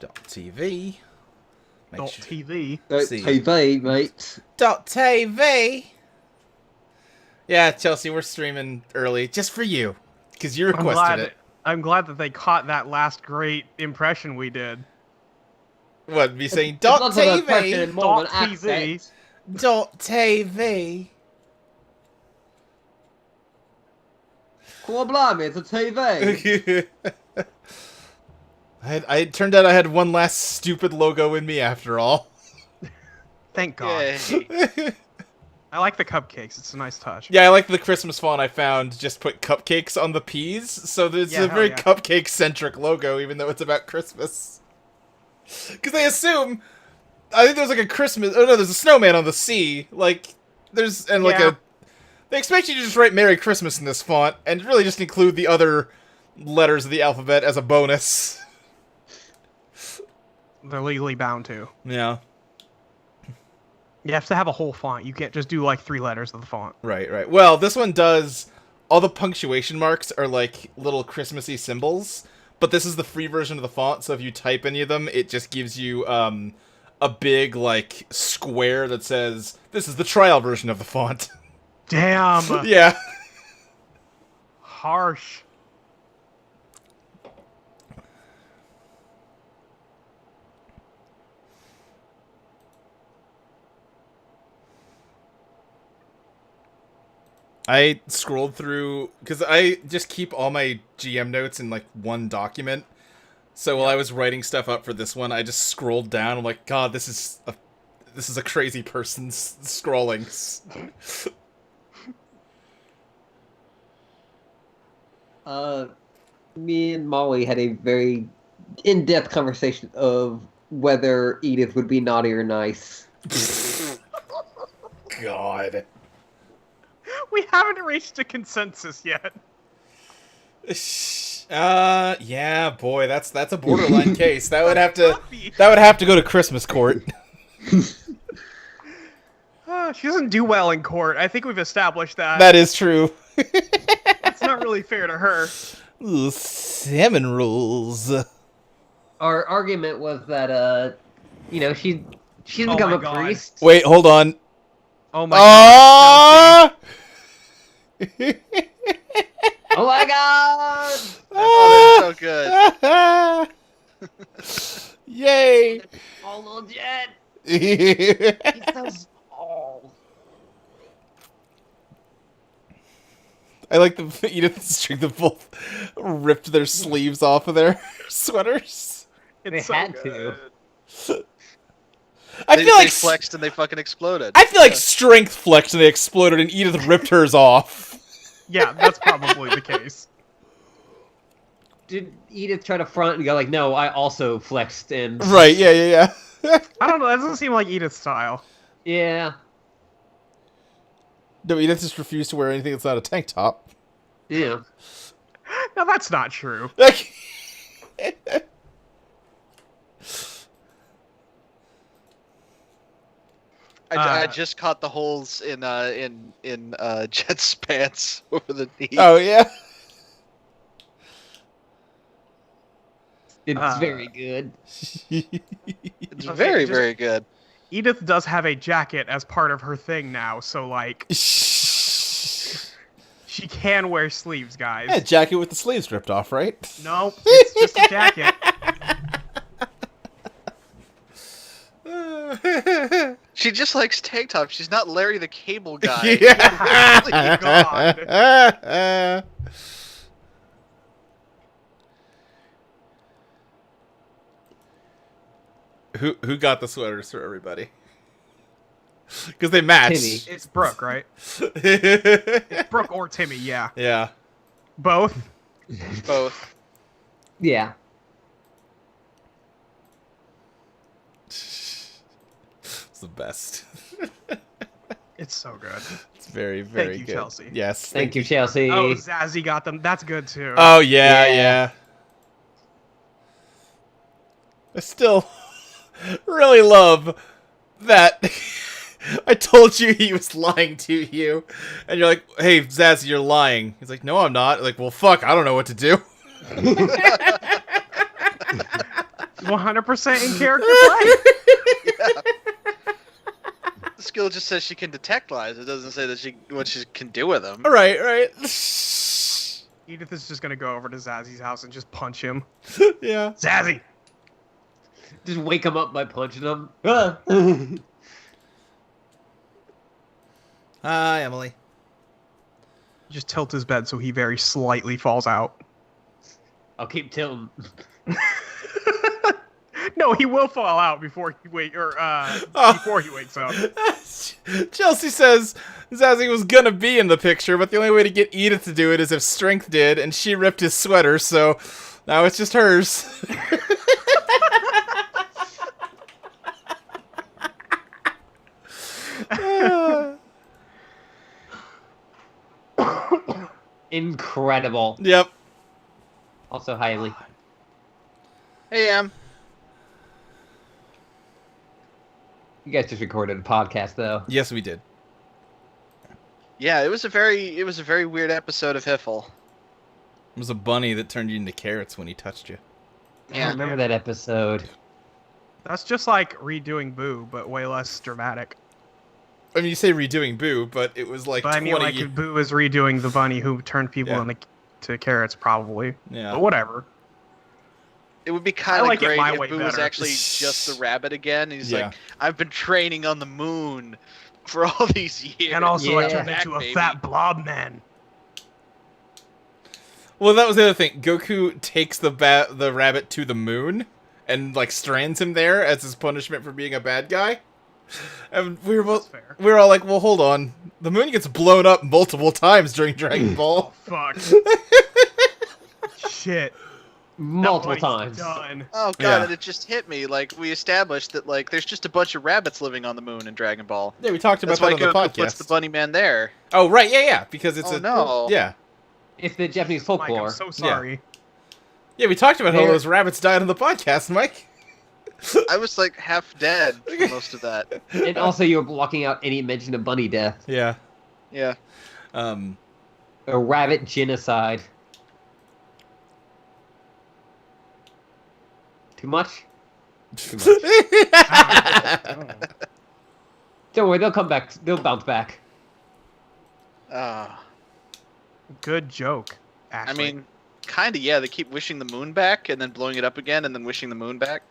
.tv. .tv. See. TV, mate. .tv. Yeah, Chelsea, we're streaming early just for you because you requested it. I'm glad that they caught that last great impression we did. What, me saying It's not an impression .tv? and more of an .tv. accent. .tv. Cool, blimey, it's a TV. It turned out I had one last stupid logo in me after all. Thank God. Yay. I like the cupcakes. It's a nice touch. Yeah, I like the Christmas font I found. Just put cupcakes on the P's, so there's Yeah, a very hell yeah. cupcake-centric logo, even though it's about Christmas. Because they assume, I think there's like a Christmas. Oh no, there's a snowman on the C. Like there's like Yeah. a. They expect you to just write Merry Christmas in this font, and really just include the other letters of the alphabet as a bonus. They're legally bound to. Yeah. You have to have a whole font. You can't just do like 3 letters of the font. Right. Well, this one does. All the punctuation marks are like little Christmassy symbols, but this is the free version of the font, so if you type any of them, it just gives you a big like square that says this is the trial version of the font. Damn. Yeah. Harsh. I scrolled through because I just keep all my GM notes in like one document. So while I was writing stuff up for this one, I just scrolled down. I'm like, God, this is a crazy person's scrolling. Me and Molly had a very in-depth conversation of whether Edith would be naughty or nice. God. We haven't reached a consensus yet. Yeah, boy, that's a borderline case. That would have to go to Christmas court. She doesn't do well in court. I think we've established that. That is true. That's not really fair to her. Ooh, salmon rolls. Our argument was that, she's Oh become my a God. priest. Wait, hold on. Oh my God. Oh my god! Oh, that's so good. Yay! Oh, little Jet! He's so small. I like the Edith and String that both ripped their sleeves off of their sweaters. They It's so had good. to. I They feel like flexed and they fucking exploded. I feel like Strength flexed and they exploded, and Edith ripped hers off. Yeah, that's probably the case. Did Edith try to front and go like, no, I also flexed and... Right? Yeah. I don't know. That doesn't seem like Edith's style. Yeah. No, Edith just refused to wear anything that's not a tank top. Yeah. No, that's not true. Like, I just caught the holes in Jet's pants over the knee. oh yeah. It's very good. It's Okay, very, just- very good. Edith does have a jacket as part of her thing now, so like she can wear sleeves, guys. Yeah, jacket with the sleeves ripped off, right? No, it's just a jacket. She just likes tank tops. She's not Larry the Cable Guy. Yeah. God. Who got the sweaters for everybody? Because they match. Timmy. It's Brooke, right? It's Brooke or Timmy, yeah. Yeah. Both. Both. Yeah. It's the best. It's so good. It's very, very Thank you, good. Chelsea. Yes. Thank you, Chelsea. Oh, Zazzy got them. That's good too. Oh yeah, Yeah. yeah. I still really love that. I told you he was lying to you, and you're like, "Hey, Zazzy, you're lying." He's like, "No, I'm not." Like, well, fuck, I don't know what to do. 100% in character play. The skill just says she can detect lies. It doesn't say that what she can do with them. Right. Edith is just gonna go over to Zazzy's house and just punch him. Yeah. Zazzy! Just wake him up by punching him. Hi, Emily. Just tilt his bed so he very slightly falls out. I'll keep tilting. No, he will fall out before he wakes up. Chelsea says Zazzy was gonna be in the picture, but the only way to get Edith to do it is if Strength did, and she ripped his sweater, so now it's just hers. Incredible. Yep. Also, hi, Emily. Hey, Em. You guys just recorded a podcast, though. Yes, we did. Yeah, it was a very weird episode of Hiffle. It was a bunny that turned you into carrots when he touched you. I remember that episode. That's just like redoing Boo, but way less dramatic. I mean, you say redoing Boo, but it was like But I 20 mean, like, if Boo is redoing the bunny who turned people into carrots, probably. Yeah. But whatever. It would be kind of like it great my if way Boo was better. actually just the rabbit again. He's Yeah. like, I've been training on the moon for all these years. And also, I Yeah. turned Back, into a baby. fat blob man. Well, that was the other thing. Goku takes the rabbit to the moon and like strands him there as his punishment for being a bad guy. And we were That's both fair. we were all like, "Well, hold on. The moon gets blown up multiple times during Dragon Ball." Fuck. Shit. Multiple That boy's times. Done. Oh god, Yeah. and it just hit me. Like we established that like there's just a bunch of rabbits living on the moon in Dragon Ball. Yeah, we talked about That's why that on the Goku puts podcast. the bunny man there. Oh, right. Yeah, because it's Oh, no. Yeah. It's the Japanese Mike, folklore. I'm so sorry. Yeah, we talked about how There- those rabbits died on the podcast, Mike. I was like half dead for most of that. And also, you're blocking out any mention of bunny death. Yeah. Yeah. A rabbit genocide. Too much? Don't worry, they'll come back. They'll bounce back. Good joke, I actually. mean, kind of. Yeah, they keep wishing the moon back and then blowing it up again and then wishing the moon back.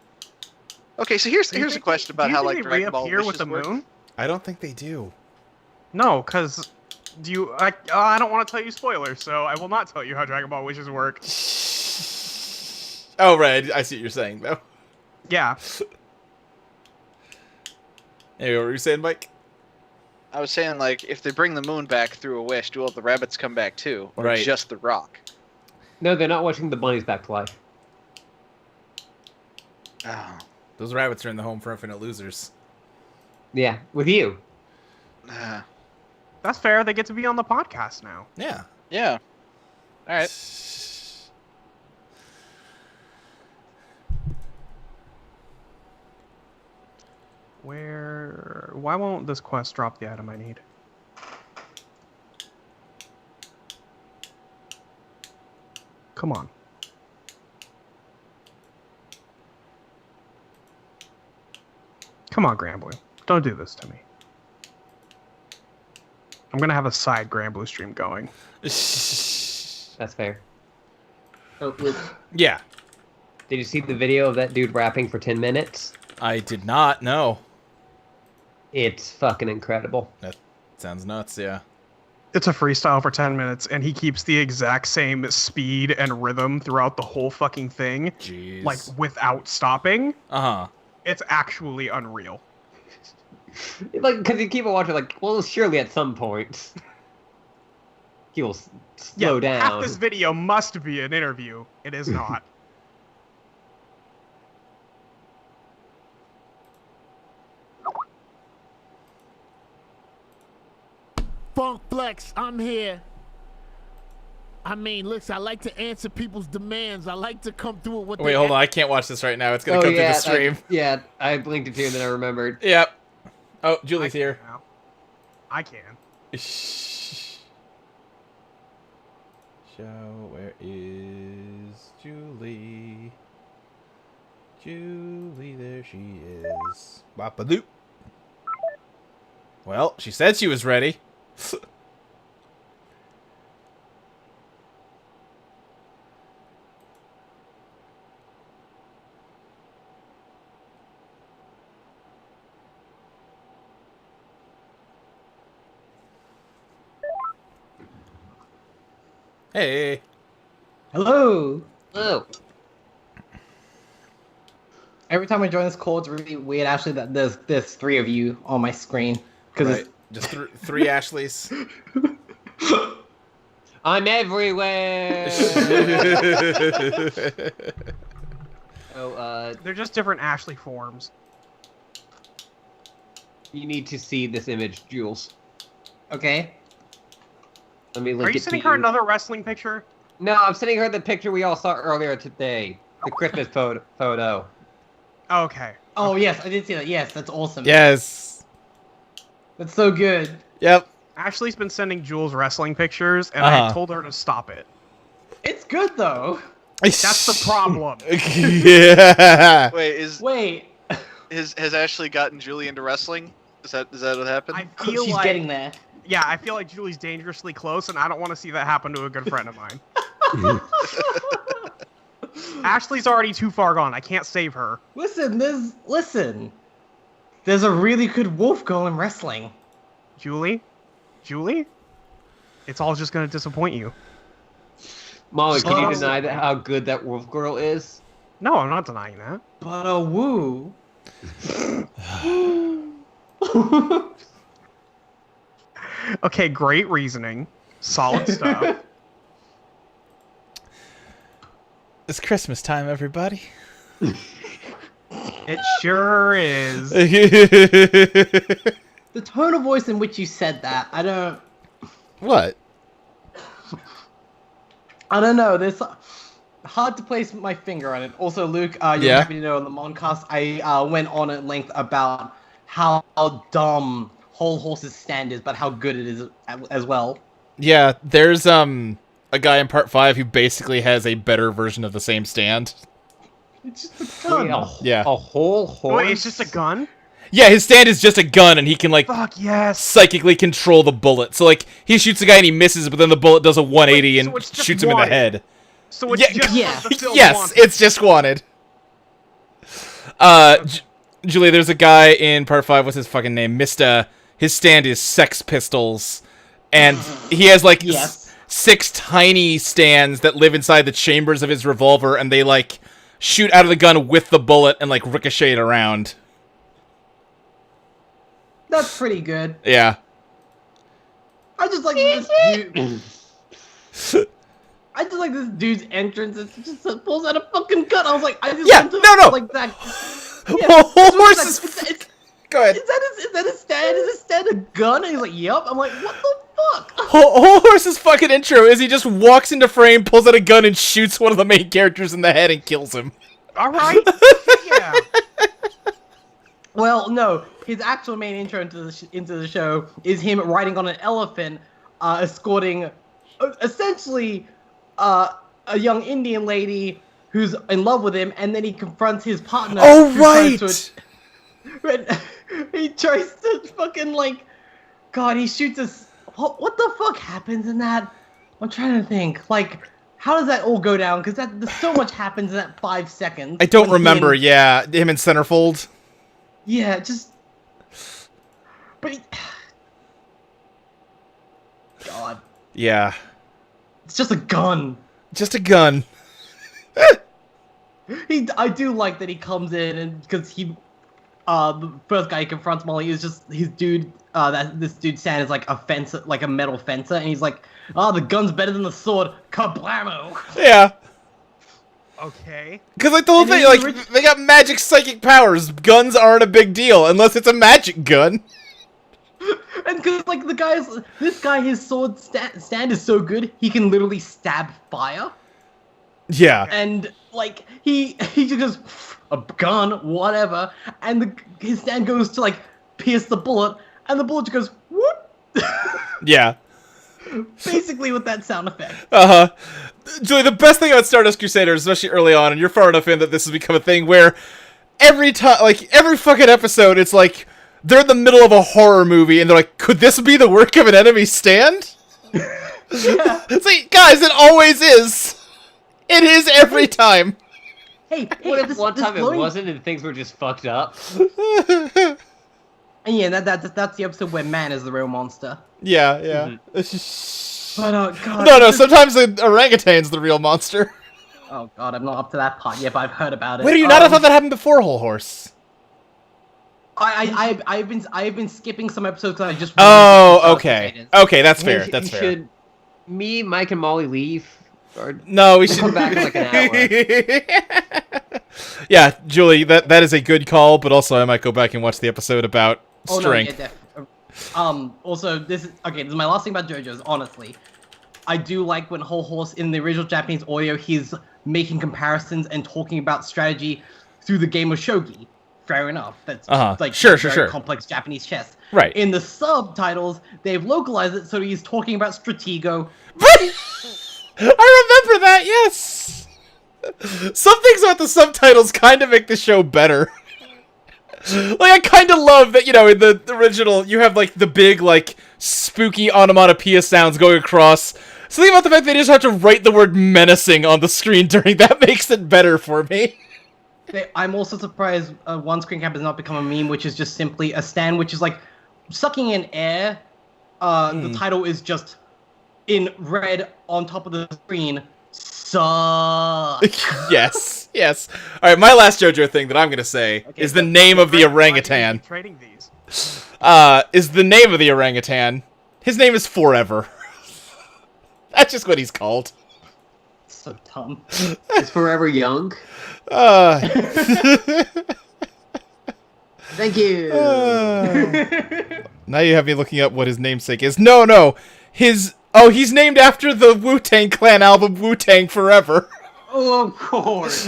Okay, so here's a question about how like Dragon Ball reappear wishes with the work. moon? I don't think they do. No, because I don't want to tell you spoilers, so I will not tell you how Dragon Ball wishes work. Oh, right. I see what you're saying, though. Yeah. Anyway, what were you saying, Mike? I was saying like if they bring the moon back through a wish, do all the rabbits come back too, or Right. just the rock? No, they're not watching the bunnies back to life. Oh. Those rabbits are in the Home for Infinite Losers. Yeah, with you. That's fair. They get to be on the podcast now. Yeah. Yeah. All right. Why won't this quest drop the item I need? Come on. Come on, Granblue. Don't do this to me. I'm gonna have a side Granblue stream going. That's fair. Oh, Yeah. did you see the video of that dude rapping for 10 minutes? I did not know. It's fucking incredible. That sounds nuts, yeah. It's a freestyle for 10 minutes, and he keeps the exact same speed and rhythm throughout the whole fucking thing, Jeez. like without stopping. Uh-huh. It's actually unreal. Like, because you keep on watching, like, well, surely at some point he will slow down. Half this video must be an interview. It is not. Funk Flex, I'm here. I mean, listen, I like to answer people's demands. I like to come through with what Wait, they hold on. I can't watch this right now. It's going to come yeah, through the stream. I blinked it too, and then I remembered. Yep. Oh, I Julie's can here. now. I can. Show, where is Julie? Julie, there she is. Bop-a-doop. Well, she said she was ready. Hey. Hello. Oh, Every time I join this call, it's really weird. Actually, that there's 3 of you on my screen because Right. Just three Ashleys. I'm everywhere. Oh, They're just different Ashley forms. you need to see this image, Jules. okay. Let me link Are you it to sending her another wrestling picture? No, I'm sending her the picture we all saw earlier today. The Christmas photo. Okay. Oh yes, I did see that. Yes, that's awesome. Yes. That's so good. Yep. Ashley's been sending Jules wrestling pictures, and Uh-huh. I told her to stop it. It's good though. That's the problem. Yeah. Wait, Wait, has Ashley gotten Julie into wrestling? Is that what happened? I feel she's like getting there. yeah, I feel like Julie's dangerously close, and I don't want to see that happen to a good friend of mine. Ashley's already too far gone. I can't save her. Listen, there's a really good wolf girl in wrestling. Julie, it's all just gonna disappoint you. Molly, can you Oh. deny that how good that wolf girl is? No, I'm not denying that. But a woo. Okay, great reasoning. Solid stuff. It's Christmas time, everybody. It sure is. The tone of voice in which you said that, I don't know. There's hard to place my finger on it. Also, Luke, you're Yeah? happy to know on the Moncast, I went on at length about how dumb Whole Horse's stand is, but how good it is as well. Yeah, there's a guy in part 5 who basically has a better version of the same stand. It's just a gun. Wait, Yeah. a whole horse? Wait, it's just a gun? Yeah, his stand is just a gun, and he can like Fuck yes. psychically control the bullet. So like he shoots a guy and he misses, but then the bullet does a 180 Wait, so and it's just shoots him in the one. head. So it's Yeah, just yeah. the film Yes, Wanted. it's just wanted. Julie, there's a guy in part 5. What's his fucking name? Mista. His stand is Sex Pistols, and he has like Yes. 6 tiny stands that live inside the chambers of his revolver, and they like shoot out of the gun with the bullet and like ricochet it around. That's pretty good. Yeah. I just like this dude. I just like this dude's entrance. It's just pulls out a fucking gun. I was like, I just Yeah, want to no. like that. Horses. It's, Go ahead. is that his stand? Is his stand a gun? And he's like, yup. I'm like, what the fuck? Whole Horse's fucking intro is he just walks into frame, pulls out a gun, and shoots one of the main characters in the head and kills him. All right. Yeah. Well, no. His actual main intro into the show is him riding on an elephant, escorting, essentially, a young Indian lady who's in love with him, and then he confronts his partner. Oh, who tries right! to- he tries to fucking like, God, he shoots us. What the fuck happens in that? I'm trying to think. Like, how does that all go down? Because there's so much happens in that 5 seconds. I don't when remember, him- yeah. Him in Centerfold. Yeah, just. But God, Yeah. it's just a gun. Just a gun. I do like that he comes in and because the first guy he confronts Molly is just his dude. This dude Stan is like a fencer, like a metal fencer, and he's like, "Oh, the gun's better than the sword." Kablamo! Yeah. Okay. Because, like, the whole And thing, then like, they got magic psychic powers. Guns aren't a big deal, unless it's a magic gun. And because like this guy, his sword stand is so good, he can literally stab fire. Yeah. And like he just goes a gun, whatever, and his stand goes to like pierce the bullet, and the bullet just goes whoop. Yeah. Basically with that sound effect. Uh-huh. Julie, the best thing about Stardust Crusaders, especially early on, and you're far enough in that this has become a thing where every time, like, every fucking episode, it's like, they're in the middle of a horror movie, and they're like, could this be the work of an enemy stand? It's like, guys, it always is. It is every time. Hey, What if this, one this time it glowing- wasn't and things were just fucked up? And yeah, that's the episode where man is the real monster. Yeah. But God. No, this- sometimes the orangutan's the real monster. Oh God, I'm not up to that part yet, but I've heard about it. Wait, are you not? I thought that happened before Whole Horse. I've been skipping some episodes because I just. Oh, okay. Okay, that's fair. Hey, That's fair. Should me, Mike, and Molly leave? Or No, we should come back in like an hour. Yeah, Julie, that is a good call, but also I might go back and watch the episode about strength. No, yeah, also, this is my last thing about JoJo's. Honestly, I do like when Whole Horse in the original Japanese audio, he's making comparisons and talking about strategy through the game of shogi. Fair enough. That's like Sure. very complex Japanese chess. Right. In the subtitles, they've localized it so he's talking about Stratego. I remember that, yes! Some things about the subtitles kind of make the show better. Like, I kind of love that, in the original, you have, like, the big, like, spooky onomatopoeia sounds going across. Something about the fact they just have to write the word menacing on the screen during that makes it better for me. I'm also surprised one screen cap has not become a meme, which is just simply a stand, which is like sucking in air. The title is just in red on top of the screen. Suck. Yes. All right, my last JoJo thing that I'm going to say is the name of the orangutan. Trading these. Is the name of the orangutan. His name is Forever. That's just what he's called. So dumb. It's forever young. Thank you. Now you have me looking up what his namesake is. No. He's named after the Wu-Tang Clan album Wu-Tang Forever. Oh, of course.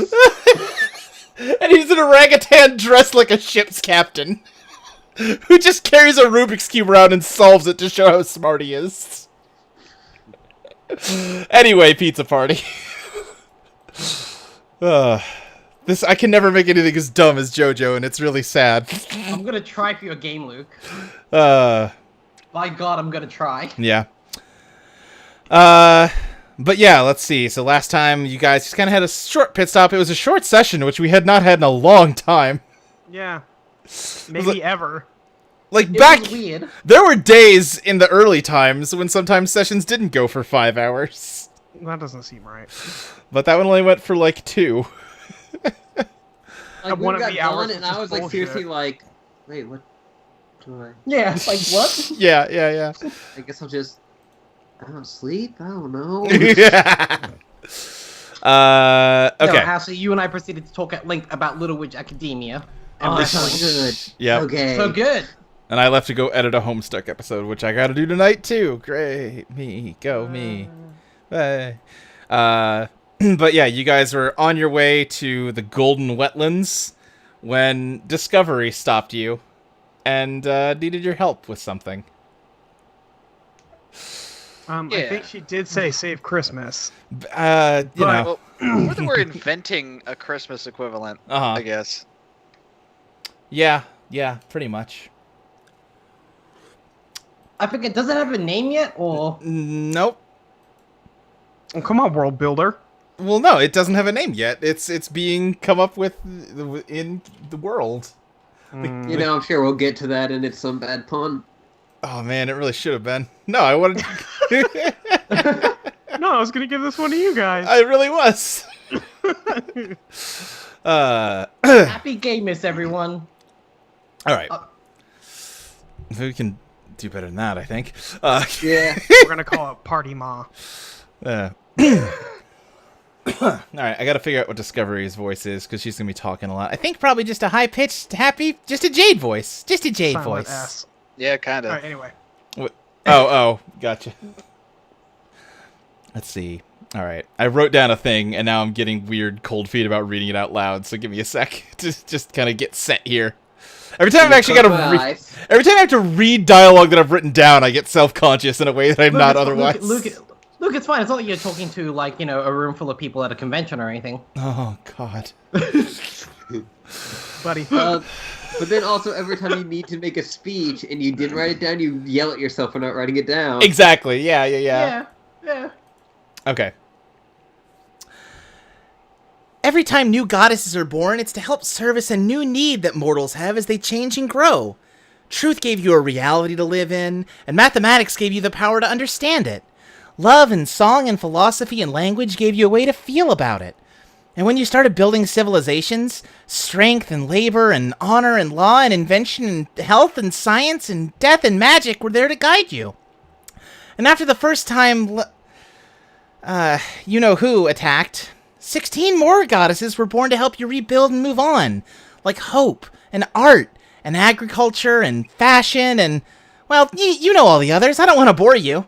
And he's an orangutan dressed like a ship's captain. Who just carries a Rubik's Cube around and solves it to show how smart he is. Anyway, pizza party. This I can never make anything as dumb as JoJo, and it's really sad. I'm gonna try for your game, Luke. Uh, By God, I'm gonna try. yeah. But yeah, let's see. So last time you guys just kind of had a short pit stop. It was a short session, which we had not had in a long time. Yeah. Maybe ever. Like It back, was weird. there were days in the early times when sometimes sessions didn't go for 5 hours. That doesn't seem right. But that one only went for like 2. Like, one we of got the hours done, and was I just was like bullshit. seriously like, wait, what do I? Yeah, like what? Yeah. I guess I'll just. I don't sleep. I don't know. Okay. No, Ashley, you and I proceeded to talk at length about Little Witch Academia. And Oh, we're that sounds like, good. Yep. Okay. so good. And I left to go edit a Homestuck episode, which I gotta do tonight too. Great. Me. Go me. Bye. But yeah, you guys were on your way to the Golden Wetlands when Discovery stopped you and needed your help with something. I Yeah. think she did say save Christmas. You But- know. Well, whether we're inventing a Christmas equivalent, Uh-huh. I guess. Yeah, pretty much. I forget, does it have a name yet? Or Nope. Oh, come on, world builder. Well, no, it doesn't have a name yet. It's being come up with in the world. You know, I'm sure we'll get to that, and it's some bad pun. Oh man, it really should have been. No, I wanted. No, I was gonna give this one to you guys. I really was. Happy Gamus, everyone. All right. We can do better than that, I think. Yeah. We're gonna call it Party Ma. All right, I gotta figure out what Discovery's voice is because she's gonna be talking a lot. I think probably just a high pitched, happy, just a Jade voice, just a Jade Silent voice. S. Yeah, kind of. All right. Anyway. Oh, gotcha. Let's see. All right, I wrote down a thing, and now I'm getting weird cold feet about reading it out loud. So give me a sec to just kind of get set here. Every time I've actually got to every time I have to read dialogue that I've written down, I get self-conscious in a way that I'm not otherwise. Luke, Look, it's fine. It's not like you're talking to like a room full of people at a convention or anything. Oh God. buddy. But then also every time you need to make a speech and you didn't write it down, you yell at yourself for not writing it down. Exactly. Yeah. Yeah. Okay. Every time new goddesses are born, it's to help service a new need that mortals have as they change and grow. Truth gave you a reality to live in, and mathematics gave you the power to understand it. Love and song and philosophy and language gave you a way to feel about it. And when you started building civilizations, strength and labor and honor and law and invention and health and science and death and magic were there to guide you. And after the first time, you-know-who attacked, 16 more goddesses were born to help you rebuild and move on, like hope and art and agriculture and fashion and, well, you know all the others. I don't want to bore you.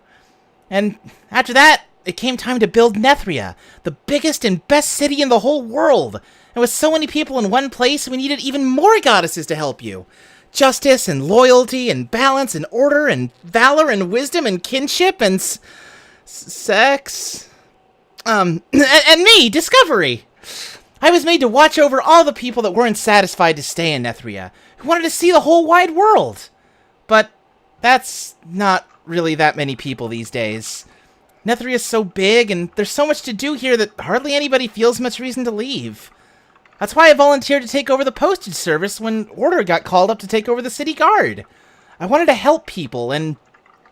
And after that, it came time to build Nethria, the biggest and best city in the whole world. And with so many people in one place, we needed even more goddesses to help you. Justice and loyalty and balance and order and valor and wisdom and kinship and sex. And me, Discovery. I was made to watch over all the people that weren't satisfied to stay in Nethria, who wanted to see the whole wide world. But that's not really that many people these days. Nethria is so big, and there's so much to do here that hardly anybody feels much reason to leave. That's why I volunteered to take over the postage service when Order got called up to take over the city guard. I wanted to help people, and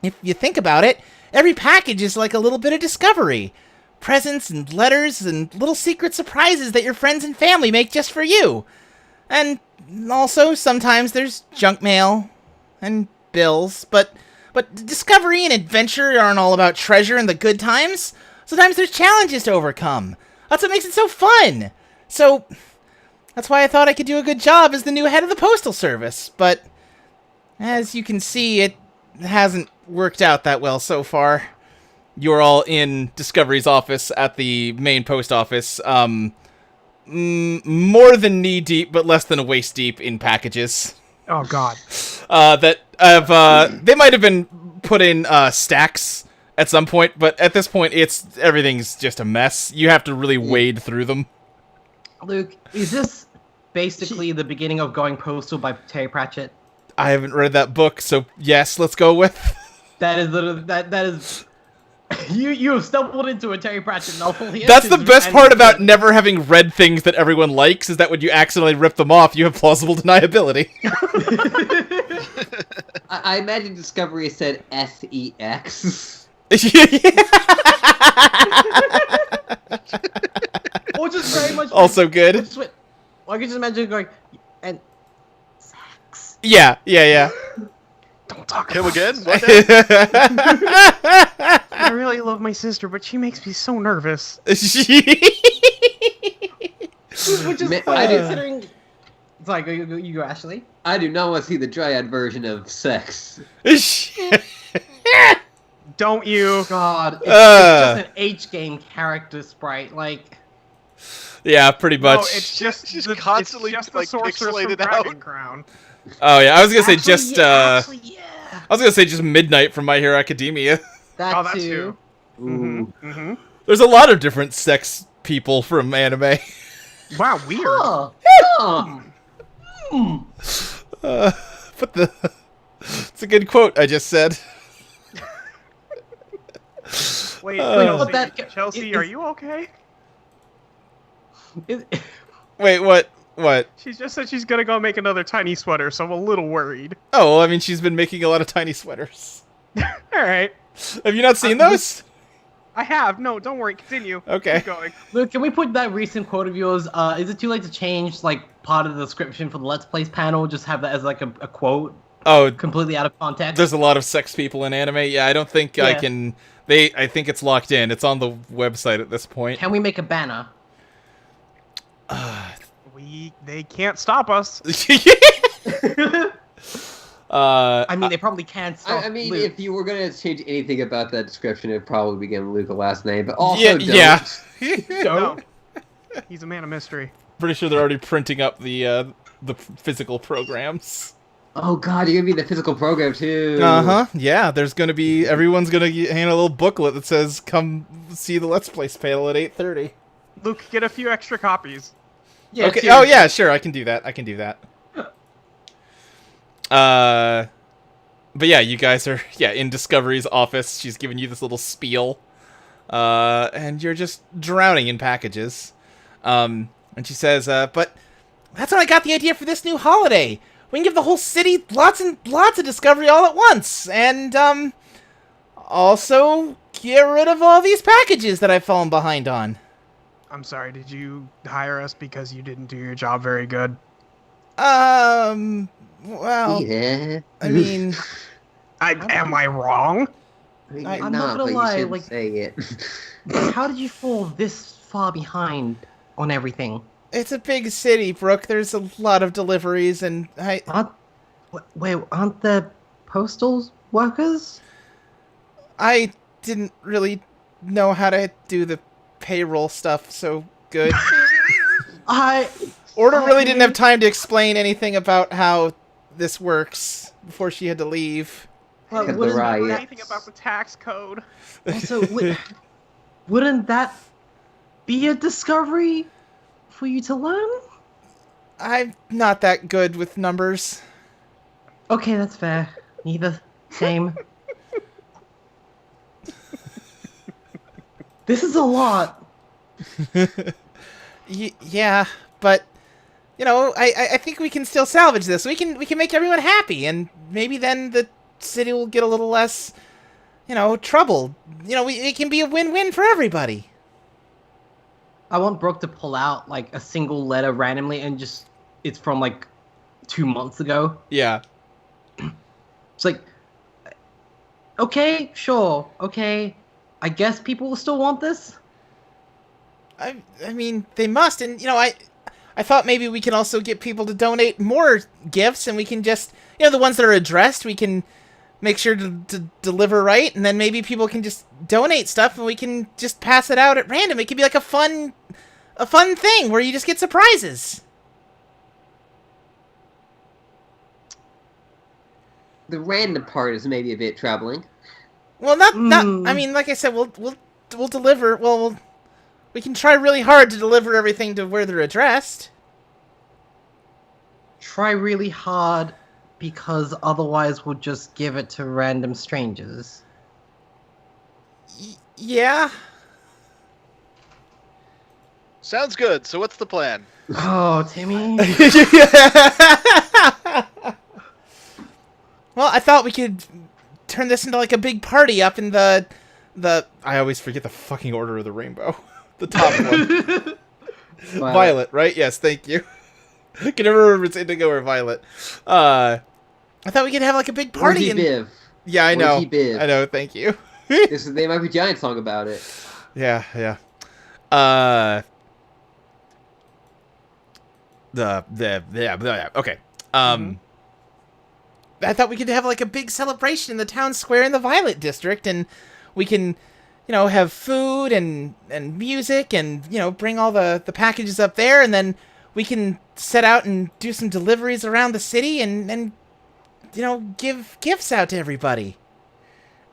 if you think about it, every package is like a little bit of discovery. Presents and letters and little secret surprises that your friends and family make just for you. And also, sometimes there's junk mail and bills, but discovery and adventure aren't all about treasure and the good times. Sometimes there's challenges to overcome. That's what makes it so fun. So, that's why I thought I could do a good job as the new head of the Postal Service. But, as you can see, it hasn't worked out that well so far. You're all in Discovery's office at the main post office. More than knee-deep, but less than a waist-deep in packages. Oh God. That have they might have been put in stacks at some point, but at this point everything's just a mess. You have to really wade through them. Luke, is this basically the beginning of Going Postal by Terry Pratchett? I haven't read that book, so yes, let's go with. That is you have stumbled into a Terry Pratchett novel here. That's the best part about never having read things that everyone likes, is that when you accidentally rip them off, you have plausible deniability. I imagine Discovery said SEX. Or just very much Also good. I can just imagine going and sex. Yeah. Don't talk Him about again? this. What now? I really love my sister, but she makes me so nervous. Which is Man, funny I do- considering. It's like you go, Ashley. I do not want to see the Dryad version of sex. Don't you? God, it's just an H game character sprite. Like, Yeah, pretty much. No, it's just She's the, constantly, it's just the like, sorceress from pixelated Dragon out. Crown. Oh yeah, I was gonna say actually, just yeah. I was gonna say just Midnight from My Hero Academia. That Oh, that too. too. Ooh. Mm-hmm. There's a lot of different sex people from anime. Wow, weird. Huh. But it's a good quote I just said. Wait, but Chelsea, are you okay? Wait, what? What? She just said she's gonna go make another tiny sweater, so I'm a little worried. Oh, well, I mean, she's been making a lot of tiny sweaters. All right, Have you not seen those? I have. No, don't worry. Continue. Okay. Keep going. Luke, can we put that recent quote of yours? Is it too late to change like part of the description for the Let's Plays panel? Just have that as like a quote, Oh, completely out of context. there's a lot of sex people in anime. Yeah, I don't think I Yeah. can. I think it's locked in. It's on the website at this point. Can we make a banner? They can't stop us. I mean, they probably can't stop. I mean, Luke. if you were going to change anything about that description, it'd probably begin with Luke's last name, but also yeah. No. He's a man of mystery. Pretty sure they're already printing up the physical programs. Oh god, you're gonna be in the physical program too. Uh-huh. Yeah, there's gonna be everyone's gonna hand a little booklet that says come see the Let's Play panel at 8:30. Luke, get a few extra copies. Yeah, Okay. seriously. Oh yeah, sure. I can do that. I can do that. But yeah, you guys are in Discovery's office. She's giving you this little spiel, and you're just drowning in packages. And she says, "But that's when I got the idea for this new holiday. We can give the whole city lots and lots of Discovery all at once, and also get rid of all these packages that I've fallen behind on." I'm sorry, did you hire us because you didn't do your job very good? Well, Yeah. I mean, Am I wrong? I mean, I'm you're not gonna but lie, you shouldn't like- say it. How did you fall this far behind on everything? it's a big city, Brooke. There's a lot of deliveries, and Aren't there postal workers? I didn't really know how to do the payroll stuff so good. Order really didn't have time to explain anything about how this works before she had to leave. Well, Because wouldn't, the riot. Anything about the tax code? also, wouldn't that be a discovery for you to learn? I'm not that good with numbers. Okay, that's fair. Neither. Same. This is a lot. Yeah, but you know, I think we can still salvage this. We can make everyone happy, and maybe then the city will get a little less, trouble. It can be a win-win for everybody. I want Brooke to pull out like a single letter randomly and just it's from like 2 months ago. Yeah. It's like, okay, sure, okay. I guess people will still want this. I mean, they must, and I thought maybe we can also get people to donate more gifts, and we can just, the ones that are addressed, we can make sure to deliver right, and then maybe people can just donate stuff, and we can just pass it out at random. It could be like a fun thing where you just get surprises. The random part is maybe a bit troubling. Well, not. I mean, like I said, we'll deliver. Well, we can try really hard to deliver everything to where they're addressed. Try really hard because otherwise we'll just give it to random strangers. Yeah. Sounds good. So what's the plan? Oh, Timmy. Well, I thought we could turn this into like a big party up in the I always forget the fucking order of the rainbow. The top one. Violet, right? Yes, thank you. I can never remember if it's Indigo or Violet. I thought we could have like a big party. Or Biv. Yeah, I Or know. Biv. I know, thank you. They might be giant song about it. Yeah. Okay. I thought we could have like a big celebration in the town square in the Violet District, and we can, have food and music, and bring all the packages up there, and then we can set out and do some deliveries around the city, and give gifts out to everybody,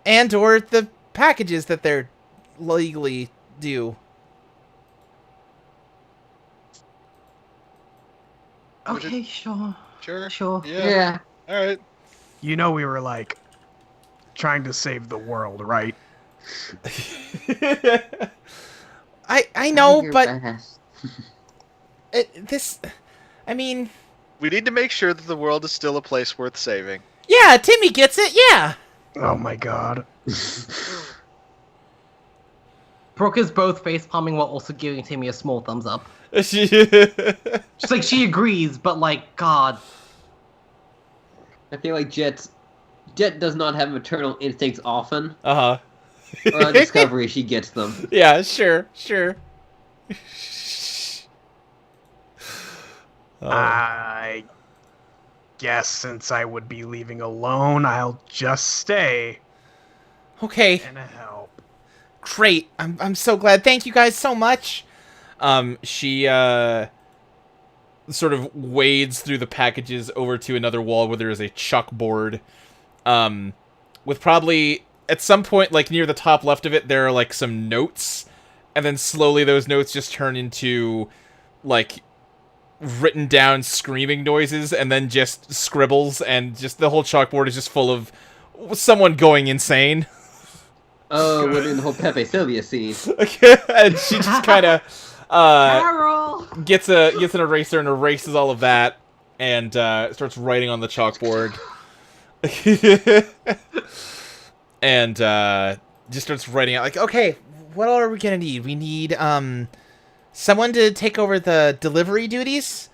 and or the packages that they're legally due. Okay, sure. Sure. Sure. Yeah. All right. You know we were like trying to save the world, right? I know, Your but best. I mean, We need to make sure that the world is still a place worth saving. yeah, Timmy gets it, yeah. Oh my god. Brooke is both face palming while also giving Timmy a small thumbs up. Uh-huh. She's like, she agrees, but like, God. I feel like Jet does not have maternal instincts often. Uh-huh. Or on Discovery, she gets them. Yeah, sure. I guess since I would be leaving alone, I'll just stay Okay, and help. great. I'm so glad. Thank you guys so much. She sort of wades through the packages over to another wall where there is a chalkboard, with probably at some point, like near the top left of it, there are like some notes, and then slowly those notes just turn into like written down screaming noises, and then just scribbles, and just the whole chalkboard is just full of someone going insane. Oh, we're doing the whole Pepe Sylvia scene. And she just kind of Carol! gets an eraser and erases all of that, and starts writing on the chalkboard. And just starts writing out like, okay, what all are we gonna need? We need someone to take over the delivery duties.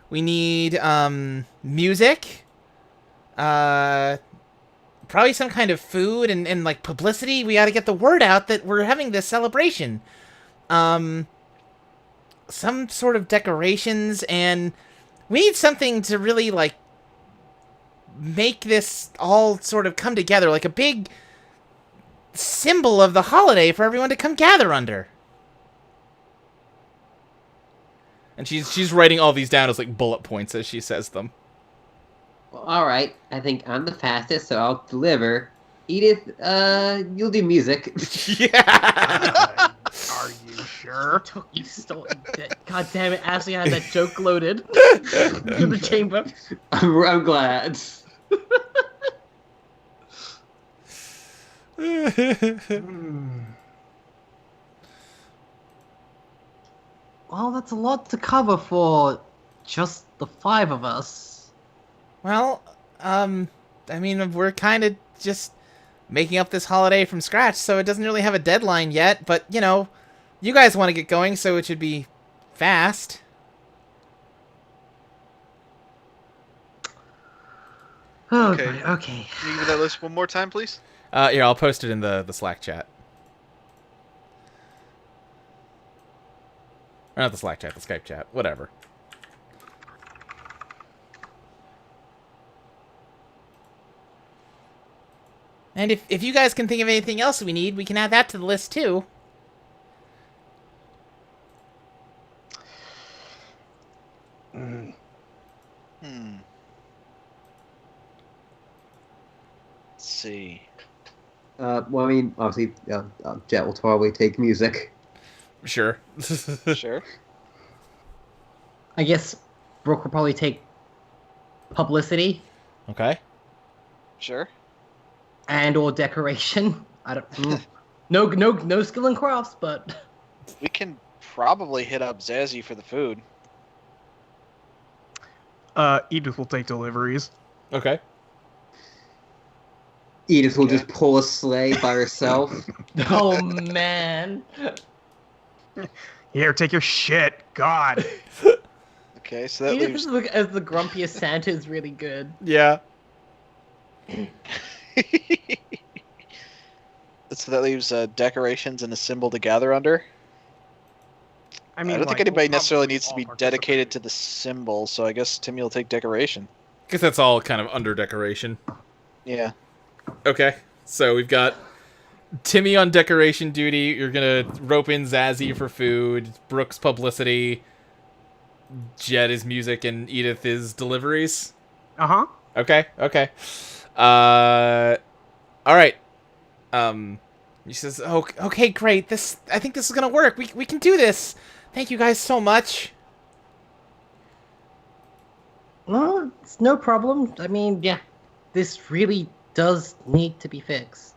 We need music. Probably some kind of food and like publicity. We gotta get the word out that we're having this celebration. Some sort of decorations, and we need something to really like make this all sort of come together, like a big symbol of the holiday for everyone to come gather under. And she's writing all these down as like bullet points as she says them. Well, all right, I think I'm the fastest, so I'll deliver. Edith, you'll do music. Yeah. Are you sure? You stole it. God damn it, Ashley had that joke loaded to the chamber. I'm glad. Well, that's a lot to cover for just the 5 of us. Well, I mean, we're kind of just making up this holiday from scratch, so it doesn't really have a deadline yet, but, you know, you guys want to get going, so it should be fast. Oh, Okay. boy, okay. Can you give me that list one more time, please? Here, I'll post it in the Slack chat. Or not the Slack chat, the Skype chat, whatever. And if you guys can think of anything else we need, we can add that to the list too. Hmm. Let's see. Well, I mean, obviously, Jet will probably take music. Sure. Sure. I guess Brooke will probably take publicity Okay. Sure. and or decoration. I don't. No skill in crafts, but We can probably hit up Zazzy for the food. Edith will take deliveries. Okay. Edith will Okay. just pull a sleigh by herself. oh man. Here, take your shit. God. Okay, so that Edith leaves. as the grumpiest Santa is really good. Yeah. So that leaves decorations and a symbol to gather under. I I mean, don't think like, anybody we'll necessarily probably needs to all be participate. dedicated to the symbol, so I guess Timmy will take decoration. Guess that's all kind of under decoration. Yeah. Okay. So we've got Timmy on decoration duty. You're gonna rope in Zazzy for food. Brooks publicity. Jet is music, and Edith is deliveries. Uh-huh. Okay. Okay. All right. He says, "Oh, okay, great. I think this is gonna work. We can do this. Thank you guys so much." No, it's no problem. I mean, yeah, this really does need to be fixed.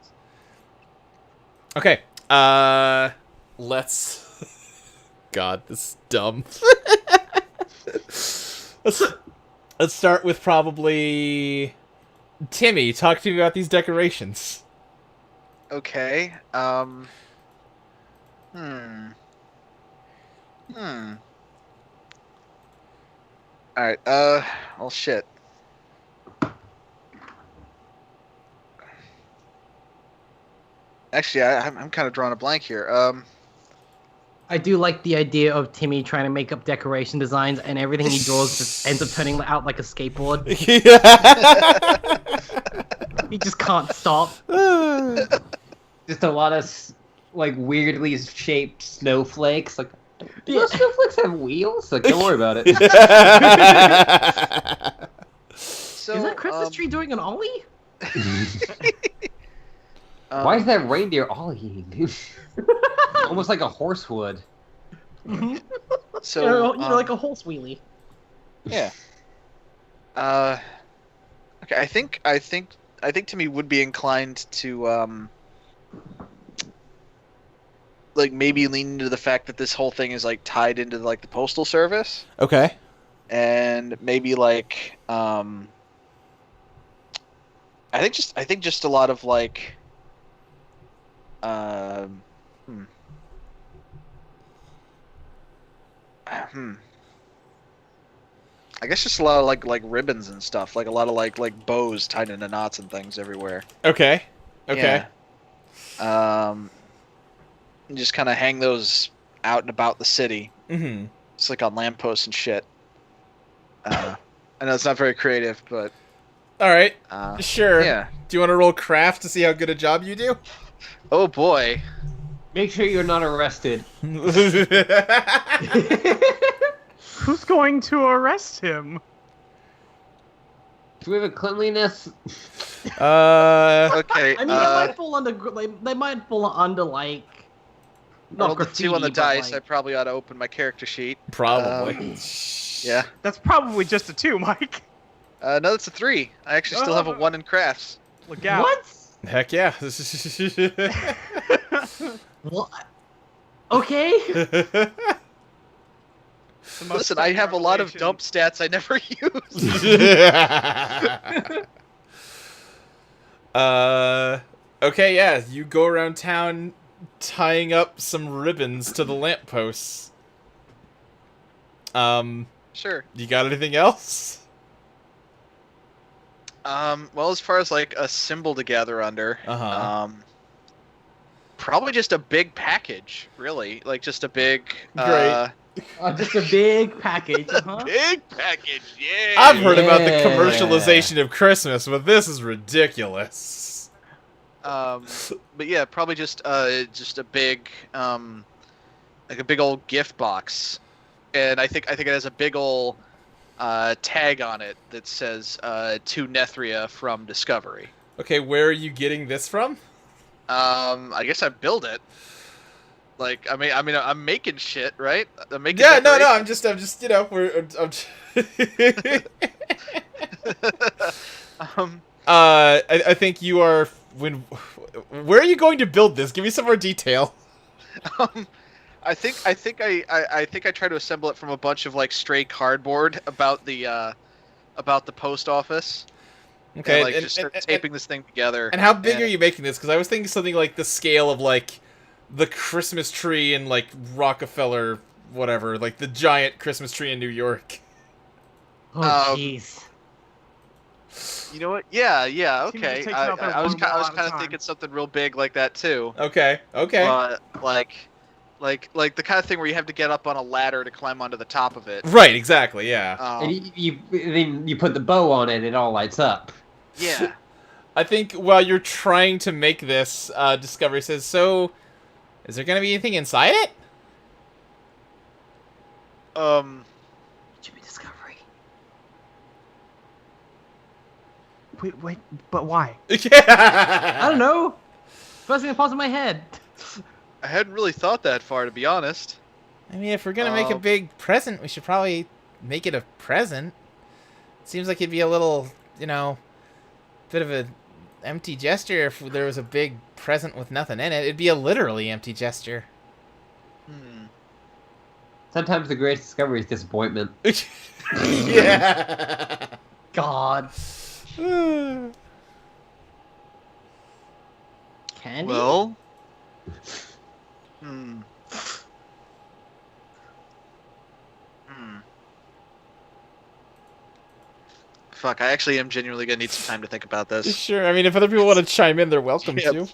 Okay. Let's. God, this is dumb. Let's start with probably Timmy. Talk to me about these decorations. Okay. Hmm. Alright, well, shit. Actually, I'm kind of drawing a blank here. I do like the idea of Timmy trying to make up decoration designs, and everything he draws just ends up turning out like a skateboard. He just can't stop. Just a lot of like weirdly shaped snowflakes. Like, I don't Do those snowflakes have wheels? Like, don't worry about it. So, Is that Christmas tree doing an ollie? Why is that reindeer ollie, dude? Almost like a horse would. So, like a horse wheelie. yeah. Okay, I think Timmy would be inclined to like maybe lean into the fact that this whole thing is like tied into like the postal service, Okay. and maybe like I think just a lot of like I guess just a lot of like ribbons and stuff, like a lot of like bows tied into knots and things everywhere. Okay. Okay. Yeah. And just kind of hang those out and about the city. Mm-hmm. It's like on lampposts and shit. I know it's not very creative, but All right. Sure. yeah. Do you want to roll craft to see how good a job you do? Oh boy. Make sure you're not arrested. Who's going to arrest him? Do we have a cleanliness? Okay. I mean, they might fall under like. I Not rolled the 2 on the graffiti, but, dice. I like- probably ought to open my character sheet. Probably. Yeah. That's probably just a 2, Mike. No, that's a 3. I actually still have a 1 in crafts. Look out. What? Heck yeah. What? Okay. The most Listen, I have a lot of revelation. dump stats I never use. Okay, yeah. You go around town tying up some ribbons to the lampposts. Sure. You got anything else? Well, as far as like a symbol to gather under, Uh-huh. probably just a big package, really. Like just a big, Great. Just a big package. Uh-huh. big package. Yeah. I've heard about the Yeah. commercialization of Christmas, but this is ridiculous. But yeah, probably just a big, like a big old gift box, and I think it has a big old tag on it that says to Nethria from Discovery. Okay, where are you getting this from? I guess I build it. Like I mean, I'm making shit, right? I'm making. Yeah, no, decorations. I'm just, you know, I think you are where are you going to build this? Give me some more detail. I think I try to assemble it from a bunch of like stray cardboard about the post office. Okay, And, like just start taping this thing together. and how big are you making this? Because I was thinking something like the scale of like the Christmas tree in like Rockefeller, whatever, like the giant Christmas tree in New York. Oh jeez. You know what? Yeah, Seems to okay. take I out that was one kind wall at a of time. thinking something real big like that too. Okay. Like the kind of thing where you have to get up on a ladder to climb onto the top of it. Right, exactly, yeah. And then you put the bow on it, and it all lights up. Yeah. I think while you're trying to make this, Discovery says, so, is there going to be anything inside it? Jimmy Discovery. Wait, but why? I don't know. First thing that pops in my head. I hadn't really thought that far, to be honest. I mean, if we're going to make a big present, we should probably make it a present. Seems like it'd be a little, you know, bit of an empty gesture if there was a big present with nothing in it. It'd be a literally empty gesture. Sometimes the greatest discovery is disappointment. Yeah. God. Candy? Well. Fuck, I actually am genuinely gonna need some time to think about this. Sure, I mean, if other people want to chime in, they're welcome Yep. to.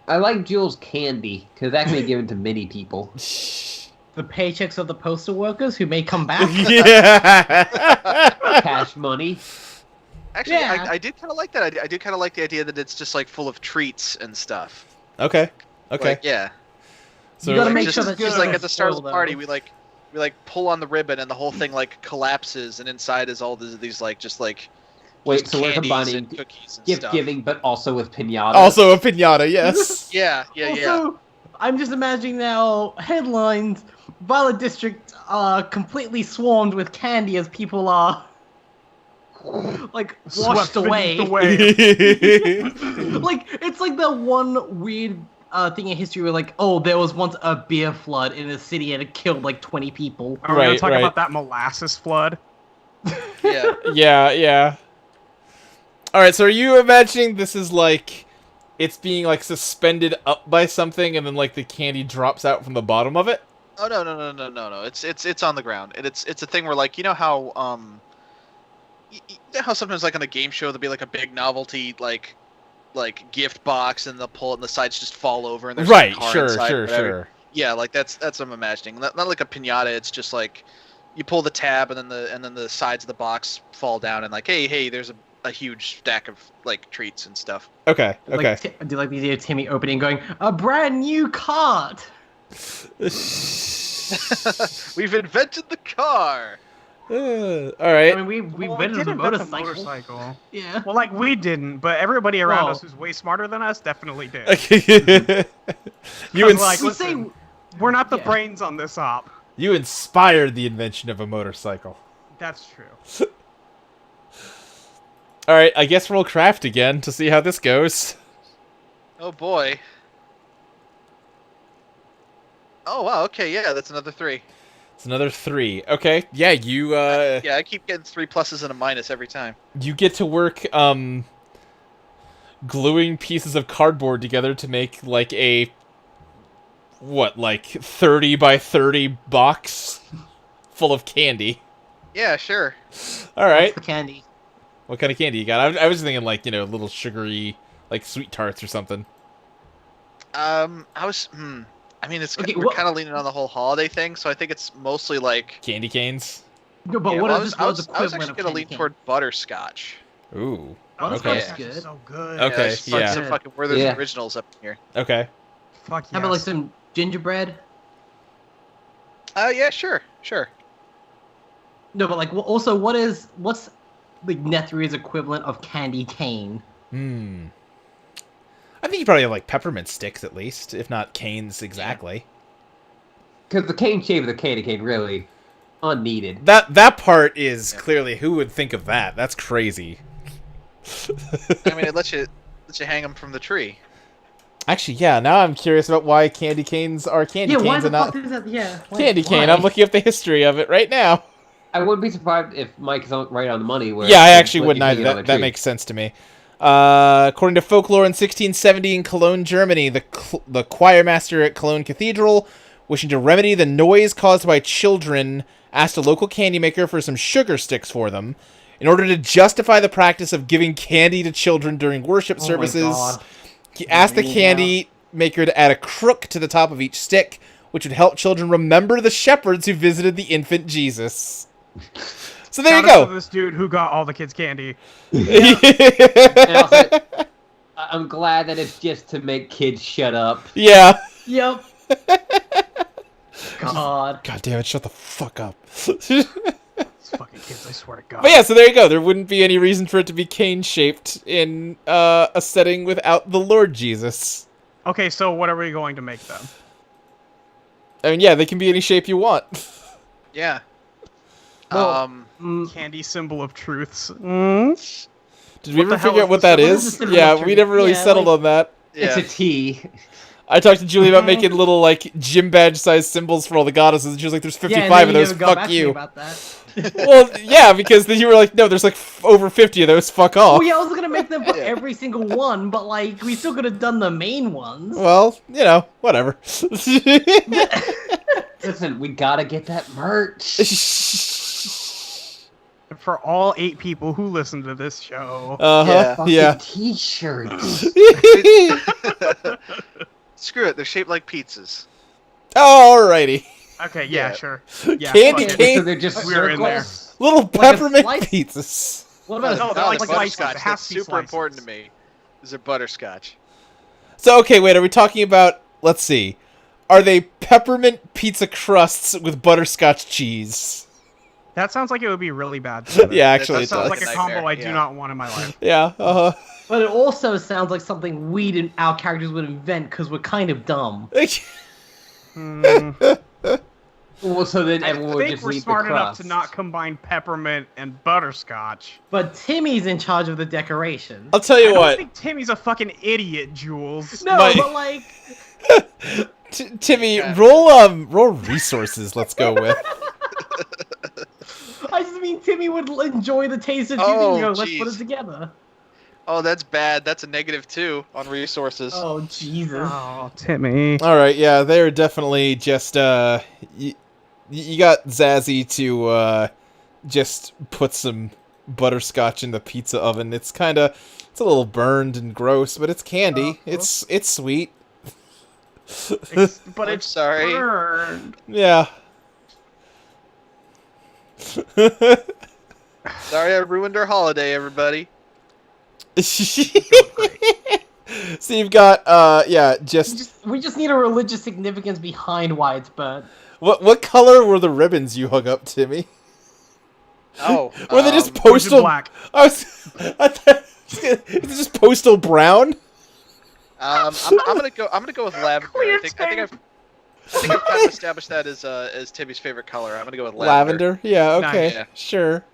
I like Jules' candy, because that can be given to many people. The paychecks of the postal workers who may come back. Yeah. Cash money. Actually, Yeah. I did kind of like that. I did kind of like the idea that it's just like full of treats and stuff. Okay. Okay. Like, yeah. So You gotta like, make just, sure that just shit like doesn't at the start of the spoil, party, though. we pull on the ribbon and the whole thing like collapses, and inside is all these like just like Wait, just so we're candies combining and cookies and gift stuff. giving, but also with pinata. also a pinata, yes. Yeah. Also, I'm just imagining now headlines: Violet District completely swarmed with candy as people are like washed Swept away. beneath the wave. Like it's like the one weird thing in history where like, oh, there was once a beer flood in a city and it killed like 20 people. Are we gonna Right, talk right. about that molasses flood? Yeah. Yeah. All right, so are you imagining this is like it's being like suspended up by something, and then like the candy drops out from the bottom of it? Oh no. It's on the ground, and it's a thing where like you know how you know how sometimes like on a game show there'll be like a big novelty like gift box, and they'll pull it and the sides just fall over and there's Right. a car Sure. inside, Sure. whatever. Sure. Yeah, like that's what I'm imagining. Not like a pinata. It's just like you pull the tab and then the sides of the box fall down and like hey, there's a huge stack of like treats and stuff. Okay. Like, Okay. I do like the idea of Timmy opening and going, a brand new cart! We've invented the car. All I right. mean, we Well, invented did a invent the motorcycle. motorcycle. Yeah. Well, like we didn't, but everybody around Well- us who's way smarter than us definitely did. you ins- Like, We listen, say, we're not the Yeah. brains on this op. you inspired the invention of a motorcycle. That's true. All right, I guess roll craft again to see how this goes. Oh boy. Oh wow. Okay. Yeah, that's another 3. It's another 3. Okay. Yeah, you Yeah, I keep getting 3 pluses and a minus every time. you get to work gluing pieces of cardboard together to make like a like 30 by 30 box full of candy. Yeah, sure. All right. the candy. What kind of candy you got? I was thinking like, little sugary like sweet tarts or something. I was. I mean, Okay, we're what- kind of leaning on the whole holiday thing, so I think it's mostly like. Candy canes? No, but Yeah, what well, is this I world's was equivalent actually of gonna candy lean cane? toward butterscotch. Ooh. Butterscotch Okay. is That's good. so good. Okay, there's yeah. some fucking Werther's Yeah. Originals up here. Okay. Fuck How about like yes. some gingerbread? Yeah, sure. No, but like also what's like Netherese equivalent of candy cane? I think you probably have like peppermint sticks at least, if not canes exactly. Because the cane shape of the candy cane really unneeded. That part is clearly, who would think of that? That's crazy. I mean, it lets you hang them from the tree. Actually, yeah. Now I'm curious about why candy canes are candy Yeah, why canes the and not fuck is that? Yeah, why- candy cane. why? I'm looking up the history of it right now. I wouldn't be surprised if Mike's right on the money. Where Yeah, I it's actually like wouldn't hanging either. on That, a that tree. makes sense to me. According to folklore, in 1670 in Cologne, Germany, the choir master at Cologne Cathedral, wishing to remedy the noise caused by children, asked a local candy maker for some sugar sticks for them. In order to justify the practice of giving candy to children during worship Oh my services, God. he asked the Yeah. candy maker to add a crook to the top of each stick, which would help children remember the shepherds who visited the infant Jesus. So there you Shout out to go. this dude who got all the kids candy. And also, I'm glad that it's just to make kids shut up. Yeah. Yep. God. God damn it, shut the fuck up. These fucking kids, I swear to God. But yeah, so there you go. There wouldn't be any reason for it to be cane-shaped in a setting without the Lord Jesus. Okay, so what are we going to make them? I mean, yeah, they can be any shape you want. Yeah. Well, Candy symbol of truths. Did we What ever the hell figure is out what the that symbol? What is the is? symbol Yeah, of we truth? never really Yeah, settled like- on that. Yeah. It's a T. I talked to Julie about making little, like, gym badge-sized symbols for all the goddesses, and she was like, there's yeah, and 55 then of you those, never got back fuck to me you. about that. Well, yeah, because then you were like, no, there's like over 50 of those, fuck off. Oh yeah, I was gonna make them for every single one, but like we still could have done the main ones. Well, whatever. Listen, we gotta get that merch. For all 8 people who listen to this show. Uh-huh, Fucking yeah. T-shirts. Screw it. They're shaped like pizzas. Alrighty. Okay, yeah, Yeah. sure. Yeah, Candy fuck it. cane. So they're just We're in there. circles. Little a peppermint slice? pizzas. What about No, a, they're like the slices. butterscotch. It has That's to be super slices. important to me. Is it butterscotch? So, okay, wait, are we talking about, let's see. Are they peppermint pizza crusts with butterscotch cheese? That sounds like it would be really bad. Yeah, actually, That it sounds does. like a combo Nightmare, I do yeah. not want in my life. Yeah. But it also sounds like something we and our characters would invent because we're kind of dumb. Mm, Well, so then I everyone would think just we're leave smart the enough crust. to not combine peppermint and butterscotch. But Timmy's in charge of the decoration. I'll tell I you don't what, think Timmy's a fucking idiot, Jules. No, my- but like, Timmy, Yeah. roll resources. Let's go with. I just mean Timmy would enjoy the taste of cheese Oh, and go, let's put jeez. it together. Oh, that's bad. That's a -2 on resources. Oh, Jesus. Oh, Timmy. All right, yeah, they're definitely just you got Zazzy to just put some butterscotch in the pizza oven. It's a little burned and gross, but it's candy. It's sweet. But I'm it's sorry. burned. Yeah. Sorry, I ruined our holiday, everybody. So you've got just We just need a religious significance behind why it's burnt. what color were the ribbons you hung up, Timmy? Oh, Were they just Orange and postal? black. I thought, is it just postal brown? I'm gonna go with lavender. I think I've kind of established that as Timmy's favorite color. I'm gonna go with lavender. Lavender? Yeah, okay. Nice. Yeah. Sure.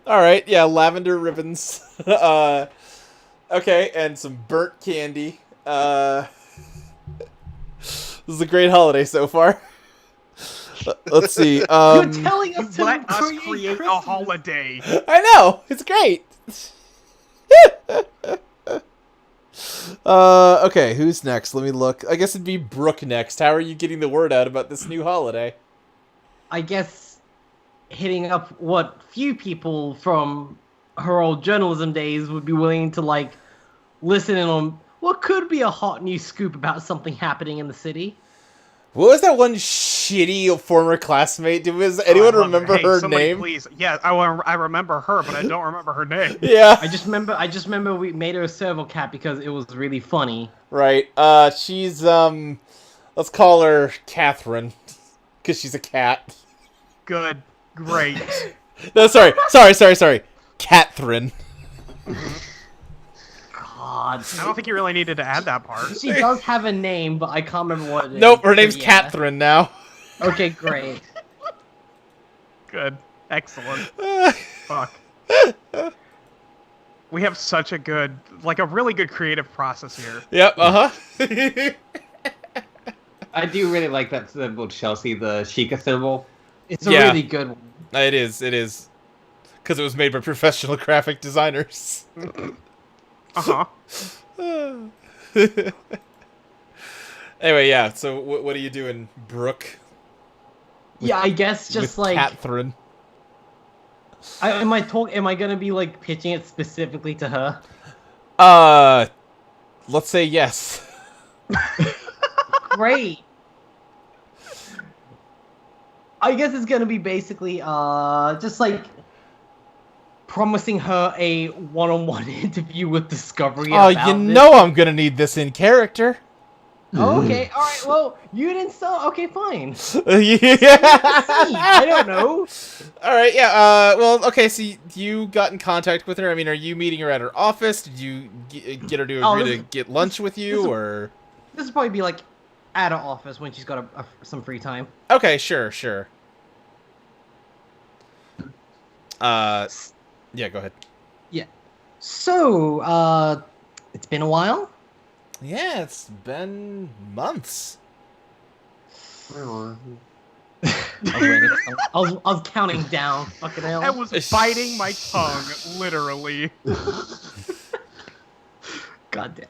Alright, yeah, lavender ribbons. Okay, and some burnt candy. This is a great holiday so far. Let's see. You're telling us to Let us create create a Christmas. holiday. I know! It's great! Okay, who's next? Let me look. I guess it'd be Brooke next. How are you getting the word out about this new holiday? I guess hitting up what few people from her old journalism days would be willing to like listen in on what could be a hot new scoop about something happening in the city. What was that one shitty former classmate? Does anyone Oh, I love remember Hey, her somebody name? Please. Yeah, I remember her, but I don't remember her name. Yeah, I just remember we made her a serval cat because it was really funny. right. She's let's call her Catherine, because she's a cat. Good. Great. No, sorry, Catherine. God. I don't think you really needed to add that part. She does have a name, but I can't remember what it is. Nope, her name's Yeah. Catherine now. Okay, great. Good. Excellent. Fuck. We have such a good, like a really good creative process here. Yep, uh-huh. I do really like that symbol, Chelsea, the Sheikah symbol. It's a Yeah. really good one. It is. Because it was made by professional graphic designers. Uh-huh. Anyway, yeah, so what are you doing, Brooke? Yeah, I guess just with like Catherine? am I gonna be like pitching it specifically to her? Let's say yes. Great. I guess it's gonna be basically just like promising her a one-on-one interview with Discovery. Oh, about you this. know I'm gonna need this in character. Okay, all right. Well, you didn't sell. Okay, fine. Yeah. I don't know. All right, yeah. Well, okay. So you got in contact with her. I mean, are you meeting her at her office? Did you get her to Oh, agree this to is- get lunch with this you, is- or? This will probably be like at her office when she's got some free time. Okay, sure. Yeah, go ahead. So, it's been a while. Yeah, it's been months. I was counting down. Fucking hell. I was biting my tongue, literally. God damn.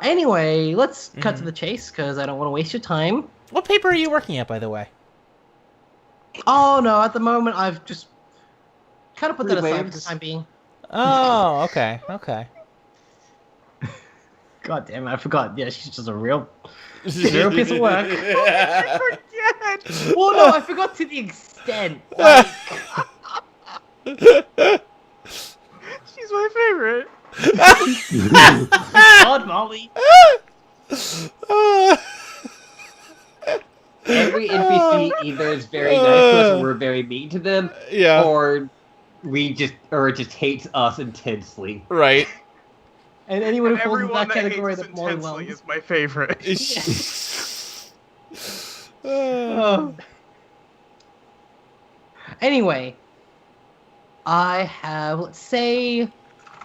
Anyway, let's cut to the chase because I don't want to waste your time. What paper are you working at, by the way? Oh no, at the moment I've just kind of put that aside for the Waves. time being. Oh, okay. God damn it, I forgot. Yeah, she's just a real piece of work. Forget. Well, no, I forgot to the extent. Like, She's my favorite. God, Molly. Every NPC either is very nice to us or we're very mean to them, Yeah. or it just hates us intensely. Right. And anyone who falls into Everyone that category, hates the us Molly intensely Wells. is my favorite. Oh. Anyway, I have, let's say, a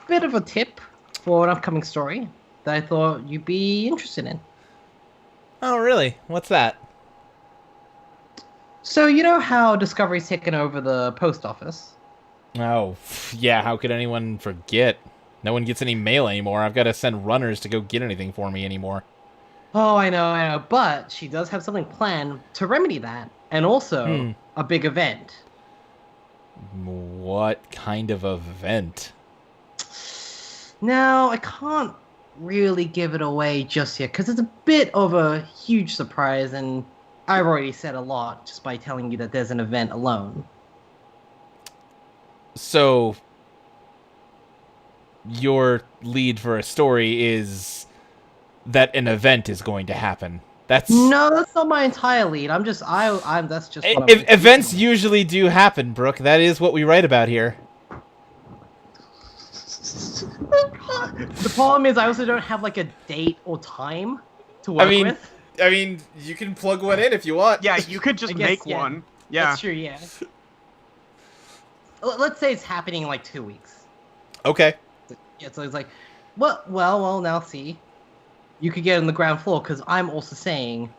bit of a tip for an upcoming story that I thought you'd be interested in. Oh, really? What's that? So, you know how Discovery's taken over the post office? Oh, yeah, how could anyone forget? No one gets any mail anymore. I've got to send runners to go get anything for me anymore. Oh, I know, but she does have something planned to remedy that, and also a big event. What kind of event? Now, I can't really give it away just yet, because it's a bit of a huge surprise, and I've already said a lot just by telling you that there's an event alone. So, your lead for a story is that an event is going to happen. That's No, that's not my entire lead. I'm that's just what events usually do happen, Brooke. That is what we write about here. The problem is I also don't have like a date or time to work with. I mean, you can plug one in if you want. Yeah, you could just I guess, make yeah. one. Yeah. That's true, yeah. Let's say it's happening in like 2 weeks. Okay. Yeah, so it's like, well, now see. You could get on the ground floor, because I'm also saying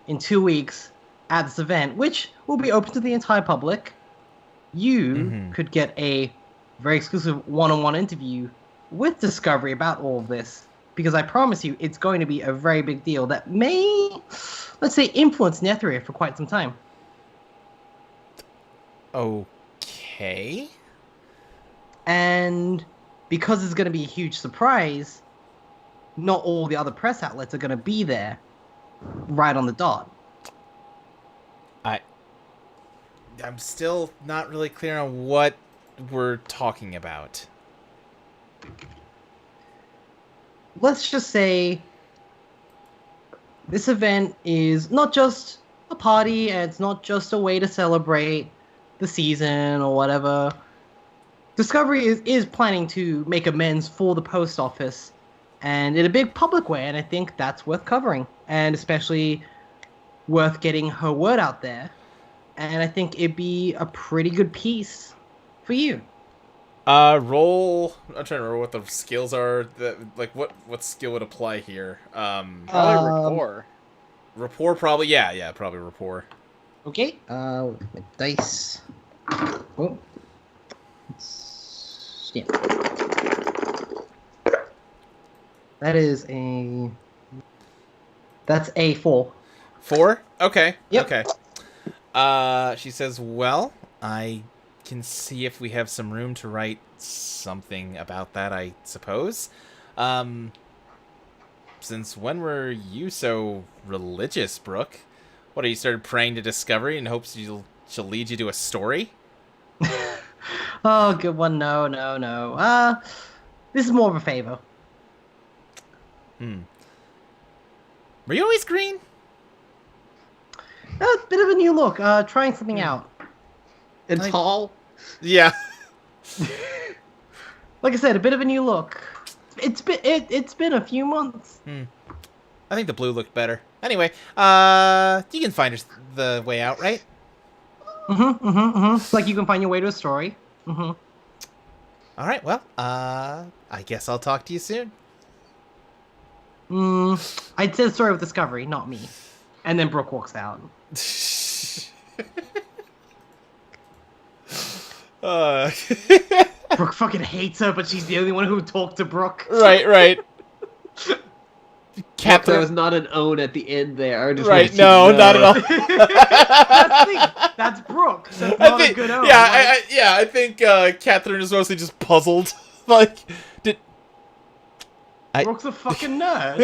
in 2 weeks at this event, which will be open to the entire public, you could get a very exclusive one-on-one interview with Discovery about all of this. Because I promise you, it's going to be a very big deal that may, let's say, influence Netheria for quite some time. Okay. And because it's going to be a huge surprise, not all the other press outlets are going to be there right on the dot. I'm still not really clear on what we're talking about. Let's just say this event is not just a party, and it's not just a way to celebrate the season or whatever. Discovery is planning to make amends for the post office, and in a big public way, and I think that's worth covering, and especially worth getting her word out there. And I think it'd be a pretty good piece for you. Roll. I'm trying to remember what the skills are. What skill would apply here? Probably rapport. Rapport, probably. Yeah, probably rapport. Okay. My dice. Oh. Yeah. That's a 4. 4? Okay. Yep. Okay. She says, well, I can see if we have some room to write something about that, I suppose. Since when were you so religious, Brooke? What, you started praying to Discovery in hopes she'll lead you to a story? Oh, good one. No. This is more of a favor. Were you always green? A bit of a new look. Trying something out. And tall. Yeah. Like I said, a bit of a new look. It's been a few months. I think the blue looked better. Anyway, you can find the way out, right? Like you can find your way to a story. All right, well, I guess I'll talk to you soon. I'd say the story with Discovery, not me. And then Brooke walks out. Brooke fucking hates her, but she's the only one who talked to Brooke. Right. There was not an own at the end there. I just Right, wanted you to no, know. not at all. That's Brooke. That's not a good own. Yeah, I think Catherine is mostly just puzzled. Like, Brooke's a fucking nerd.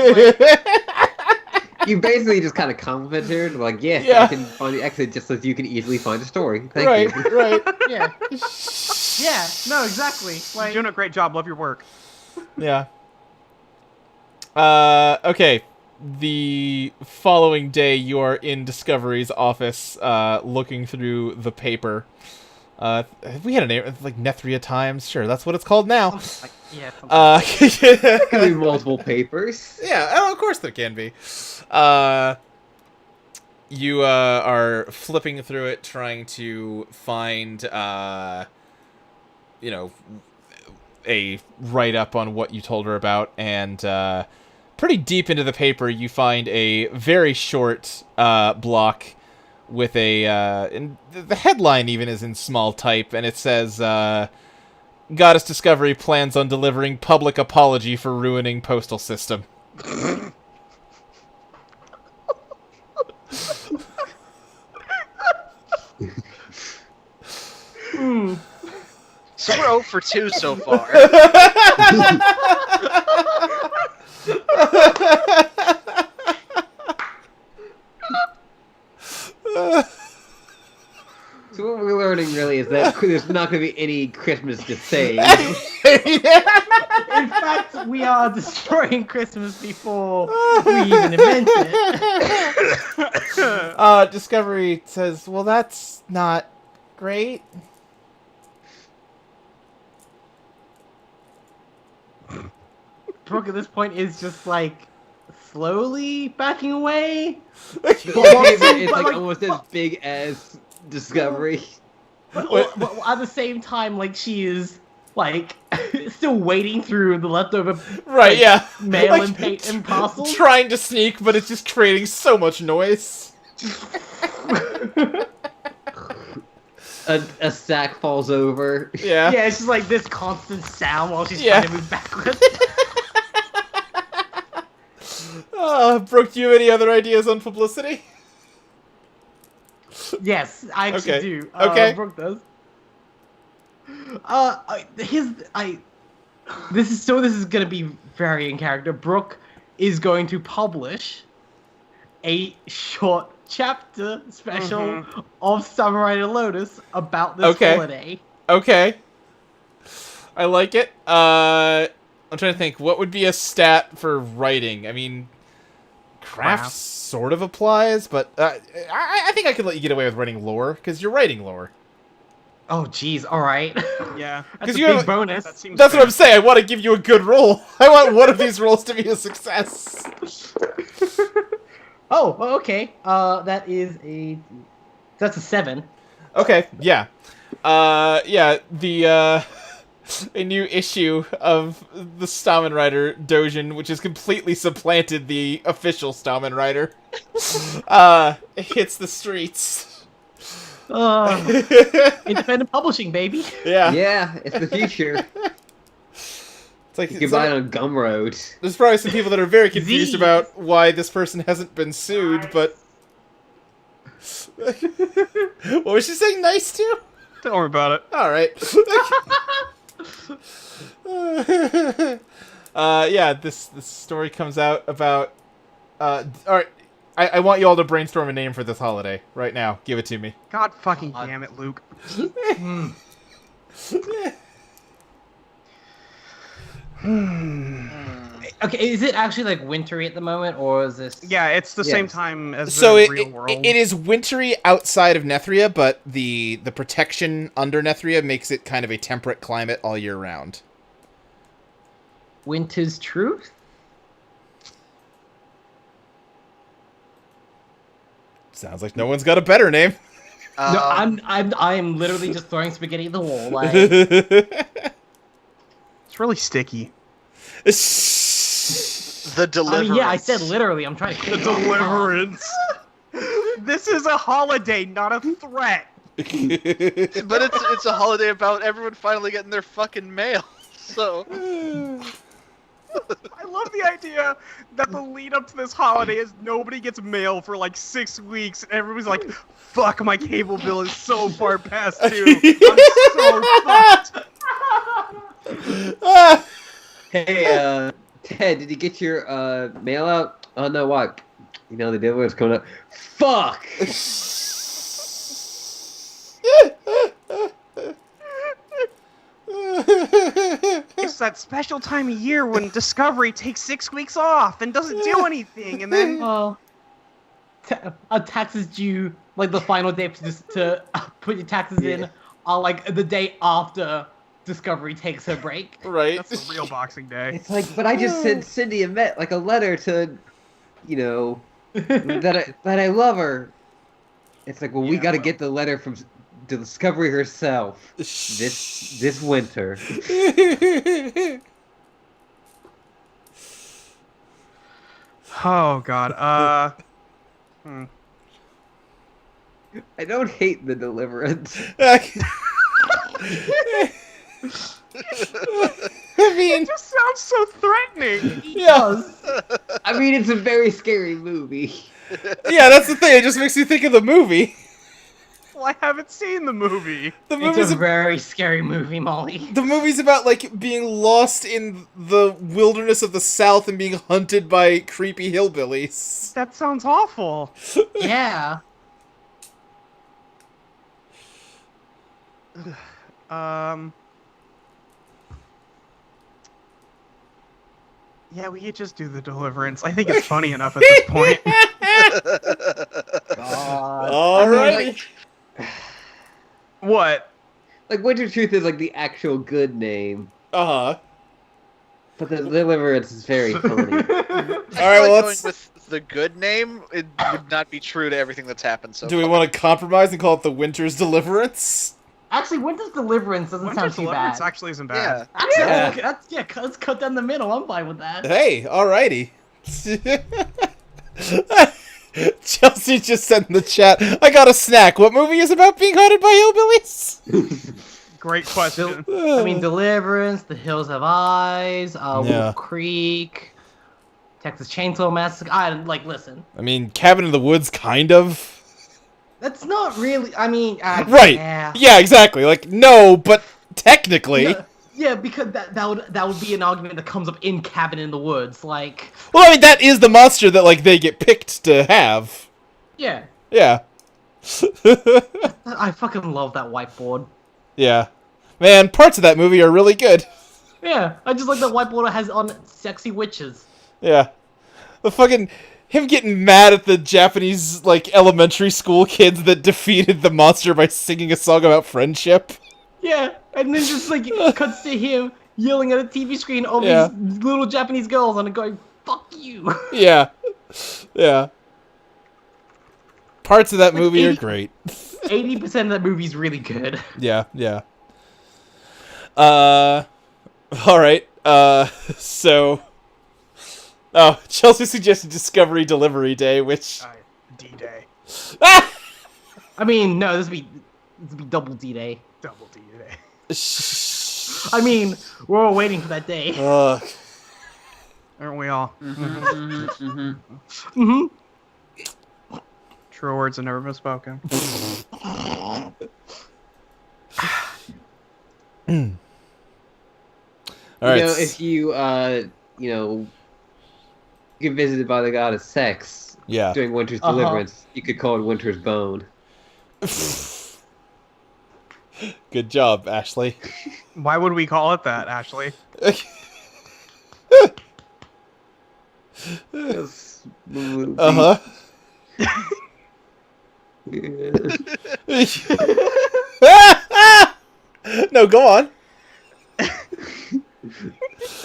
You basically just kind of complimented her, like, yes, Yeah. I can find the exit just as you can easily find a story. Thank right, you. right. Yeah. Yeah, no, exactly. You're doing a great job. Love your work. Yeah. Okay. The following day, you are in Discovery's office, looking through the paper. We had a name, like Nethria Times. Sure, that's what it's called now. Yeah. There could be multiple papers. Yeah, oh, of course there can be. You are flipping through it, trying to find, a write-up on what you told her about, and pretty deep into the paper, you find a very short block with a... and the headline even is in small type, and it says, Goddess Discovery plans on delivering public apology for ruining postal system. So we're 0 for 2 so far. So what we're learning really is that there's not going to be any Christmas to save. In fact, we are destroying Christmas before we even invent it. Discovery says, well, that's not great. Brooke at this point is just like slowly backing away. It's like almost as big as Discovery. But at the same time, like she is like still wading through the leftover Right, yeah. mail Like, and parcels. Trying to sneak, but it's just creating so much noise. A sack falls over. Yeah. Yeah, it's just like this constant sound while she's Yeah. trying to move backwards. Brooke, do you have any other ideas on publicity? Yes, I actually Okay. do. Okay. Brooke does. This is gonna be very in character. Brooke is going to publish a short chapter special of Samurai Lotus about this Okay. holiday. Okay. I like it. I'm trying to think. What would be a stat for writing? I mean, craft Wow. sort of applies, but I think I could let you get away with writing lore, because you're writing lore. Oh, jeez. All right. Yeah. That's a you big have- bonus. That seems That's what fair. I'm saying. I want to give you a good roll. I want one of these rolls to be a success. Oh, well, okay. That's a 7. Okay, yeah. The a new issue of the Stamen Rider Dojin, which has completely supplanted the official Stamen Rider, hits the streets. Independent publishing, baby. Yeah. Yeah, it's the future. It's like You can buy it on Gumroad. there's probably some people that are very confused Z's. about why this person hasn't been sued, but what was she saying nice to? Don't worry about it. All right. Yeah, this story comes out about. All right, I want you all to brainstorm a name for this holiday right now. Give it to me. God fucking damn it, Luke. Okay, is it actually like wintry at the moment, or is this? Yeah, it's the same Yes. time as So the real world. it is wintry outside of Nethria, but the protection under Nethria makes it kind of a temperate climate all year round. Winter's Truth. Sounds like no one's got a better name. No, I'm literally just throwing spaghetti at the wall. Like, It's really sticky. The Deliverance. I mean, yeah, I said literally. I'm trying to. The deliverance. This is a holiday, not a threat. But it's a holiday about everyone finally getting their fucking mail. So I love the idea that the lead up to this holiday is nobody gets mail for like 6 weeks, and everybody's like, "Fuck, my cable bill is so far past due. I'm so fucked." Hey, Ted, did you get your mail out? Oh no, what? You know the delivery's coming up. Fuck! It's just that special time of year when Discovery takes 6 weeks off and doesn't do anything, and then Well, taxes due like the final day to put your taxes in are like the day after Discovery takes her break. Right. that's the real Boxing Day. It's like, but I just sent Cindy a letter to, you know, that I love her. It's like, well, we Yeah, got to well. get the letter from Discovery herself this winter. Oh God. I don't hate the Deliverance. I mean, It just sounds so threatening. yeah, I mean, it's a very scary movie. yeah. That's the thing. It just makes me think of the movie. Well, I haven't seen the movie. The It's movie's a very scary movie, Molly. the movie's about like being lost in the wilderness of the South and being hunted by creepy hillbillies. That sounds awful. Yeah. Yeah, we could just do the Deliverance. I think it's funny enough at this point. All right. What? Like, Winter Truth is like the actual good name, Uh-huh. but the Deliverance is very funny. All I right, feel well, like let's... going with the good name, it would not be true to everything that's happened so Do we far. want to compromise and call it the Winter's Deliverance? Actually, Winter's Deliverance doesn't Winter sound too Deliverance bad. actually isn't bad. Yeah. Let's cut down the middle. I'm fine with that. Hey, alrighty. Chelsea just said in the chat, I got a snack. What movie is about being haunted by hillbillies? Great question. I mean, Deliverance, The Hills Have Eyes, Yeah. Wolf Creek, Texas Chainsaw Massacre. Listen. I mean, Cabin in the Woods, kind of. That's not really. I mean, Right. Yeah. Yeah, exactly. Like, no, but technically. No, yeah, because that would be an argument that comes up in Cabin in the Woods. Like, Well, I mean, that is the monster that, like, they get picked to have. yeah, Yeah. I fucking love that whiteboard. Yeah. Man, parts of that movie are really good. Yeah, I just like that whiteboard has on sexy witches. Yeah. The fucking... Him getting mad at the Japanese, like, elementary school kids that defeated the monster by singing a song about friendship. Yeah, and then just like cuts to him yelling at a TV screen over Yeah. these little Japanese girls and going, "Fuck you." Yeah. Yeah. Parts of that Like movie are 80 great. 80% of that movie's really good. Yeah, yeah. Alright, so... Oh, Chelsea suggested Discovery Delivery Day, which... D-Day. Ah! I mean, no, this would be double D-Day. Double D-Day. I mean, we're all waiting for that day. Ugh. Aren't we all? Mm-hmm. True words have never been spoken. Alright. You know, if you get visited by the god of sex Yeah. during Winter's Uh-huh. Deliverance, you could call it Winter's Bone. Good job, Ashley. Why would we call it that, Ashley? Uh-huh. No, go on.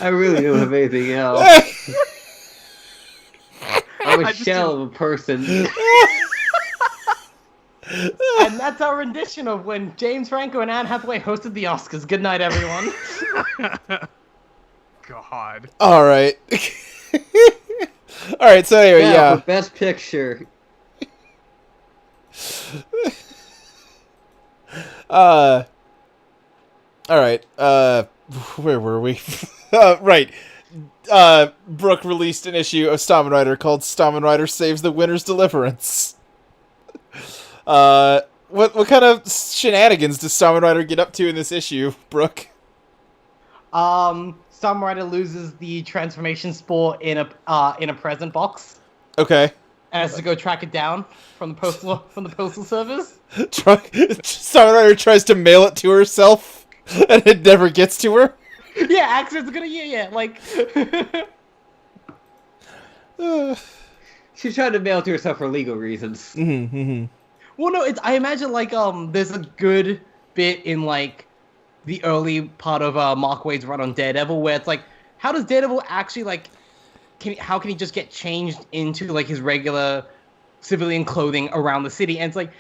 I really don't have anything else. I'm I a just shell of a person. And that's our rendition of when James Franco and Anne Hathaway hosted the Oscars. Good night, everyone. God. Alright. Alright, so anyway, Now, yeah. for Best Picture. Alright, where were we? Right. Brooke released an issue of Stamen Rider called Stamen Rider Saves the Winter's Deliverance. What kind of shenanigans does Stamen Rider get up to in this issue, Brooke? Some writer loses the transformation spore in a present box Okay. and has to go track it down from the postal service. Stamen Rider tries to mail it to herself, and it never gets to her. Yeah, accent's gonna like. She's trying to mail it to herself for legal reasons. Well, no, I imagine like there's a good bit in like the early part of Mark Waid's run on Daredevil where it's like, how does Daredevil actually like, how can he just get changed into like his regular civilian clothing around the city? And it's like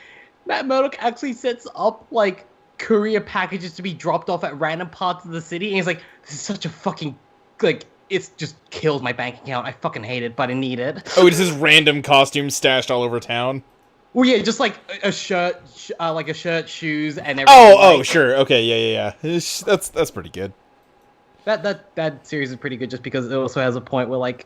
Matt Murdock actually sets up like courier packages to be dropped off at random parts of the city, and he's like, this is such a fucking like. It's just killed my bank account. I fucking hate it, but I need it. Oh, it's just random costumes stashed all over town. Well, yeah, just like a shirt, shoes, and everything. Oh, sure. Okay, yeah. That's pretty good. That series is pretty good, just because it also has a point where like,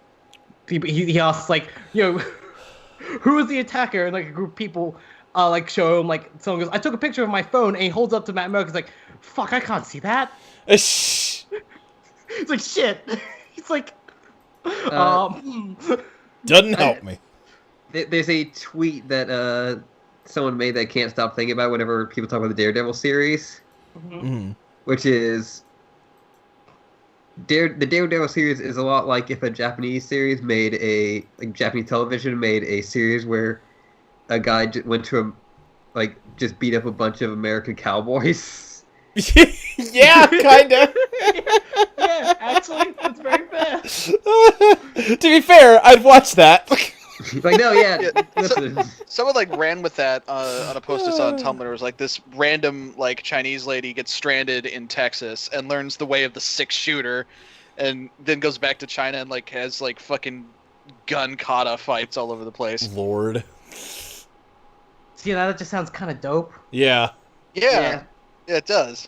people he asks like, who is the attacker, and like a group of people, like show him like someone goes, I took a picture of my phone, and he holds up to Matt Murdock. He's like, fuck, I can't see that. It's like shit. It's like, doesn't help me. There's a tweet that someone made that I can't stop thinking about whenever people talk about the Daredevil series, which is the Daredevil series is a lot like if a Japanese series Japanese television made a series where a guy went to just beat up a bunch of American cowboys. Yeah, kinda. Yeah, actually, that's very fair. To be fair, I'd watch that. Like, no, yeah. Listen. Someone like ran with that on a post I saw on Tumblr. It was like this random like Chinese lady gets stranded in Texas and learns the way of the 6-shooter, and then goes back to China and like has like fucking gun kata fights all over the place. Lord. See, that just sounds kind of dope. Yeah. Yeah, it does.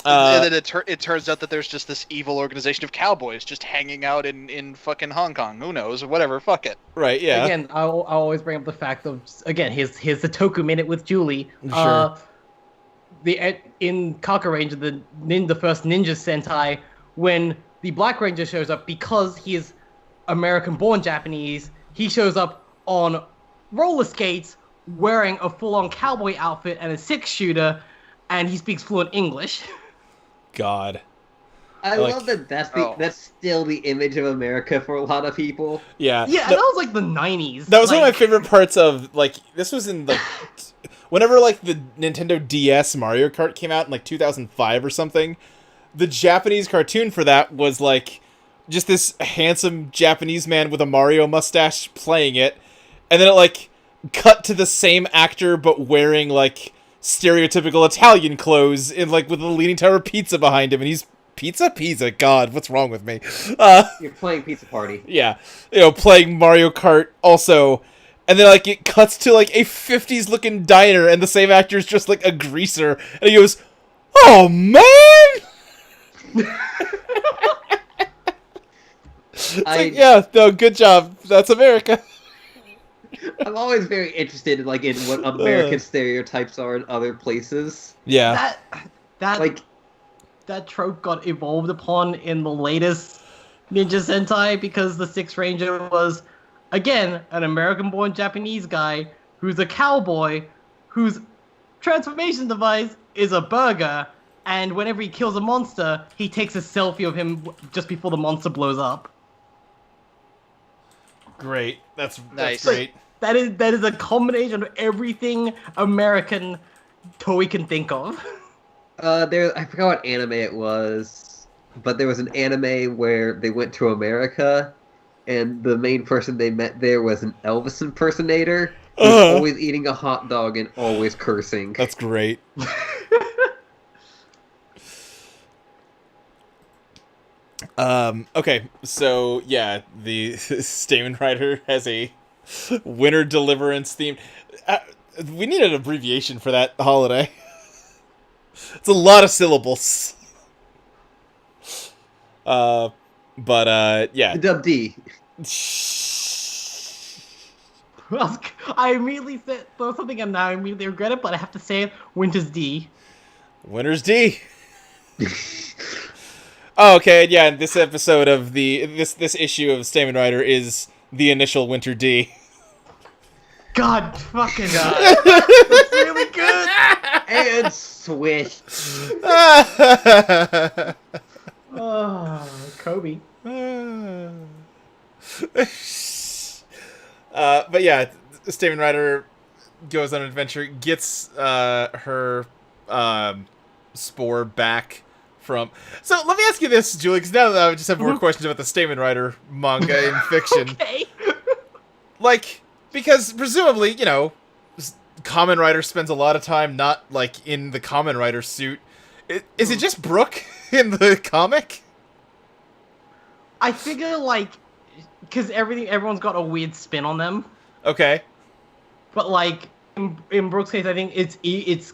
And then it turns out that there's just this evil organization of cowboys just hanging out in fucking Hong Kong. Who knows? Whatever. Fuck it. Right. Yeah. Again, I'll always bring up the fact of here's the Toku minute with Julie. Sure. In Kaka Ranger, the first Ninja Sentai, when the Black Ranger shows up, because he is American-born Japanese, he shows up on roller skates wearing a full-on cowboy outfit and a 6-shooter, and he speaks fluent English. God. I love that that's still the image of America for a lot of people. Yeah. Yeah, that was like the 90s. That was one of my favorite parts of, like, this was in, like, whenever, like, the Nintendo DS Mario Kart came out in, like, 2005 or something, the Japanese cartoon for that was, like, just this handsome Japanese man with a Mario mustache playing it, and then it, like, cut to the same actor but wearing, like, stereotypical Italian clothes in like with the Leaning Tower pizza behind him, and he's pizza. God, what's wrong with me? You're playing Pizza Party. Yeah, playing Mario Kart also, and then like it cuts to like a 50s looking diner, and the same actor's just like a greaser, and he goes, "Oh man!" Yeah, no, good job. That's America. I'm always very interested in what American stereotypes are in other places. Yeah. That trope got evolved upon in the latest Ninja Sentai because the Sixth Ranger was, again, an American-born Japanese guy who's a cowboy whose transformation device is a burger, and whenever he kills a monster, he takes a selfie of him just before the monster blows up. Great. That's Nice. great. That is a combination of everything American Toei can think of. I forgot what anime it was, but there was an anime where they went to America, and the main person they met there was an Elvis impersonator who was always eating a hot dog and always cursing. That's great. Okay, so yeah, the Stamen Rider has a Winter Deliverance theme. We need an abbreviation for that holiday. It's a lot of syllables. Yeah. The Dub D. I immediately thought something and now I immediately regret it, but I have to say it, Winter's D. Winter's D. Oh, okay, yeah, and this episode of this issue of Stamen Rider is the initial Winter D. God fucking God. That's really good. And wish. Oh, Kobe. But yeah, Stamen Rider goes on an adventure, gets her spore back from. So let me ask you this, Julie, because now I just have more questions about the Stamen Rider manga in fiction. Okay. Like, because presumably, you know, Kamen Rider spends a lot of time not like in the Kamen Rider suit. Is it just Brooke in the comic? I figure like, because everyone's got a weird spin on them. Okay. But like in Brooke's case, I think it's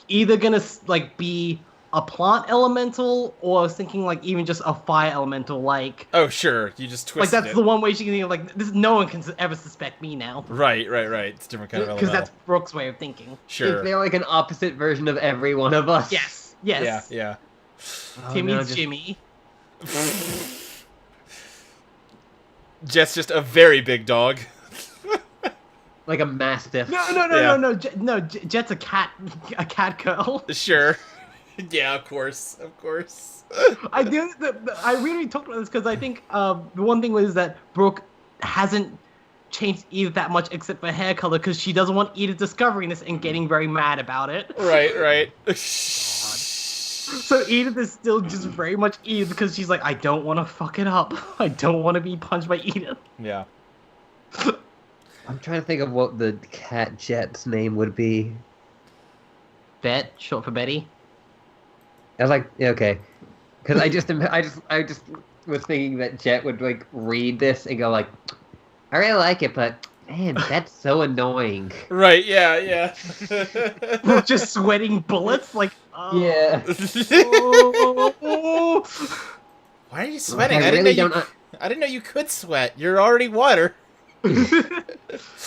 either gonna like be a plant elemental, or I was thinking like even just a fire elemental. Like Oh, sure. You just like twisted that's it. the one way she can think of like this. No one can ever suspect me now Right. It's a different kind of because elemental. that's Brooke's way of thinking. Sure. They're like an opposite version of every one of us. Yes. Yeah. Oh, Timmy's no, just- Jimmy. Jet's just a very big dog. Like a mastiff. No. Jet's a cat girl. Sure. Yeah, of course. I do. I really talked about this because I think the one thing was that Brooke hasn't changed Edith that much except for hair color because she doesn't want Edith discovering this and getting very mad about it. Right. So Edith is still just very much Edith because she's like, I don't want to fuck it up. I don't want to be punched by Edith. Yeah. I'm trying to think of what the cat Jet's name would be. Bet, short for Betty. I was like, yeah, okay, because I just was thinking that Jet would like read this and go like, I really like it, but man, that's so annoying. Right, yeah. Brooke just sweating bullets like, oh. Yeah. Oh. Why are you sweating? I really don't. I didn't know you could sweat. You're already water.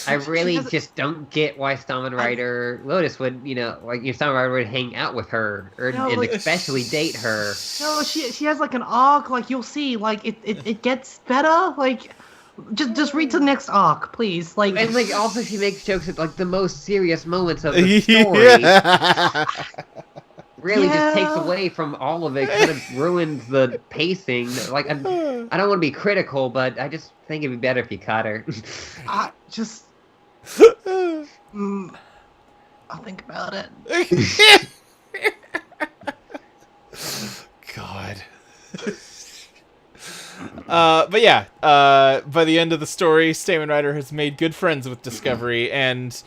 I really has- just don't get why Kamen Rider Lotus would, like your Kamen Rider would hang out with her, No, and like- especially date her. No, she has like an arc, like you'll see, like it gets better, like just read to the next arc, please. Like And like also she makes jokes at like the most serious moments of the story. Yeah. Really just takes Yeah. away from all of it, kind of ruins the pacing. Like I don't want to be critical, but I just think it'd be better if you caught her. I just I'll think about it. God. But yeah, by the end of the story, Stamen Rider has made good friends with Discovery and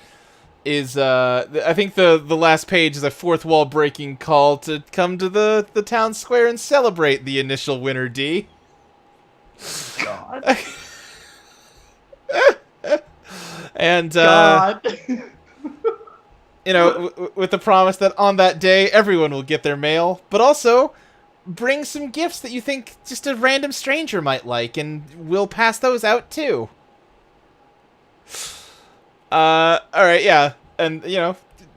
is, I think the last page is a fourth wall breaking call to come to the town square and celebrate the initial winner, D. God. And, God. with the promise that on that day, everyone will get their mail, but also bring some gifts that you think just a random stranger might like, and we'll pass those out too. Alright, yeah. And,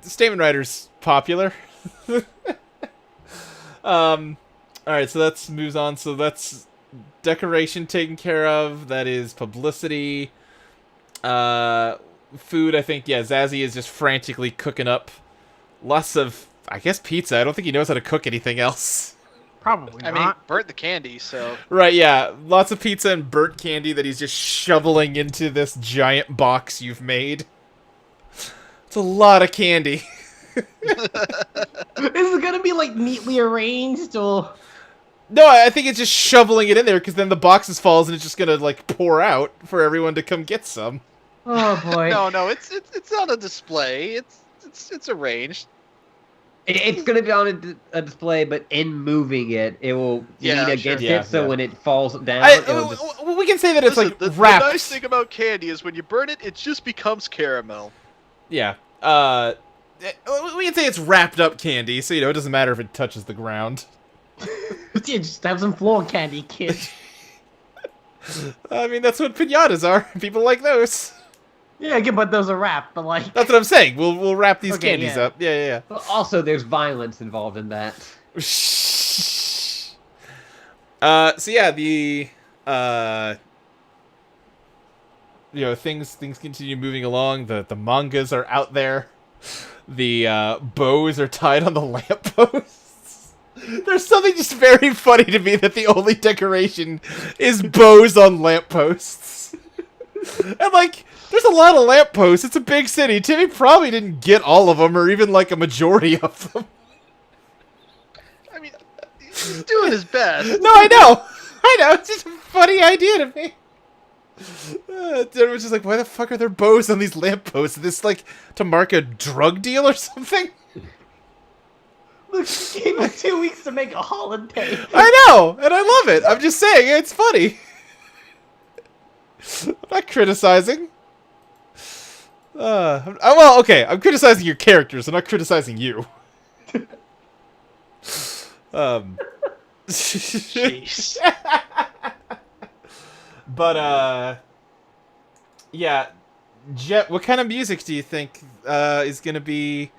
Stamen Rider's popular. Alright, so that moves on. So that's decoration taken care of. That is publicity. Food, I think, yeah, Zazie is just frantically cooking up lots of, I guess, pizza. I don't think he knows how to cook anything else. Probably I not. mean, burnt the candy, so Right, yeah. Lots of pizza and burnt candy that he's just shoveling into this giant box you've made. It's a lot of candy. Is it gonna be like neatly arranged or? No, I think it's just shoveling it in there because then the boxes falls and it's just gonna like pour out for everyone to come get some. Oh boy. no, it's on a display. It's arranged. It's gonna be on a display, but in moving it, it will Yeah, lean sure. against Yeah, it. So yeah. when it falls down, it'll just... We can say that it's Listen, like the wrapped. nice thing about candy is when you burn it, it just becomes caramel. Yeah. We can say it's wrapped up candy, so it doesn't matter if it touches the ground. Yeah, just have some floor candy, kid. I mean, that's what pinatas are. People like those. Yeah, again, but those are wrapped, but like. That's what I'm saying. We'll wrap these Okay, candies yeah. up. Yeah. Also, there's violence involved in that. So yeah, the things continue moving along. The mangas are out there. bows are tied on the lampposts. There's something just very funny to me that the only decoration is bows on lampposts. And like, there's a lot of lampposts. It's a big city. Timmy probably didn't get all of them, or even like a majority of them. I mean, he's doing his best. No, I know. It's just a funny idea to me. Everyone's just like, why the fuck are there bows on these lampposts? Is this like to mark a drug deal or something? Look, she gave him 2 weeks to make a holiday. I know, and I love it. I'm just saying, it's funny. I'm not criticizing. Well, okay, I'm criticizing your characters. I'm not criticizing you. Jeez. But, yeah, Jet, what kind of music do you think is going to be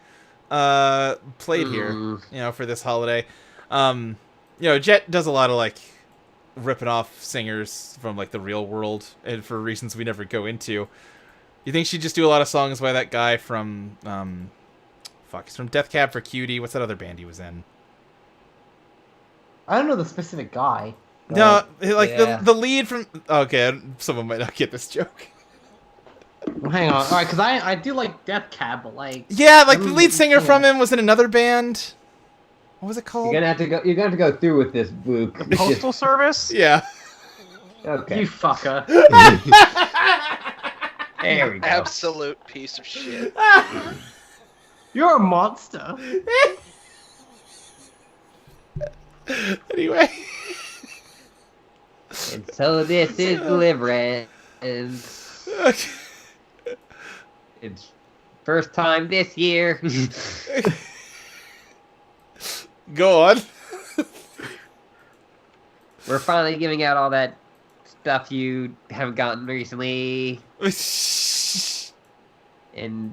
played here, you know, for this holiday? You know, Jet does a lot of, like, ripping off singers from, like, the real world, and for reasons we never go into. You think she'd just do a lot of songs by that guy from, he's from Death Cab for Cutie. What's that other band he was in? I don't know the specific guy. No, like, yeah. the lead from... Okay, someone might not get this joke. Hang on. Alright, because I do like Death Cab, but like... Yeah, like, the lead singer from him was in another band. What was it called? You're gonna have to go through with this, Luke. Postal Service? Yeah. Okay. You fucker. There we go. Absolute piece of shit. You're a monster. Anyway. And so this is Deliverance. Okay. It's first time this year. Go on. We're finally giving out all that stuff you haven't gotten recently. And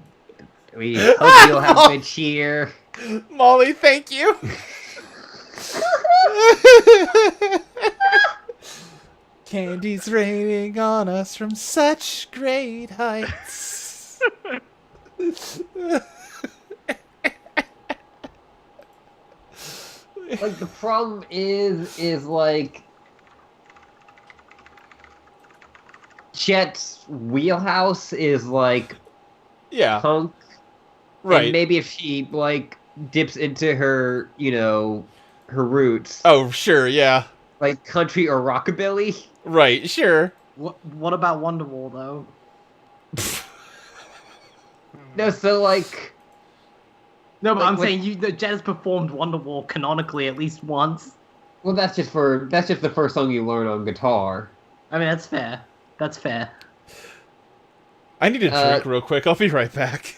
we hope you'll have good cheer. Molly, thank you. Candy's raining on us from such great heights. Like, the problem is like, Jet's wheelhouse is like Yeah, punk. right. And maybe if she like dips into her, you know, her roots, Oh, sure, yeah. like country or rockabilly. Right, sure. What about Wonderwall, though? No, so like, No, but Like, I'm what- saying Jet has performed Wonderwall canonically at least once. well, that's just the first song you learn on guitar. I mean, that's fair. That's fair. I need a drink real quick. I'll be right back.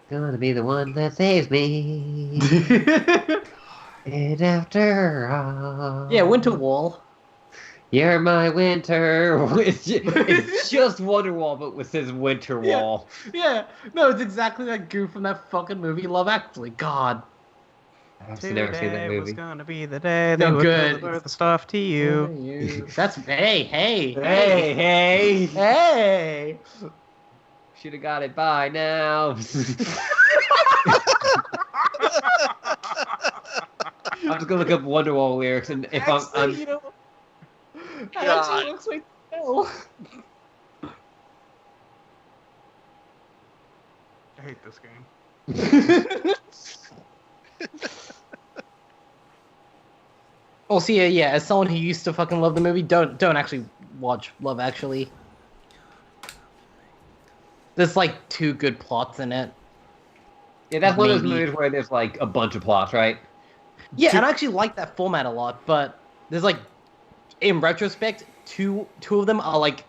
Gonna be the one that saves me. And after all, Yeah, Winterwall. you're my winter. It's just Wonderwall, but with his winter Yeah. wall. Yeah, no, it's exactly that goof from that fucking movie, Love Actually. God. I've never seen that Today was movie. gonna be the day they No, would good. deliver the stuff to you. That's hey. Hey. Hey! Should have got it by now. I'm just gonna look up Wonderwall lyrics, and if Actually, you know, that actually looks like hell. I hate this game. Oh, see, yeah, as someone who used to fucking love the movie, don't actually watch Love Actually. There's like 2 good plots in it. Yeah, that's one of those Maybe. movies where there's like a bunch of plots, right? Yeah, and I actually like that format a lot, but there's like, in retrospect, two of them are like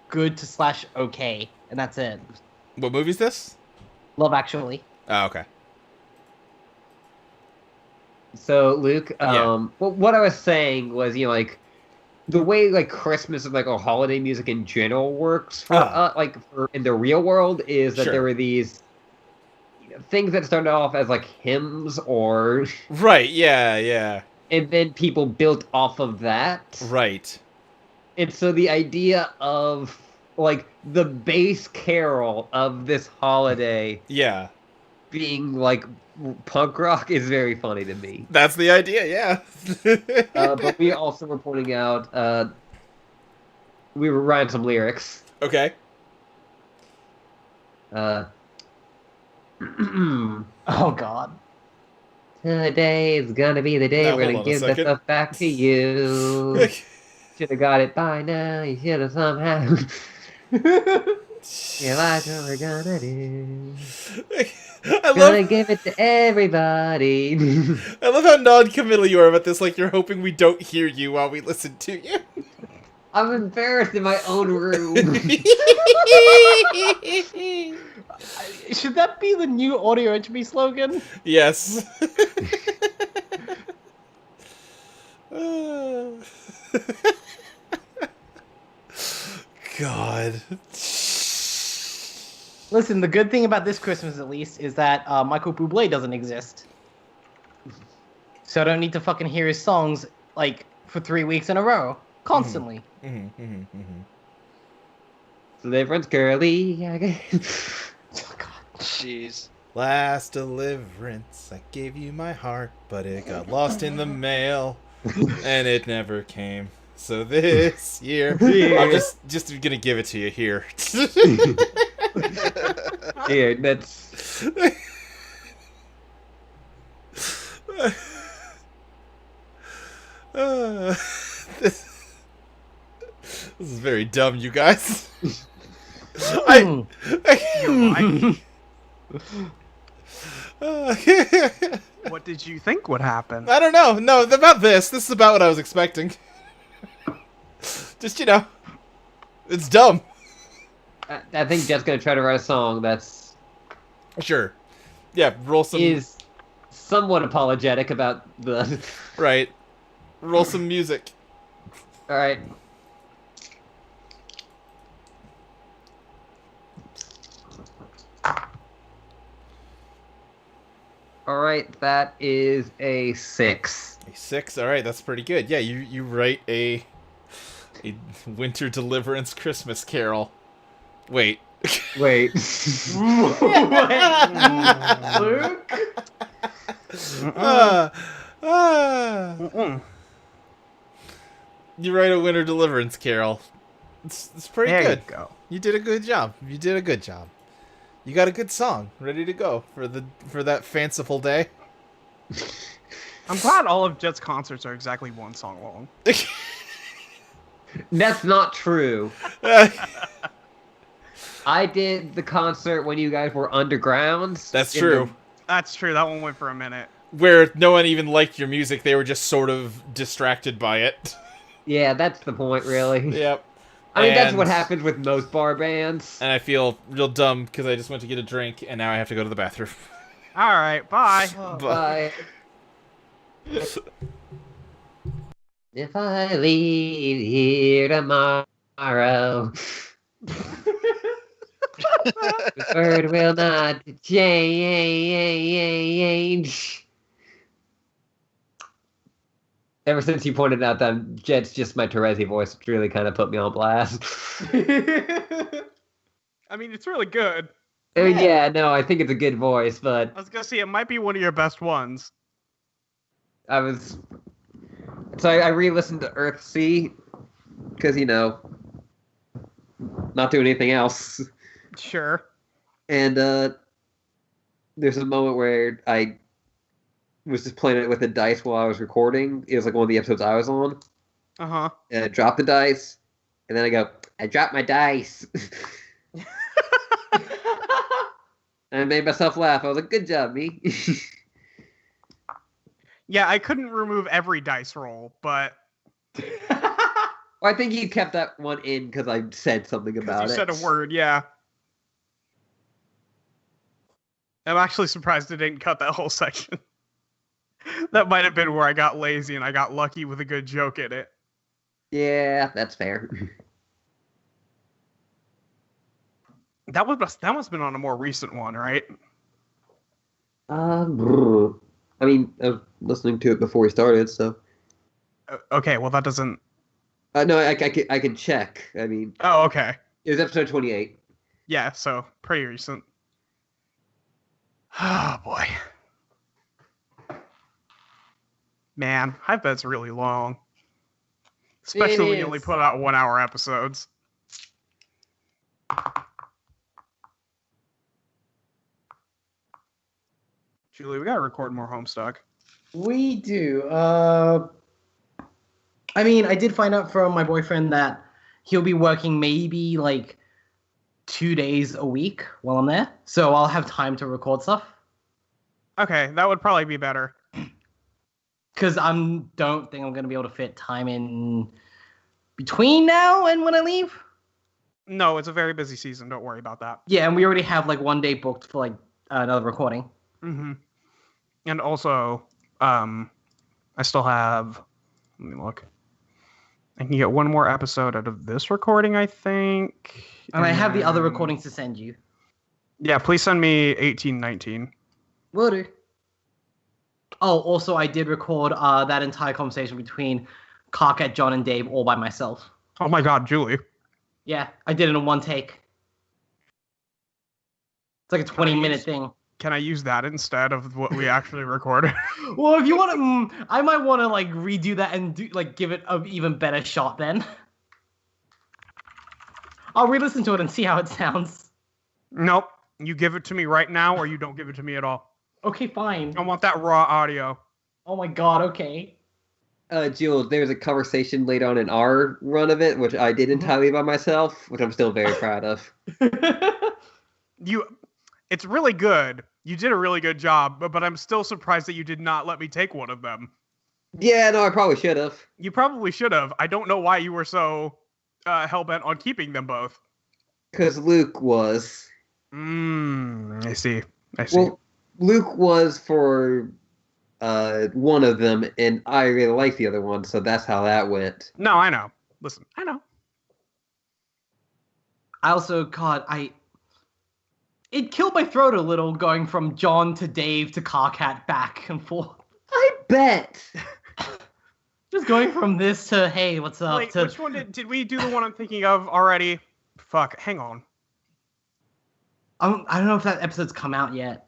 good to / okay, and that's it. What movie's this? Love Actually. Oh, okay. So, Luke, Yeah. what I was saying was, you know, like, the way, like, Christmas and, like, or holiday music in general works for, in the real world is that Sure. there were these things that started off as, like, hymns or... Right, yeah. And then people built off of that. Right. And so the idea of... like the base carol of this holiday Yeah. being like punk rock is very funny to me. That's the idea, yeah. But we also were pointing out we were writing some lyrics. Okay. Oh God. Today is gonna be the day Now, we're hold gonna on a give the second. stuff back to you. Should have got it by now. You should have somehow. Yeah, that's what we're gonna do. I Gonna love give it to everybody. I love how non-committal you are about this, like you're hoping we don't hear you while we listen to you. I'm embarrassed in my own room. Should that be the new audio entropy slogan? Yes. God. Listen, the good thing about this Christmas, at least, is that Michael Bublé doesn't exist. So I don't need to fucking hear his songs, like, for 3 weeks in a row. Constantly. So everyone's girly. Oh, God. Jeez. Last deliverance, I gave you my heart, but it got lost in the mail, and it never came. So this year, I'm just gonna give it to you here. Yeah, that's. This is very dumb, you guys. I What did you think would happen? I don't know. No, about this. This is about what I was expecting. Just, you know, it's dumb. I think Jet's gonna try to write a song that's Sure. Yeah, roll some. is somewhat apologetic about the. Right. Roll some music. All right. All right, that is a 6. A 6. All right, that's pretty good. Yeah, you write a Winter Deliverance Christmas Carol. Wait. Wait. Luke? You write a Winter Deliverance Carol. It's pretty There good. you go. You did a good job. You did a good job. You got a good song ready to go for that fanciful day. I'm glad all of Jet's concerts are exactly one song long. That's not true. I did the concert when you guys were underground. That's in true. That's true. That one went for a minute. Where no one even liked your music, they were just sort of distracted by it. Yeah, that's the point, really. Yep. I mean, that's And- what happens with most bar bands. And I feel real dumb because I just went to get a drink and now I have to go to the bathroom. All right, bye. Bye. If I leave here tomorrow, the bird will not change. Ever since you pointed out that Jet's just my Terezi voice, which really kind of put me on blast. I mean, it's really good. Yeah, no, I think it's a good voice, but I was gonna say it might be one of your best ones. I re-listened to Earthsea because, you know, not doing anything else. Sure. And there's a moment where I was just playing it with the dice while I was recording. It was like one of the episodes I was on. Uh-huh. And I dropped the dice, and then I go, I dropped my dice. And I made myself laugh. I was like, good job, me. Yeah, I couldn't remove every dice roll, but Well, I think you kept that one in because I said something about you it. said a word, yeah. I'm actually surprised I didn't cut that whole section. That might have been where I got lazy and I got lucky with a good joke in it. Yeah, that's fair. That must have been on a more recent one, right? I mean, I was listening to it before we started, so. Okay, well that doesn't... No, I could check. I mean, Oh, okay. It was episode 28. Yeah, so pretty recent. Oh boy. Man, I bet it's really long. Especially when you only is. put out 1 hour episodes. Julie, we gotta record more Homestuck. We do. I mean, I did find out from my boyfriend that he'll be working maybe like 2 days a week while I'm there, so I'll have time to record stuff. Okay, that would probably be better. Because don't think I'm gonna be able to fit time in between now and when I leave. No, it's a very busy season. Don't worry about that. Yeah, and we already have like 1 day booked for like another recording. Mm-hmm. And also, I still have. Let me look. I can get 1 more episode out of this recording, I think. And I have the other then- recordings to send you. Yeah, please send me 1819. Will do. Oh, also, I did record that entire conversation between Carcat, John, and Dave all by myself. Oh my God, Julie. Yeah, I did it in 1 take. It's like a 20-minute thing. Can I use that instead of what we actually recorded? Well, if you want to, I might want to like redo that and give it an even better shot. Then I'll re-listen to it and see how it sounds. Nope. You give it to me right now, or you don't give it to me at all. Okay, fine. I want that raw audio. Oh my god. Okay. Jill, there's a conversation later on in our run of it, which I did entirely by myself, which I'm still very proud of. It's really good. You did a really good job, but I'm still surprised that you did not let me take one of them. Yeah, no, I probably should have. You probably should have. I don't know why you were so hell-bent on keeping them both. Because Luke was. I see. Well, Luke was for one of them, and I really like the other one, so that's how that went. No, I know. Listen, I know. I also, God, it killed my throat a little going from John to Dave to Carcat back and forth. I bet. Just going from this to hey, what's up? Wait, to which one did we do the one I'm thinking of already? Fuck, hang on. I don't know if that episode's come out yet.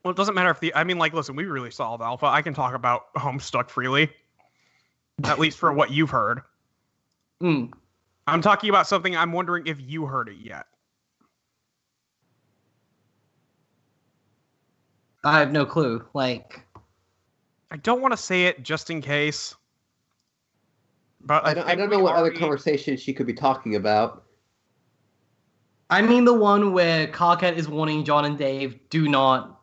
Well, it doesn't matter if listen, we really solved Alpha. I can talk about Homestuck freely. At least for what you've heard. Mm. I'm talking about something I'm wondering if you heard it yet. I have no clue. Like, I don't want to say it just in case. But I don't know what other conversation she could be talking about. I mean the one where Carcat is warning John and Dave, do not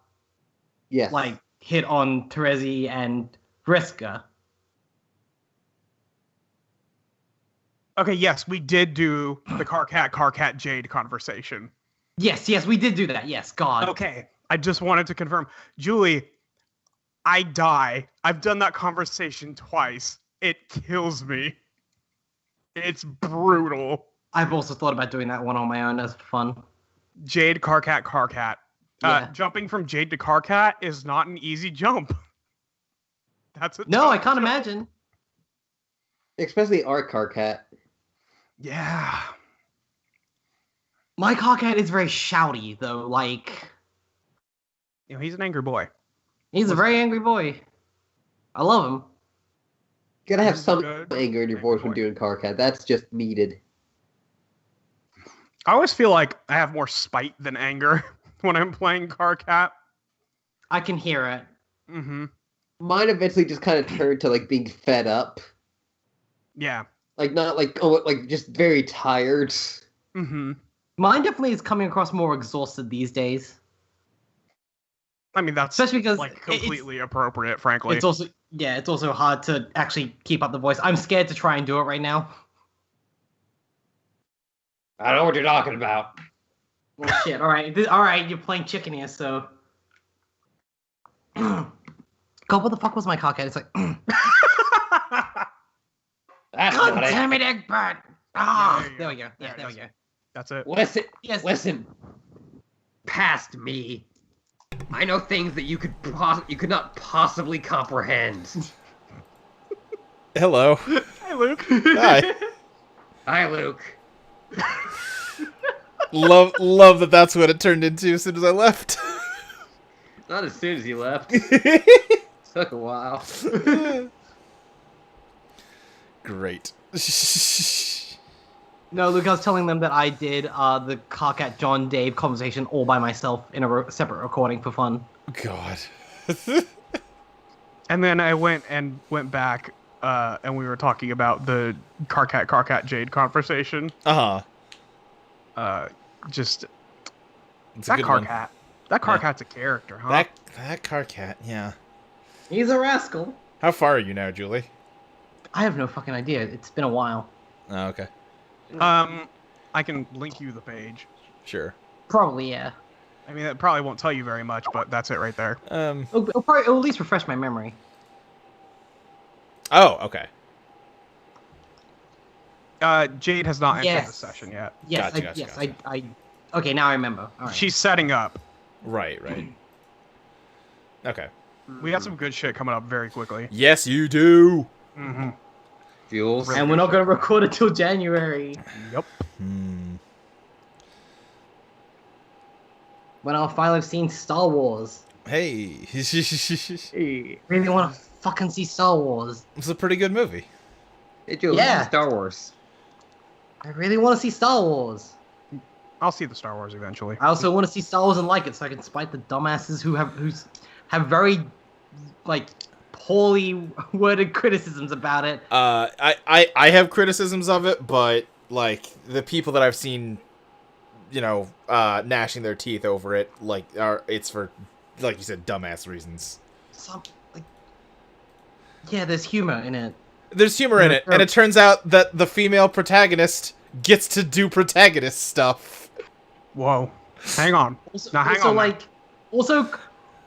Yes. hit on Terezi and Vriska. Okay, yes, we did do the Carcat Jade conversation. Yes, we did do that. Yes, God. Okay, I just wanted to confirm. Julie, I die. I've done that conversation twice. It kills me. It's brutal. I've also thought about doing that one on my own as fun. Jade, Carcat. Yeah. Jumping from Jade to Carcat is not an easy jump. That's a No, tough I can't jump. imagine. Especially our Carcat. Yeah. My Carcat is very shouty, though. Like, You know, he's an angry boy. he's a very angry boy. I love him. You gotta have He's some good. anger in your Angry voice when boy. doing Carcat. That's just needed. I always feel like I have more spite than anger when I'm playing Carcat. I can hear it. Mm-hmm. Mine eventually just kind of turned to being fed up. Yeah. Not just very tired. Mm-hmm. Mine definitely is coming across more exhausted these days. I mean, that's Especially because completely appropriate, frankly. it's also hard to actually keep up the voice. I'm scared to try and do it right now. I don't know what you're talking about. Well, shit. All right. You're playing chicken here, so. God, what the fuck was my Carcat? It's like, That's God not it. damn it, Egbert! Ah, Yeah, there we go. Yeah, there we it go. That's it. Listen, Yes. listen. Past me. I know things that you could not possibly comprehend. Hello. Hey, Luke. Hi. Hi, Luke. love that that's what it turned into as soon as I left. Not as soon as you left. Took a while. Great. No, Luke, I was telling them that I did the Carcat John Dave conversation all by myself in a separate recording for fun. God. And then I went back, and we were talking about the Carcat Jade conversation. Just It's a that good one. Carcat. That Carcat's a character, huh? That Carcat, yeah. He's a rascal. How far are you now, Julie? I have no fucking idea. It's been a while. Oh, okay. I can link you the page. Sure. Probably, yeah. I mean, it probably won't tell you very much, but that's it right there. It'll at least refresh my memory. Oh, okay. Jade has not entered Yes. the session yet. Yes, Gotcha. I. Okay, now I remember. All right. She's setting up. Right. Okay. We got some good shit coming up very quickly. Yes, you do. Mm-hmm. Fuels. And we're not going to record until January, Yep. when I'll finally have seen Star Wars. Hey. Really want to fucking see Star Wars. It's a pretty good movie. Hey, Joe, Yeah. Star Wars. I really want to see Star Wars. I'll see the Star Wars eventually. I also want to see Star Wars and like it, so I can spite the dumbasses who have very, like, poorly worded criticisms about it. I have criticisms of it, but like the people that I've seen, gnashing their teeth over it, it's for, like you said, dumbass reasons. Yeah, there's humor in it. There's humor in it, and it turns out that the female protagonist gets to do protagonist stuff. Whoa. Hang on. Now hang on. Also,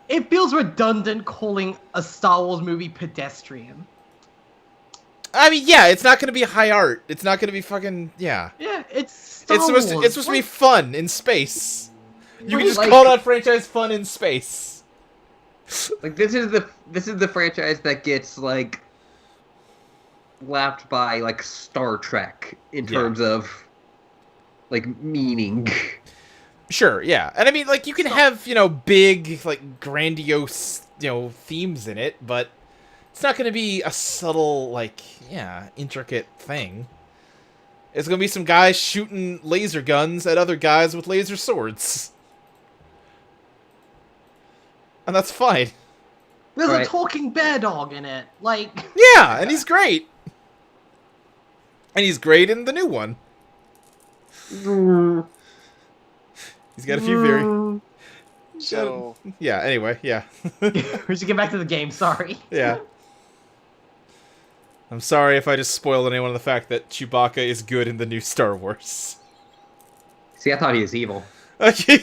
it feels redundant calling a Star Wars movie pedestrian. I mean, yeah, it's not going to be high art. It's not going to be fucking, yeah. Yeah, it's Star It's Wars. supposed to be fun in space. You can just Like- call that franchise fun in space. Like this is the franchise that gets like lapped by like Star Trek in Yeah. terms of like meaning. Sure, yeah. And I mean, like, you can have, big, like, grandiose, themes in it, but it's not going to be a subtle, like, intricate thing. It's going to be some guys shooting laser guns at other guys with laser swords. And that's fine. There's Right. a talking bear dog in it. Like, Yeah, and he's great. And he's great in the new one. He's got a few very... So Yeah, anyway, yeah. we should get back to the game. Sorry. Yeah. I'm sorry if I just spoiled anyone on the fact that Chewbacca is good in the new Star Wars. See, I thought he was evil. Okay.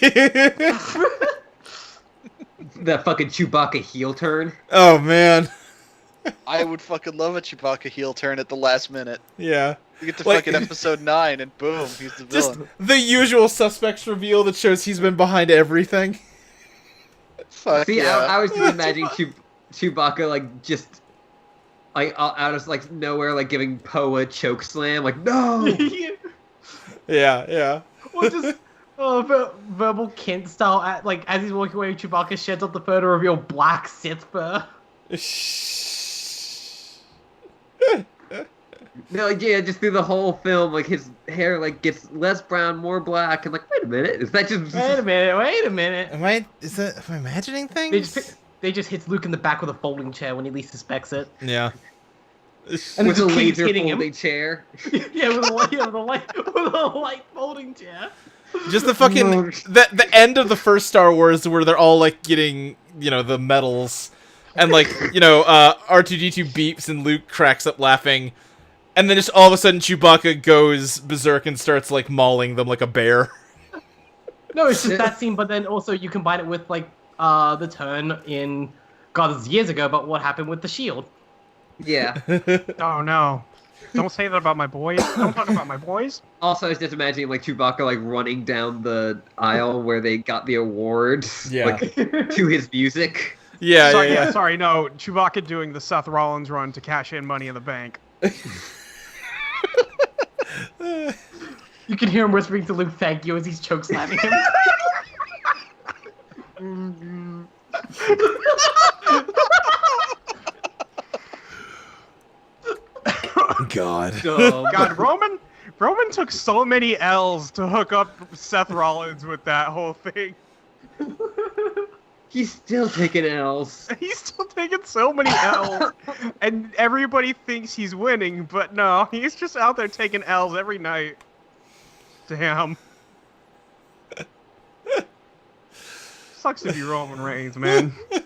That fucking Chewbacca heel turn. Oh man. I would fucking love a Chewbacca heel turn at the last minute. Yeah. You get to Like- fucking episode 9 and boom, he's the Just villain. the usual suspects reveal that shows he's been behind everything. Fuck See, yeah. I was just imagining Chewbacca like just like out of like nowhere, like giving Poe a choke slam. Like no. Yeah. Or just verbal Kent style. Like as he's walking away, Chewbacca sheds off the fur to reveal black Sith fur. No, yeah, just through the whole film, like his hair like gets less brown, more black, and like, wait a minute, is that just? Wait a minute. Am I imagining things? They just hits Luke in the back with a folding chair when he least suspects it. Yeah. And with it a just keeps laser hitting him. folding chair? Yeah, with a light folding chair. Just the fucking the end of the first Star Wars where they're all like getting, the medals and like, R2D2 beeps and Luke cracks up laughing. And then just all of a sudden Chewbacca goes berserk and starts like mauling them like a bear. No, it's just that scene, but then also you combine it with like the turn in God, this is years ago, but what happened with the shield. Yeah. Oh no. Don't say that about my boys. Don't talk about my boys. Also, I was just imagining like Chewbacca like running down the aisle where they got the award, Yeah. like to his music. Yeah, sorry, yeah. sorry, no. Chewbacca doing the Seth Rollins run to cash in Money in the Bank. You can hear him whispering to Luke, "Thank you," as he's choke slamming him. God. God, Roman took so many L's to hook up Seth Rollins with that whole thing. He's still taking L's. He's still taking so many L's, and everybody thinks he's winning, but no, he's just out there taking L's every night. Damn. Sucks to be Roman Reigns, man. He's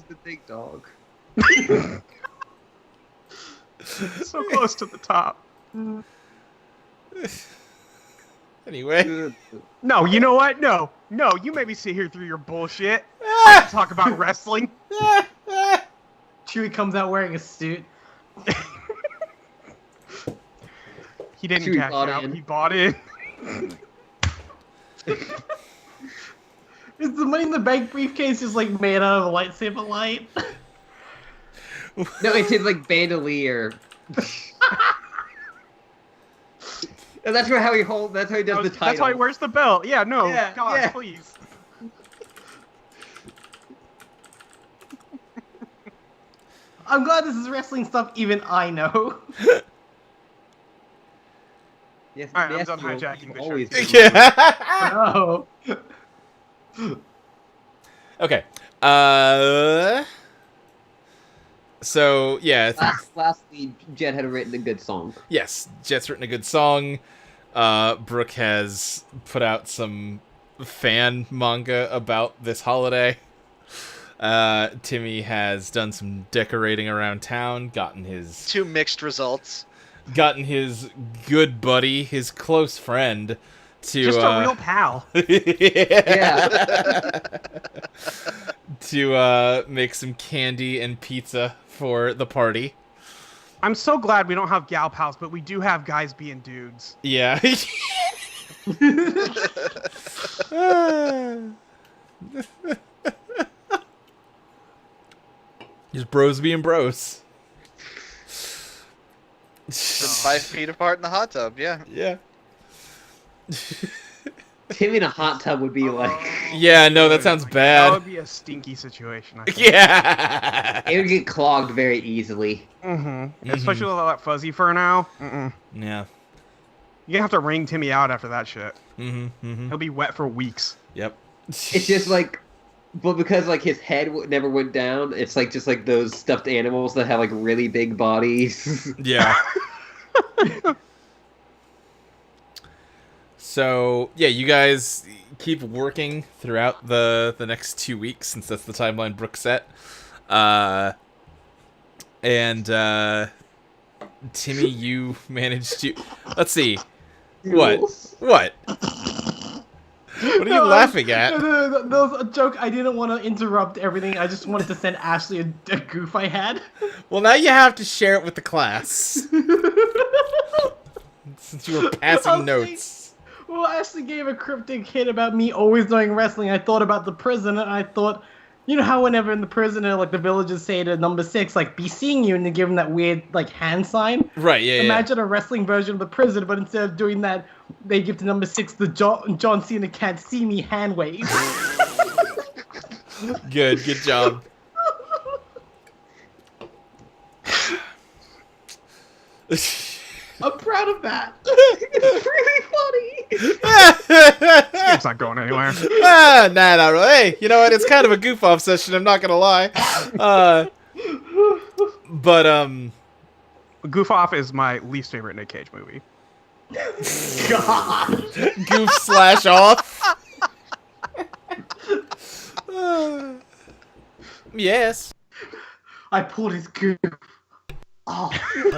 the big dog. So close to the top. Anyway. No, you know what? No, you made me sit here through your bullshit. Talk about wrestling. Chewie comes out wearing a suit. He didn't Chewie cash bought out. in. He bought in. Is the Money in the Bank briefcase just like made out of a lightsaber light? No, it's his like bandolier. And that's how he holds. That's how he does the title. That's why he wears the belt. Yeah, no, Yeah, God, yeah. please. I'm glad this is wrestling stuff even I know. Yes, All right, I'm yes, done you'll- hijacking you've the always show. been- Yeah. Oh. Okay. So yeah. Lastly, Jet had written a good song. Yes, Jet's written a good song. Brooke has put out some fan manga about this holiday. Timmy has done some decorating around town, gotten his Two mixed results. good buddy, his close friend to Just a real pal. Yeah. to make some candy and pizza for the party. I'm so glad we don't have gal pals, but we do have guys being dudes. Yeah. Just bros being bros. 5 feet apart in the hot tub. Yeah. Yeah. Tim in a hot tub would be like. Yeah, no, that sounds That bad. would be a stinky situation. I think. Yeah. It would get clogged very easily. Especially with all that fuzzy fur now. Yeah. You're gonna have to wring Timmy out after that shit. Mm-hmm. He'll be wet for weeks. Yep. It's just like, but because like his head never went down, it's like just like those stuffed animals that have like really big bodies. Yeah. So yeah, you guys keep working throughout the next 2 weeks, since that's the timeline Brooke set. And Timmy, you managed to. Let's see. What? What? What are you laughing at? That was a joke. I didn't want to interrupt everything. I just wanted to send Ashley a goof I had. Well, now you have to share it with the class, since you were passing I'll notes. Well, Ashley gave a cryptic hint about me always knowing wrestling. I thought about the prison, and I thought, you know how whenever in the prison, like the villagers say to number 6, like, be seeing you, and they give him that weird, like, hand sign? Right, yeah, Imagine a wrestling version of the prison, but instead of doing that, they give to number 6 the John Cena can't see me hand wave. yeah. Good job. I'm proud of that. It's really funny. It's not going anywhere. Nah, not really. Hey, you know what? It's kind of a goof off session. I'm not gonna lie. But Goof Off is my least favorite Nick Cage movie. God. goof slash off. Yes. I pulled his goof. Oh.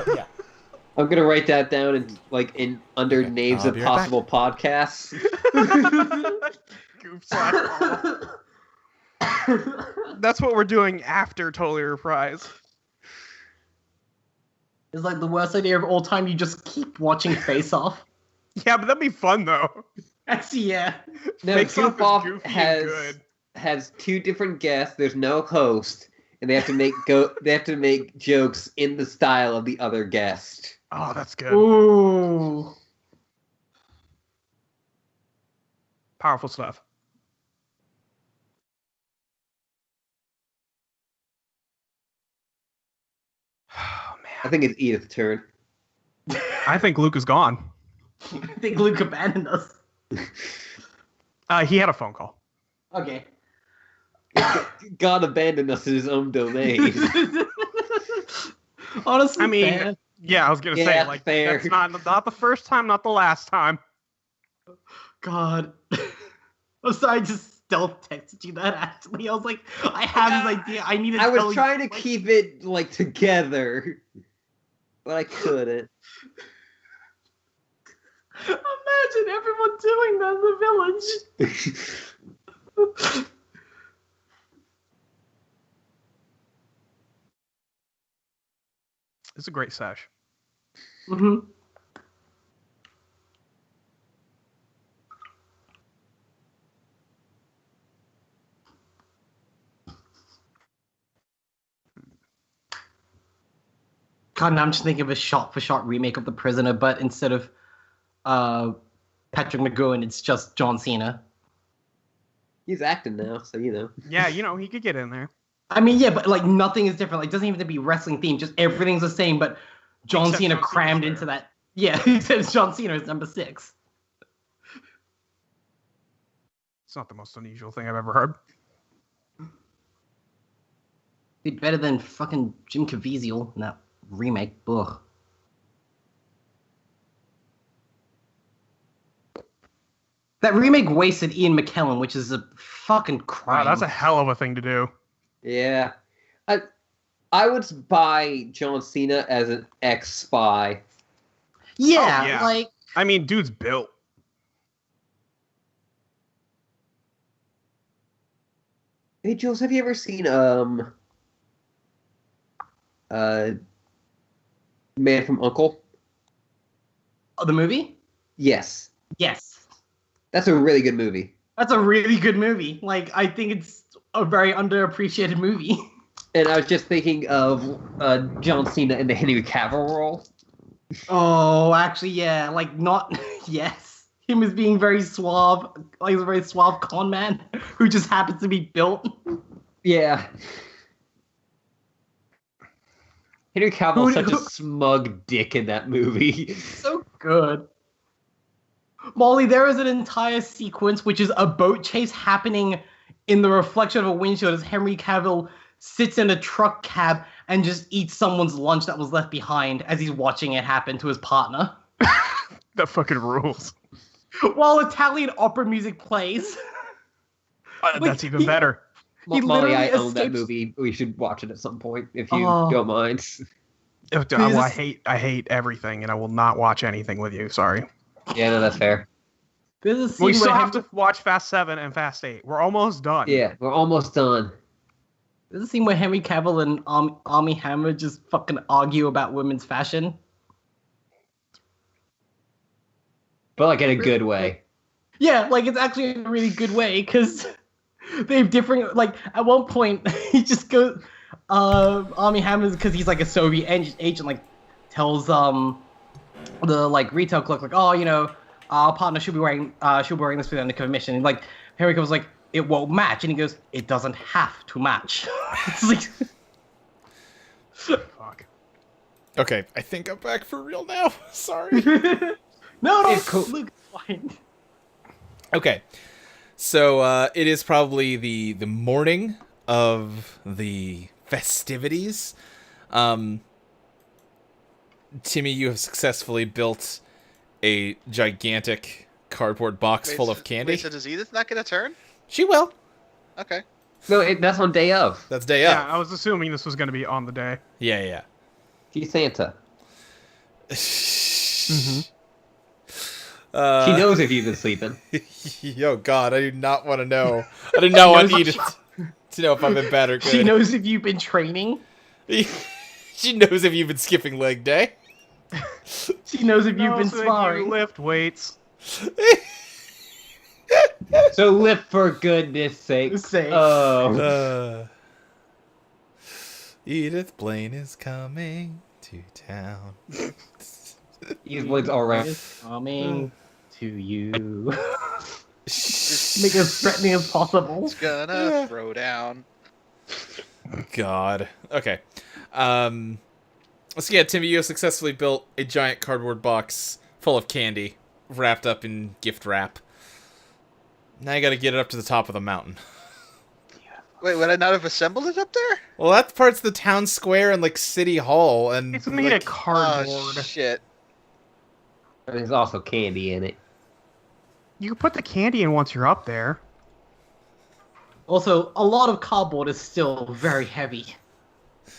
Yeah. I'm gonna write that down in under names I'll of be right back. possible podcasts. Goof slash That's what we're doing after Totally Reprised. It's like the worst idea of all time. You just keep watching Face Off. Yeah, but that'd be fun though. Actually, yeah. No, Face Off Goof is Off goofy and has good. has 2 different guests. There's no host, and they have to make jokes in the style of the other guest. Oh, that's good. Ooh. Powerful stuff. Oh, man. I think it's Edith's turn. I think Luke is gone. I think Luke abandoned us. He had a phone call. Okay. God abandoned us in his own domain. Honestly, I mean, fair. yeah, I was gonna Yeah, say like fair. that's not the first time, not the last time. God. I'm sorry, I just stealth texted you that actually. I was like, I have this idea. I need to I tell was you, trying to like- keep it like together, but I couldn't. Imagine everyone doing that in the village. It's a great sesh. Mm-hmm. God, now I'm just thinking of a shot-for-shot remake of The Prisoner, but instead of Patrick McGowan, it's just John Cena. He's acting now, so you know. Yeah, you know, he could get in there. I mean, yeah, but like nothing is different. Like, it doesn't even have to be wrestling themed. Just everything's the same, but John Except Cena John Cena's crammed there. into that. Yeah, except John Cena is number 6. It's not the most unusual thing I've ever heard. Be better than fucking Jim Caviezel in that remake. Ugh. That remake wasted Ian McKellen, which is a fucking Wow, crime. that's a hell of a thing to do. Yeah, I would buy John Cena as an ex-spy. yeah, Oh, yeah. like I mean, dude's built. Hey Jules, have you ever seen Man from Uncle? the movie. Yes, Yes, that's a really good movie. that's a really good movie. Like, I think it's a very underappreciated movie. And I was just thinking of John Cena in the Henry Cavill role. Oh, actually, yeah, like not yes. Him as being very suave, like a very suave con man who just happens to be built. Yeah. Henry Cavill's such a Who- smug dick in that movie. So good. Molly, there is an entire sequence which is a boat chase happening in the reflection of a windshield as Henry Cavill sits in a truck cab and just eats someone's lunch that was left behind as he's watching it happen to his partner. That fucking rules. While Italian opera music plays. That's even better. He Molly, I literally own that escapes- movie. We should watch it at some point if you Oh. don't mind. Well, I hate everything, and I will not watch anything with you. Sorry. Yeah, no, that's fair. There's a scene We still where have to watch Fast 7 and Fast 8. We're almost done. Yeah, we're almost done. There's a scene where Henry Cavill and Armie Hammer just fucking argue about women's fashion. But like in a good way. Yeah, like it's actually a really good way because they have different. Like at one point, he just goes, Armie Hammer, because he's like a Soviet agent, like tells the like retail clerk like, oh, you know, our partner should be wearing this for the undercover mission. And like Henry Cavill's like, it won't match, and he goes, it doesn't have to match. It's like. Fuck. Okay, I think I'm back for real now. Sorry. No, It's cool. Luke, it's fine. Okay, so it is probably the morning of the festivities. Timmy, you have successfully built a gigantic cardboard box full of candy. Wait, so does Edith not get a turn? She will. Okay. No, that's on day of. That's day Yeah, up. I was assuming this was going to be on the day. Yeah. She's Santa. Mm-hmm. She knows if you've been sleeping. Oh God, I do not want to know. I do not want Edith to know if I've been bad or good. She knows if you've been training. She knows if you've been skipping leg day. She knows if you've been So if you sparring. lift weights. So lift for goodness sake. Oh. Edith Blaine is coming to town. These words all around. Is coming to you. Make it as threatening as possible. It's gonna throw down. God. Okay. So yeah, Timmy, you have successfully built a giant cardboard box full of candy, wrapped up in gift wrap. Now you gotta get it up to the top of the mountain. Wait, would I not have assembled it up there? Well, that part's the town square and, like, City Hall, and... It's made of cardboard. Oh, shit. There's also candy in it. You can put the candy in once you're up there. Also, a lot of cardboard is still very heavy.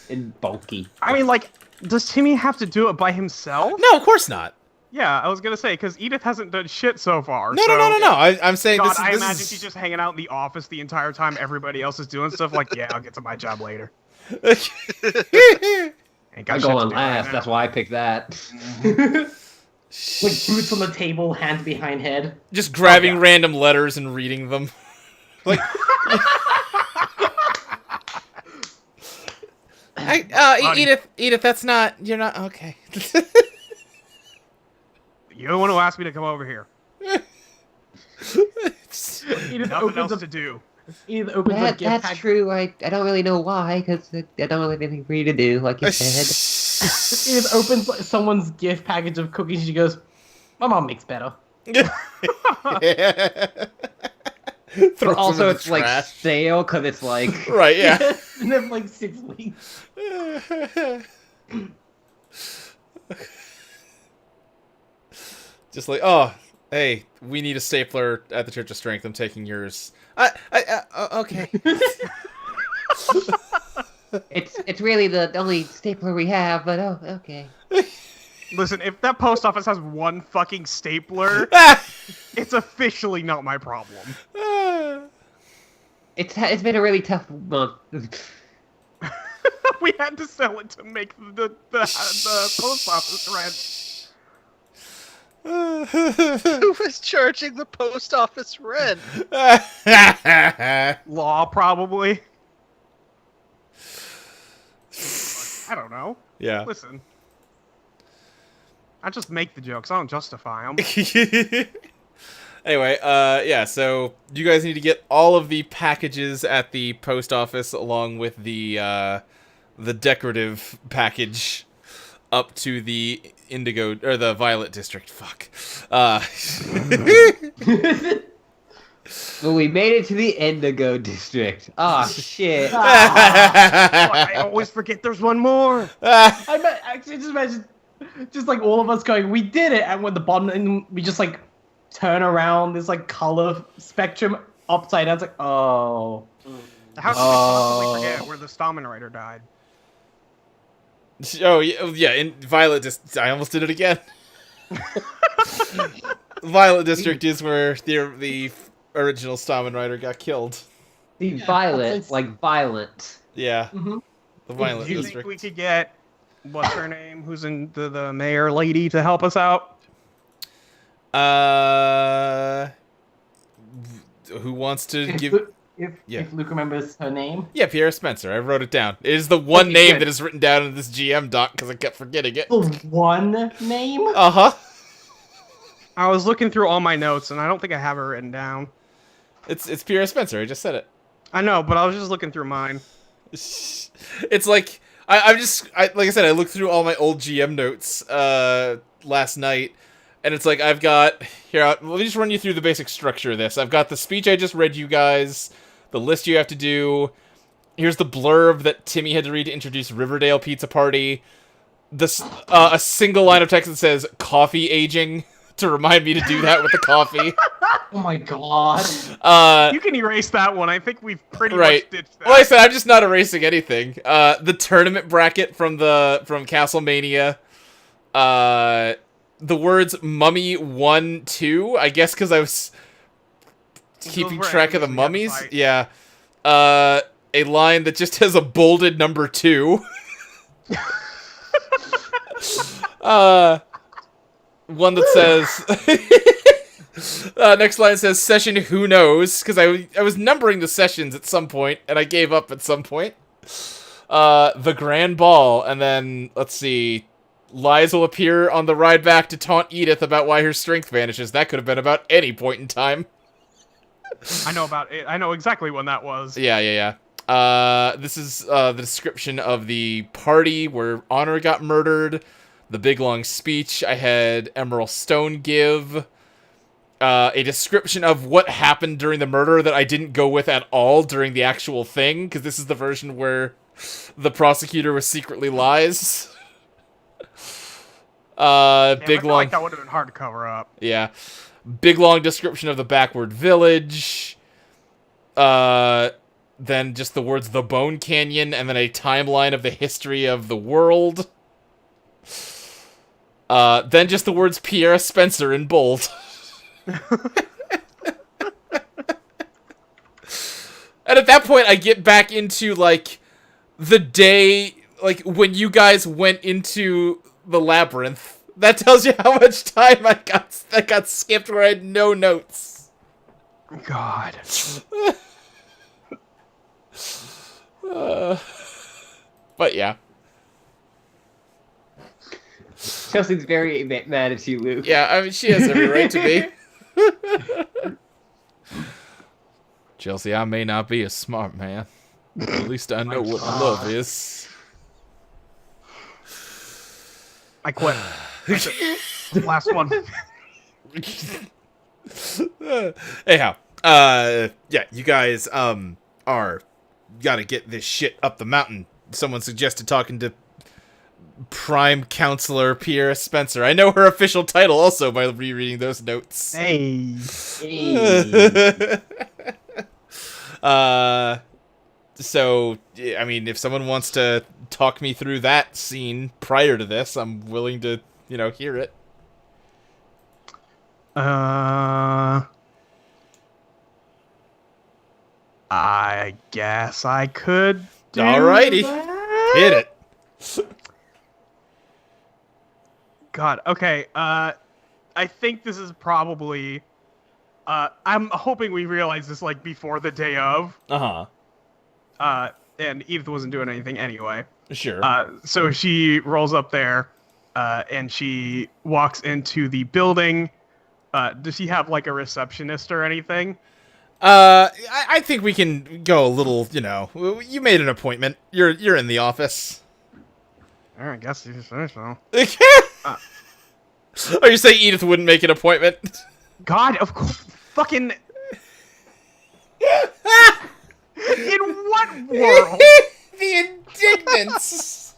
And bulky. I mean, like, does Timmy have to do it by himself? No, of course not. Yeah, I was gonna say, because Edith hasn't done shit so far. No. I'm saying God, this I is... imagine she's just hanging out in the office the entire time everybody else is doing stuff. Like, yeah, I'll get to my job later. Ain't got I shit go to on do right last, now. that's why I picked that. Like boots on the table, hands behind head. Just grabbing Oh, yeah. random letters and reading them. Like... Buddy. Edith, that's not... You're not... Okay. You're the one who asked me to come over here. Edith Nothing opens else a to do. Edith opens a gift That's pack. true. I don't really know why, because I don't really have anything for you to do, like you said. Edith opens like, someone's gift package of cookies. She goes, "My mom makes better." Throw But some also, in the it's like trash. stale, because it's like... Right, yeah. and then like 6 weeks. Just like, oh, hey, we need a stapler at the Church of Strength. I'm taking yours. Okay. It's really the only stapler we have, but oh, okay. Listen, if that post office has one fucking stapler, it's officially not my problem. It's been a really tough month. We had to sell it to make the post office rent. Who was charging the post office rent? Law, probably. I don't know. Yeah. Listen. I just make the jokes. I don't justify them. Anyway, yeah, so you guys need to get all of the packages at the post office along with the decorative package up to the Indigo, or the Violet District. Fuck. Well, we made it to the Indigo District. Ah, shit. I always forget there's one more. Actually, just imagine, just like all of us going, "We did it!" And when the bottom, and we just like turn around, there's like color spectrum upside down. It's like, oh. How could we possibly forget where the Stammen Rider died? Oh, yeah, in Violet I almost did it again. Violet District is where the original Stammen Rider got killed. The Violet, like violent. Yeah, Mhm. the Violet Do you District. think we could get, what's her name, who's in the mayor lady to help us out? Who wants to If, give... Lu- if, Yeah. if Luke remembers her name. Yeah, Pierre Spencer. I wrote it down. It is the one Okay, name good. that is written down in this GM doc because I kept forgetting it. The one name? Uh-huh. I was looking through all my notes, and I don't think I have her written down. It's Pierre Spencer. I just said it. I know, but I was just looking through mine. It's like like I said, I looked through all my old GM notes last night, and it's like I've got here. Let me just run you through the basic structure of this. I've got the speech I just read you guys, the list you have to do. Here's the blurb that Timmy had to read to introduce Riverdale Pizza Party. This a single line of text that says "coffee aging" to remind me to do that with the coffee. Oh my god. You can erase that one. I think we've pretty Right. much ditched that. Well, I said I'm just not erasing anything. The tournament bracket from Castlemania. The words "mummy 1, 2." I guess because I was keeping were track of the enemies we had to mummies. fight. Yeah. A line that just has a bolded number 2. One that says. Next line says "session who knows" because I was numbering the sessions at some point and I gave up at some point. The grand ball, and then let's see, Lies will appear on the ride back to taunt Edith about why her strength vanishes. That could have been about any point in time. I know about it. I know exactly when that was. Yeah. This is the description of the party where Honor got murdered. The big long speech I had Emerald Stone give. A description of what happened during the murder that I didn't go with at all during the actual thing, because this is the version where the prosecutor was secretly lies. Damn, Big I feel long. like that would have been hard to cover up. Yeah. Big long description of the backward village. Then just the words the Bone Canyon, and then a timeline of the history of the world. Then just the words Pierre Spencer in bold. And at that point, I get back into, like, the day, like, when you guys went into the labyrinth. That tells you how much time that got skipped where I had no notes. God. But yeah. Chelsea's very mad at you, Luke. Yeah, I mean, she has every right to be. Chelsea, I may not be a smart man, but at least I know what love is. I quit. Last one. Anyhow, yeah, you guys, gotta get this shit up the mountain. Someone suggested talking to Prime Counselor Pierre Spencer. I know her official title also by rereading those notes. Hey. So, I mean, if someone wants to talk me through that scene prior to this, I'm willing to, hear it. I guess I could do Alrighty. that? Hit it. God, okay, I think this is probably, I'm hoping we realize this, like, before the day of, Uh-huh. and Edith wasn't doing anything anyway. Sure. So she rolls up there, and she walks into the building. Does she have, like, a receptionist or anything? I think we can go a little, you made an appointment. You're in the office. I guess you say so. Are you saying Edith wouldn't make an appointment? God, of course, fucking... In what world? The indignance.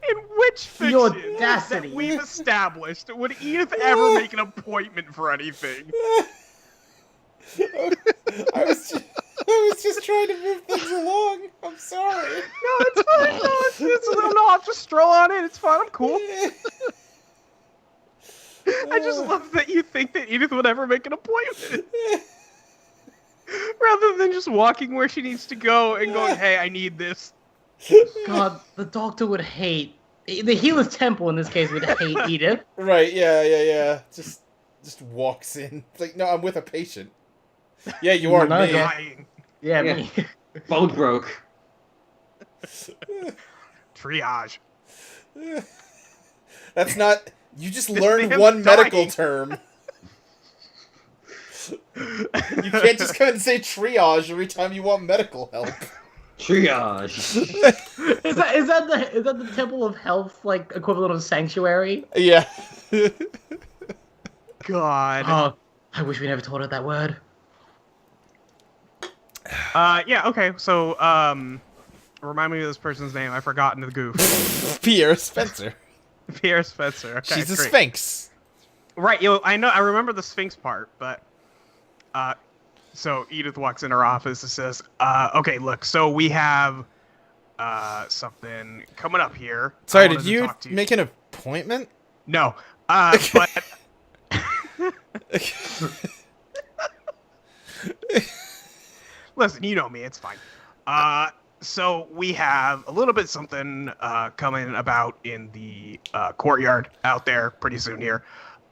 In which The fiction audacity. that we've established would Edith ever make an appointment for anything? I was just trying to move things along. I'm sorry. No, it's fine. No, I'll just stroll on in. It's fine. I'm cool. I just love that you think that Edith would ever make an appointment. Rather than just walking where she needs to go and going, hey, I need this. God, the doctor would hate. The healer's temple in this case would hate Edith. Right, yeah. Just walks in. It's like, no, I'm with a patient. Yeah, you are No, me. yeah. Dying. Yeah, Yeah. me. Bone broke. Triage. That's not... You just This learned man's one medical dying. term. You can't just come and say triage every time you want medical help. Triage. Is that the temple of health, like equivalent of sanctuary? Yeah. God. Oh, I wish we never taught her that word. Yeah, okay, so, remind me of this person's name. I've forgotten the goof. Pierre Spencer. Pierre Spencer. Okay, She's a great. sphinx. Right, I remember the Sphinx part, but, so Edith walks in her office and says, okay, look, so we have, something coming up here. Sorry, I did wanted to you talk to make an appointment? No, but... Listen, you know me, it's fine. So we have a little bit something coming about in the courtyard out there pretty soon here.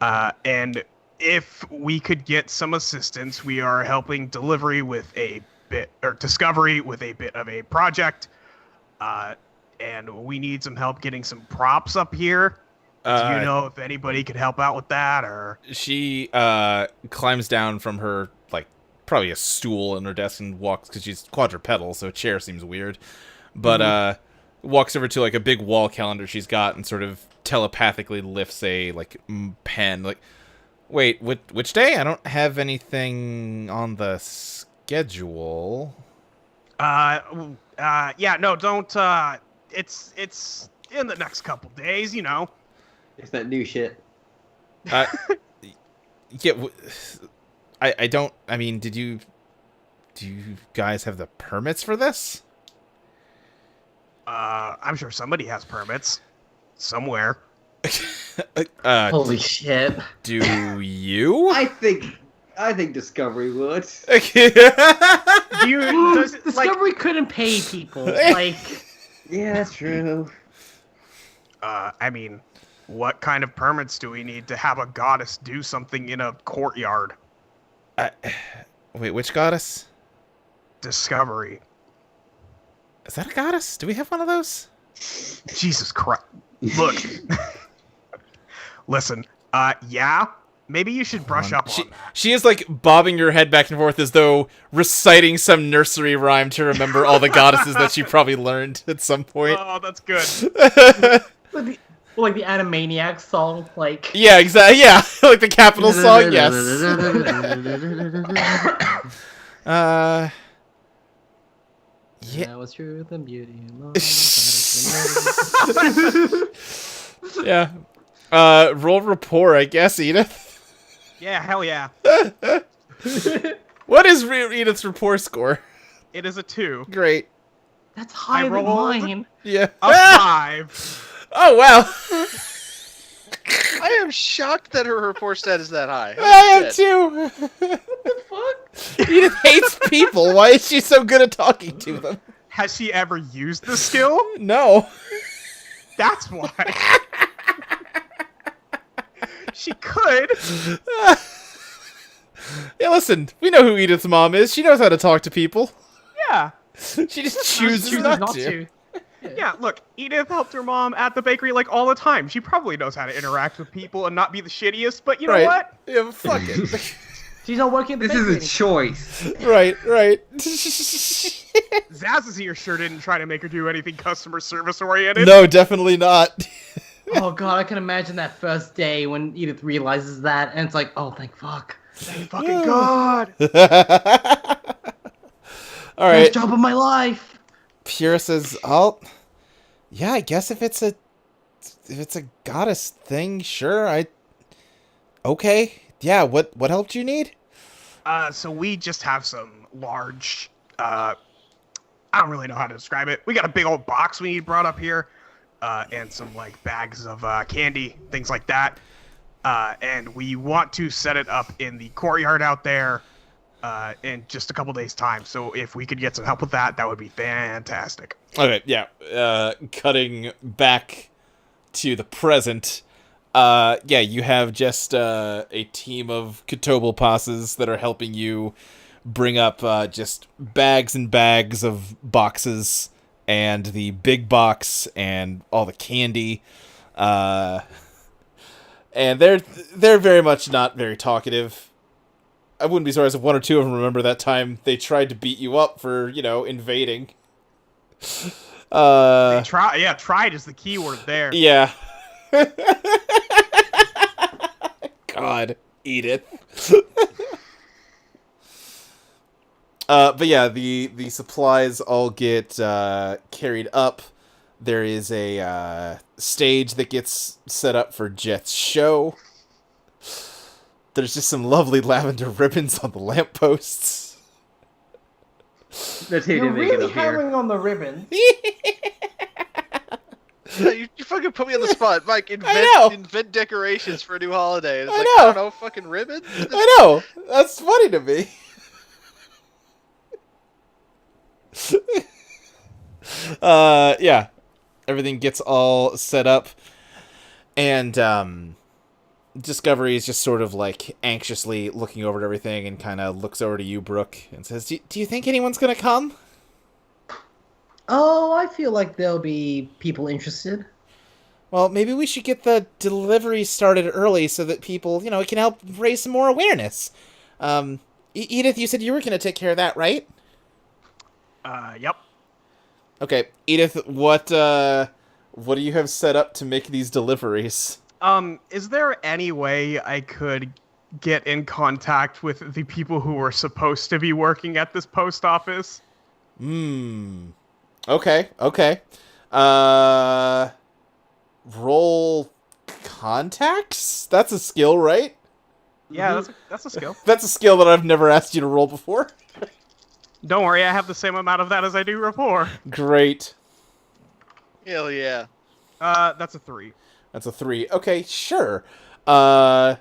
And if we could get some assistance, we are helping Discovery with a bit of a project. And we need some help getting some props up here. Do you know if anybody could help out with that, or? She climbs down from her, like, probably a stool in her desk and walks, because she's quadrupedal, so a chair seems weird. But walks over to, like, a big wall calendar she's got and sort of telepathically lifts a, like, pen. Like, wait, which day? I don't have anything on the schedule. Yeah, no, don't, it's in the next couple days, you know. It's that new shit. Yeah, I don't. I mean, do you guys have the permits for this? I'm sure somebody has permits somewhere. Holy shit. Do you? I think Discovery would. Do you, does it, like, Discovery couldn't pay people. Like, Yeah, that's true. I mean, what kind of permits do we need to have a goddess do something in a courtyard? Wait, which goddess? Discovery. Is that a goddess? Do we have one of those? Jesus Christ. Look. Listen, yeah, maybe you should brush up on that. She is like bobbing her head back and forth as though reciting some nursery rhyme to remember all the goddesses that she probably learned at some point. Oh, that's good. like the Animaniacs song, like. Yeah, exactly. Yeah, like the Capitol song. Yes. Yeah. That was truth and beauty. Yeah. Roll rapport, I guess, Edith. Yeah, hell yeah. What is Edith's rapport score? It is a 2. Great. That's higher than rolled- mine. Yeah. A 5. Oh, wow. I am shocked that her rapport stat is that high. I am Shit. too. Fuck. Edith hates people. Why is she so good at talking to them? Has she ever used the skill? No. That's why. She could. Yeah, listen. We know who Edith's mom is. She knows how to talk to people. Yeah. She just chooses not to. Yeah, look, Edith helped her mom at the bakery like all the time. She probably knows how to interact with people and not be the shittiest, but you know Right. what? Yeah, but fuck it. She's not working at the This is bakery a choice. Right. Zaz's ear sure didn't try to make her do anything customer service oriented. No, definitely not. anymore. Oh god, I can imagine that first day when Edith realizes that, and it's like, oh, thank fuck. Thank fucking God. All Best right. job of my life. Pyrrha says, yeah, I guess if it's a goddess thing, sure. Okay. Yeah, what help do you need? So we just have some large, I don't really know how to describe it. We got a big old box we need brought up here, and some like bags of candy, things like that. And we want to set it up in the courtyard out there, in just a couple days' time. So if we could get some help with that, that would be fantastic. Okay, yeah. Cutting back to the present. Yeah, you have just a team of Kotobel passes that are helping you bring up just bags and bags of boxes and the big box and all the candy. And they're very much not very talkative. I wouldn't be surprised if one or two of them remember that time they tried to beat you up for, invading. Tried is the key word there. Yeah. God, Edith. But yeah, the supplies all get carried up. There is a stage that gets set up for Jet's show. There's just some lovely lavender ribbons on the lampposts. That's who You're didn't make it really up here. hammering on the ribbon. You fucking put me on the spot, Mike. I know. Invent decorations for a new holiday. It's I like, know. I don't know, fucking ribbons. I know. That's funny to me. Yeah. Everything gets all set up. And Discovery is just sort of like anxiously looking over at everything and kind of looks over to you, Brooke, and says, do you think anyone's going to come? Oh, I feel like there'll be people interested. Well, maybe we should get the delivery started early so that people, it can help raise some more awareness. Edith, you said you were going to take care of that, right? Yep. Okay, Edith, what do you have set up to make these deliveries? Is there any way I could get in contact with the people who were supposed to be working at this post office? Okay. Roll contacts? That's a skill, right? Yeah, that's a skill. That's a skill that I've never asked you to roll before. Don't worry, I have the same amount of that as I do rapport. Great. Hell yeah. That's a 3. That's a 3. Okay, sure. You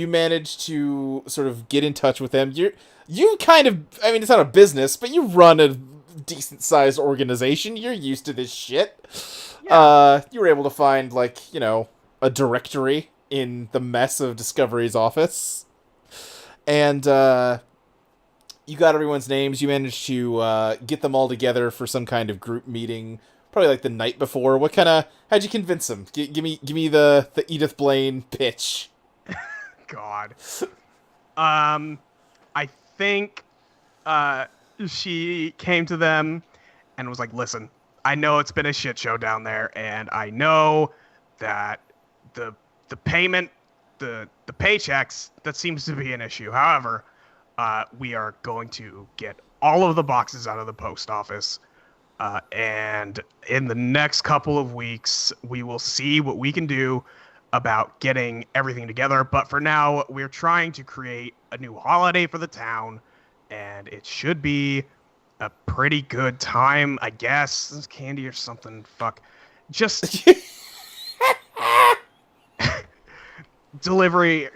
managed to sort of get in touch with them. You kind of, I mean, it's not a business, but you run a decent-sized organization. You're used to this shit. Yeah. You were able to find, like, a directory in the mess of Discovery's office. And, you got everyone's names. You managed to get them all together for some kind of group meeting, probably like the night before. How'd you convince them? Give me the Edith Blaine pitch. God. I think she came to them and was like, "Listen, I know it's been a shit show down there, and I know that the payment, the paychecks, that seems to be an issue. However, we are going to get all of the boxes out of the post office, and in the next couple of weeks, we will see what we can do about getting everything together. But for now, we're trying to create a new holiday for the town, and it should be a pretty good time, I guess. This candy or something. Fuck. Just delivery.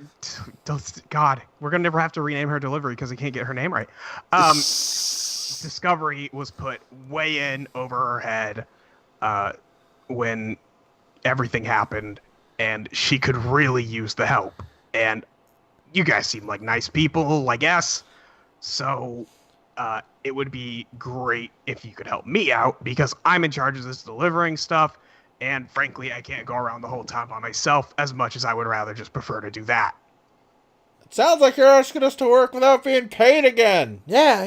God, we're gonna never have to rename her delivery because I can't get her name right. Discovery was put way in over her head when everything happened, and she could really use the help. And you guys seem like nice people, I guess. So it would be great if you could help me out, because I'm in charge of this delivering stuff, and frankly, I can't go around the whole time by myself as much as I would rather just prefer to do that. Sounds like you're asking us to work without being paid again. Yeah.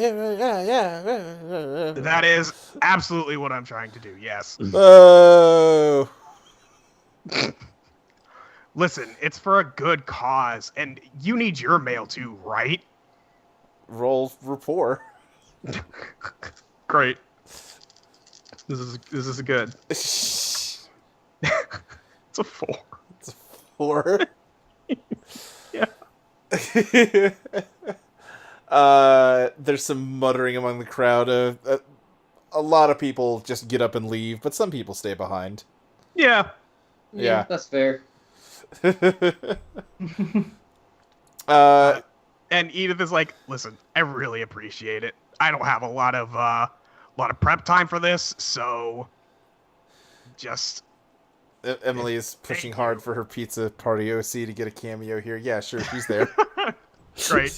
That is absolutely what I'm trying to do, yes. Oh. Listen, it's for a good cause, and you need your mail too, right? Roll rapport. Great. This is good. It's It's a 4. a 4. Yeah. There's some muttering among the crowd. A lot of people just get up and leave, but some people stay behind. Yeah. Yeah. That's fair. And Edith is like, "Listen, I really appreciate it. I don't have a lot of prep time for this, so just." Emily is pushing hard for her pizza party OC to get a cameo here. Yeah, sure, she's there. Great.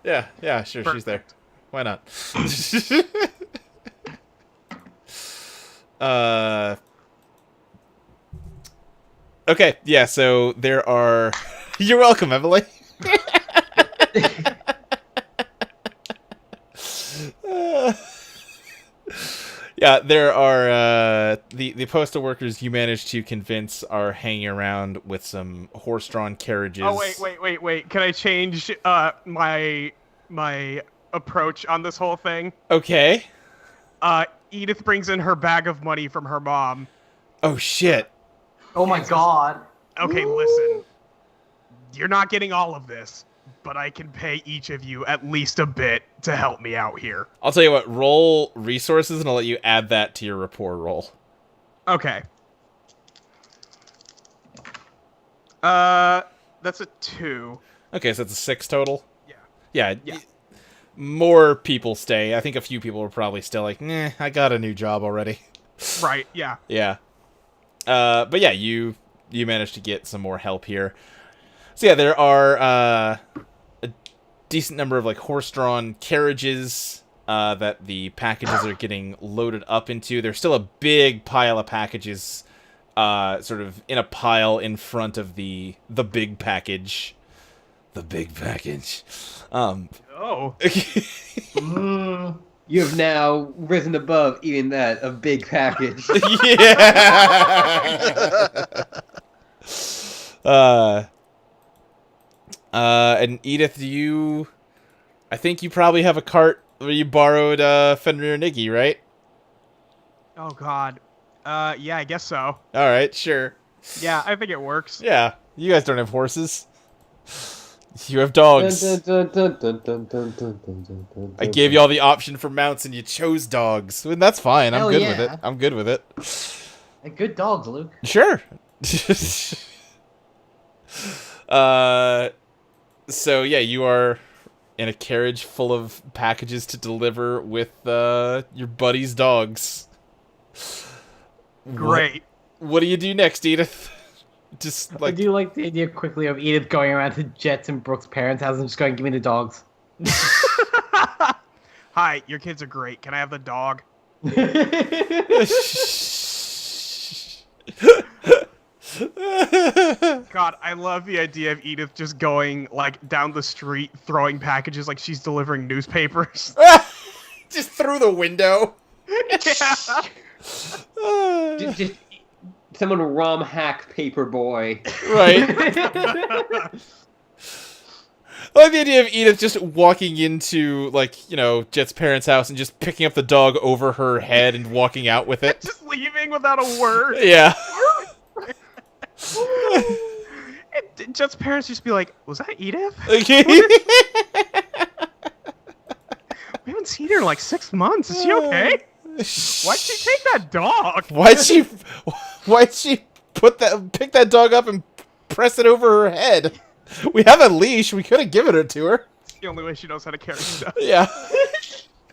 Yeah, sure, she's there. Why not? Okay, yeah, so there are... You're welcome, Emily. Yeah, there are the postal workers you managed to convince are hanging around with some horse-drawn carriages. Oh wait! Can I change my approach on this whole thing? Okay. Edith brings in her bag of money from her mom. Oh shit. Oh my god. Okay, listen. You're not getting all of this, but I can pay each of you at least a bit to help me out here. I'll tell you what, roll resources and I'll let you add that to your rapport roll. Okay. That's a 2. Okay, so it's a 6 total? Yeah. Yeah. More people stay. I think a few people are probably still like, nah, I got a new job already. Right, yeah. Yeah. But yeah, you managed to get some more help here. So yeah, there are a decent number of like horse-drawn carriages that the packages are getting loaded up into. There's still a big pile of packages, sort of in a pile in front of the big package. The big package. Oh. You have now risen above even that, a big package. Yeah. And Edith, I think you probably have a cart where you borrowed Fenrir Niggy, right? Oh God. Yeah, I guess so. All right, sure. Yeah, I think it works. Yeah, you guys don't have horses. You have dogs. I gave you all the option for mounts, and you chose dogs. And that's fine. I'm Hell good with it. yeah. I'm good with it. And good dogs, Luke. Sure. So yeah, you are in a carriage full of packages to deliver with your buddy's dogs. Great. What do you do next, Edith? Just I like do like the idea quickly of Edith going around to Jets and Brooke's parents' house and just going, "Give me the dogs." Hi, your kids are great. Can I have the dog? God, I love the idea of Edith just going like down the street throwing packages like she's delivering newspapers. just through the window. Yeah. just someone ROM hack Paperboy. Right. I like the idea of Edith just walking into, like, you know, Jet's parents' house and just picking up the dog over her head and walking out with it. Just leaving without a word. Yeah. And Jet's parents just be like, "Was that Edith? Okay. We haven't seen her in like 6 months. Is she okay? Why'd she take that dog?" Why'd she pick that dog up and press it over her head? We have a leash. We could have given it to her. It's the only way she knows how to carry stuff. Yeah.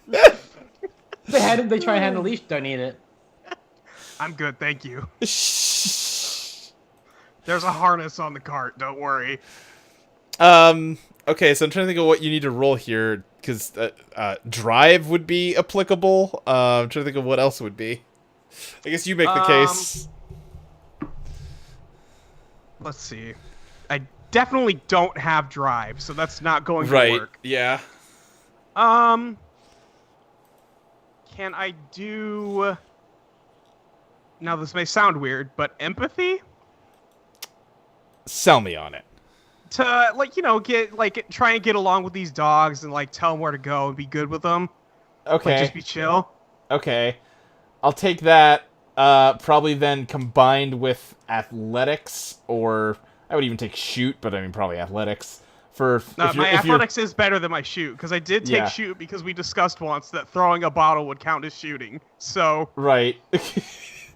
They try and hand the leash, don't need it. I'm good, thank you. There's a harness on the cart. Don't worry. Okay, so I'm trying to think of what you need to roll here, because drive would be applicable. I'm trying to think of what else would be. I guess you make the case. Let's see. I definitely don't have drive, so that's not going to Right, work. yeah. Can I do... Now, this may sound weird, but empathy? Sell me on it. To, like, you know, try and get along with these dogs and, like, tell them where to go and be good with them. Okay. Like, just be chill. Okay. I'll take that, probably then combined with athletics, or I would even take shoot, but I mean probably athletics. My athletics is better than my shoot, because I did take shoot because we discussed once that throwing a bottle would count as shooting, so... Right.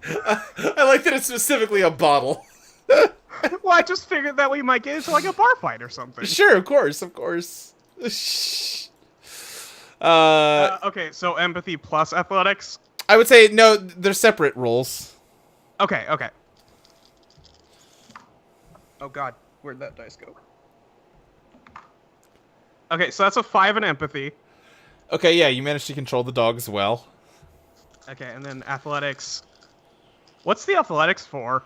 I like that it's specifically a bottle. Well, I just figured that we might get into, like, a bar fight or something. Sure, of course. Okay, so empathy plus athletics? I would say, no, they're separate rolls. Okay. Oh god, where'd that dice go? Okay, so that's a 5 in empathy. Okay, yeah, you managed to control the dogs well. Okay, and then athletics. What's the athletics for?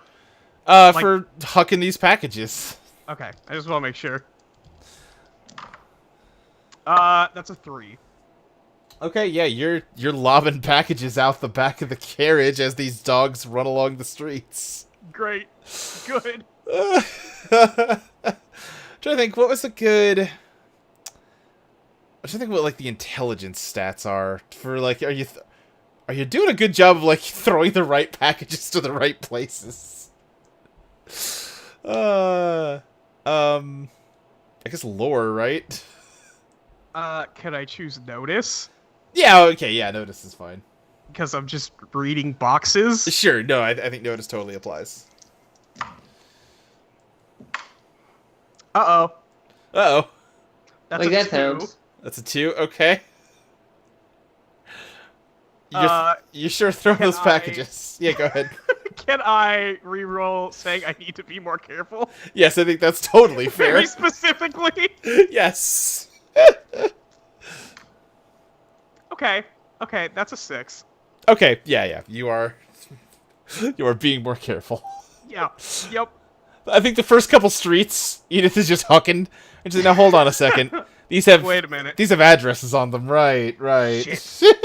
For hucking these packages. Okay, I just want to make sure. That's a 3. Okay, yeah, you're lobbing packages out the back of the carriage as these dogs run along the streets. Great. Good. Trying to think, what was a good... I'm trying to think what, like, the intelligence stats are for, like, are you doing a good job of, like, throwing the right packages to the right places? I guess lore, right? Could I choose notice? Yeah, okay, yeah, notice is fine. Because I'm just reading boxes? Sure, no, I think notice totally applies. Uh-oh. Uh-oh. That's Like a that 2. sounds. That's a 2, okay. Uh, You're sure throwing can those packages. Yeah, go ahead. Can I re-roll saying I need to be more careful? Yes, I think that's totally fair. Very specifically? Yes. Okay, that's a 6. Okay, yeah, you are being more careful. Yeah, yep. I think the first couple streets, Edith is just hucking. And she's like, now hold on a second. These have Wait a minute. These have addresses on them, right? Shit.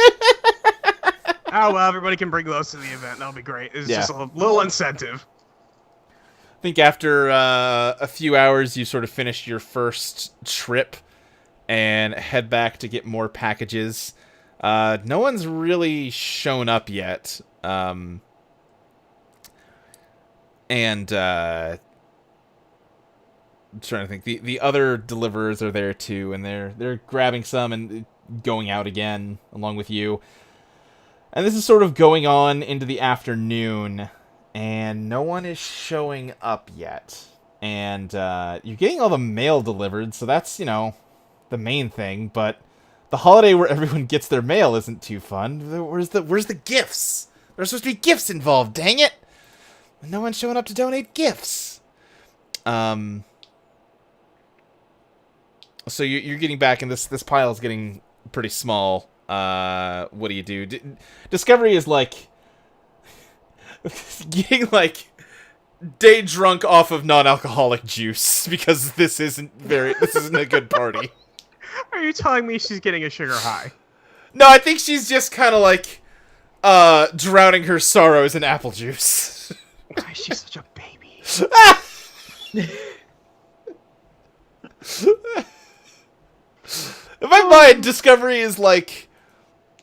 Oh, well, everybody can bring those to the event. That'll be great. It's Yeah. just a little incentive. I think after a few hours, you sort of finish your first trip and head back to get more packages. No one's really shown up yet. I'm trying to think. The other deliverers are there too, and they're grabbing some and going out again along with you. And this is sort of going on into the afternoon, and no one is showing up yet. And you're getting all the mail delivered, so that's, the main thing. But the holiday where everyone gets their mail isn't too fun. Where's the gifts? There's supposed to be gifts involved, dang it! And no one's showing up to donate gifts. So you're getting back, and this pile is getting pretty small. What do? Discovery is like getting like day drunk off of non-alcoholic juice because this isn't a good party. Are you telling me she's getting a sugar high? No, I think she's just kind of like drowning her sorrows in apple juice. Why is she such a baby? In my mind, Discovery is like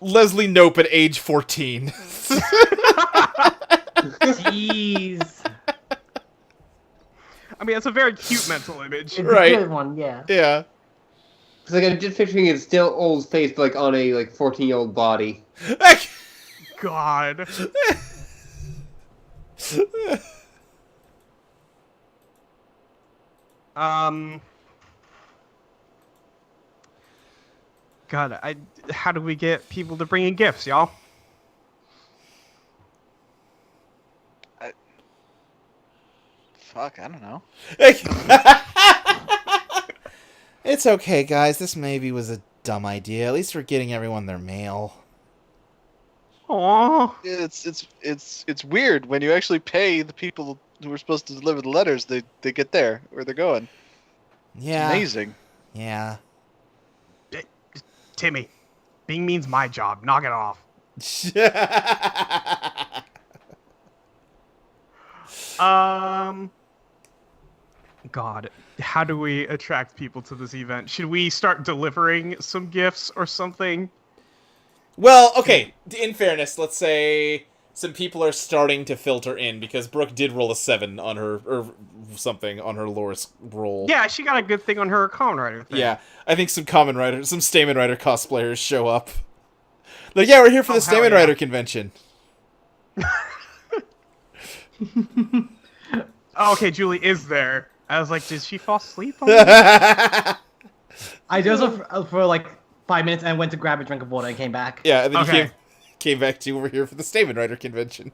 Leslie Knope at age 14. Jeez. I mean, it's a very cute mental image. It's Right. a good one, yeah. Yeah. It's like I'm just picturing it still old face, but like on a 14-year-old body. God. God, how do we get people to bring in gifts, y'all? Fuck, I don't know. It's okay, guys. This maybe was a dumb idea. At least we're getting everyone their mail. Aww. It's weird when you actually pay the people who are supposed to deliver the letters. They get there where they're going. Yeah. Amazing. Yeah. Timmy, being mean's my job. Knock it off. God, how do we attract people to this event? Should we start delivering some gifts or something? Well, okay. In fairness, let's say some people are starting to filter in because Brooke did roll a 7 on her or something on her Loris roll. Yeah, she got a good thing on her Kamen Rider thing. Yeah, I think some Stamen Rider cosplayers show up. Like, yeah, we're here for the hell Stamen yeah. Rider convention. Oh, okay, Julie is there. I was like, did she fall asleep on me? I dozed off for like 5 minutes and went to grab a drink of water and came back. Yeah, and then Okay. you came back to we're here for the Stamen Rider convention.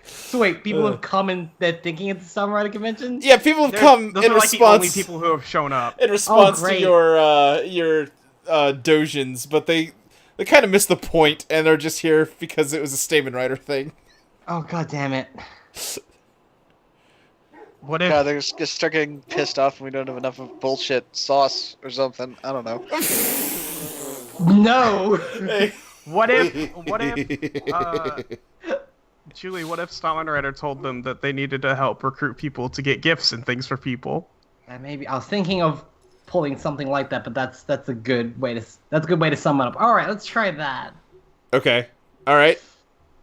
So wait, people have come and they're thinking it's the Summer Rider convention? Yeah, people have come Those in are like the only response people who have shown up. in response to great. your dojins, but they kind of missed the point and they're just here because it was a Stamen Rider thing. Oh god damn it. What if? God, they're just start getting pissed off and we don't have enough of bullshit sauce or something. I don't know. No! What if? Julie, what if Stamen Rider told them that they needed to help recruit people to get gifts and things for people? Maybe I was thinking of pulling something like that, but that's a good way to sum it up. All right, let's try that. Okay. All right.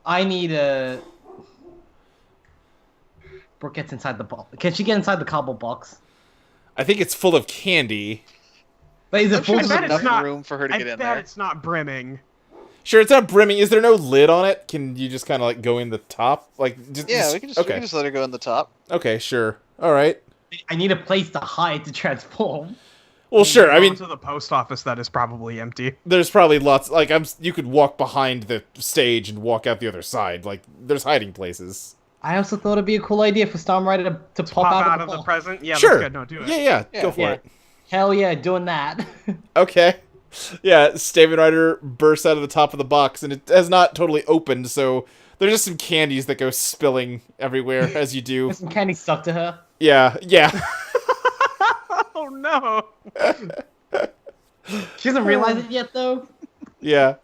I need a. Brooke gets inside the box. Can she get inside the cobble box? I think it's full of candy. But is I'm it sure full? there's bet enough it's not- room for her to I get in bet there. it's not brimming. Sure, it's not brimming. Is there no lid on it? Can you just kind of like go in the top? Like, Yeah, we can okay. just let her go in the top. Okay, sure. All right. I need a place to hide to transform. Well, sure. I mean, to the post office that is probably empty. there's probably lots. Like, you could walk behind the stage and walk out the other side. Like, there's hiding places. I also thought it'd be a cool idea for Storm Rider to pop out of the ball. present. Yeah, Sure. that's good. No, do it. Yeah, Yeah. go for Yeah. it. Hell yeah, doing that. Okay. Yeah, Stamen Rider bursts out of the top of the box, and it has not totally opened, so there's just some candies that go spilling everywhere as you do. Some candy stuck to her. Yeah, yeah. Oh no! She doesn't realize it yet, though. Yeah.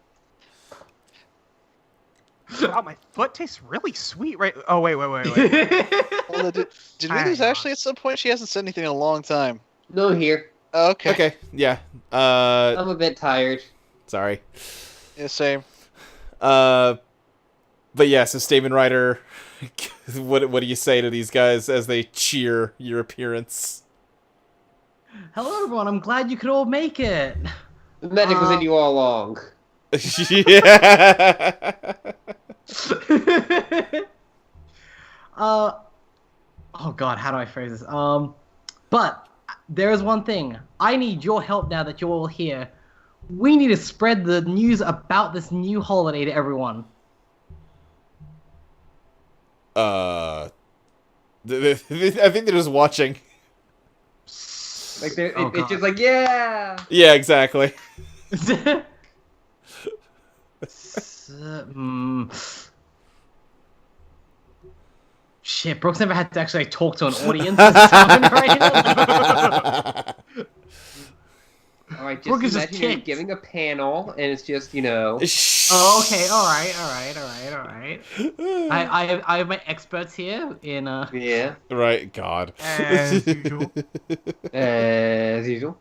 Wow, my foot tastes really sweet, right? Oh wait. Well, did we Hang lose on. Ashley at some point? She hasn't said anything in a long time. No, here. Oh, okay. Okay, yeah. I'm a bit tired. Sorry. Yeah, same. But yeah, so Stamen Rider, what do you say to these guys as they cheer your appearance? Hello, everyone. I'm glad you could all make it. The medic was in you all along. Yeah. Oh god, how do I phrase this? But there is one thing. I need your help now that you're all here. We need to spread the news about this new holiday to everyone. I think they're just watching. Like Oh, it's God. just like, yeah. Yeah, exactly. Shit, Brooks never had to actually talk to an audience. This time, right? All right, Brooke is just just imagine you're kicked. giving a panel, and it's just, you know. Oh, okay, all right. I have my experts here in Yeah, Right, God. As usual. as usual.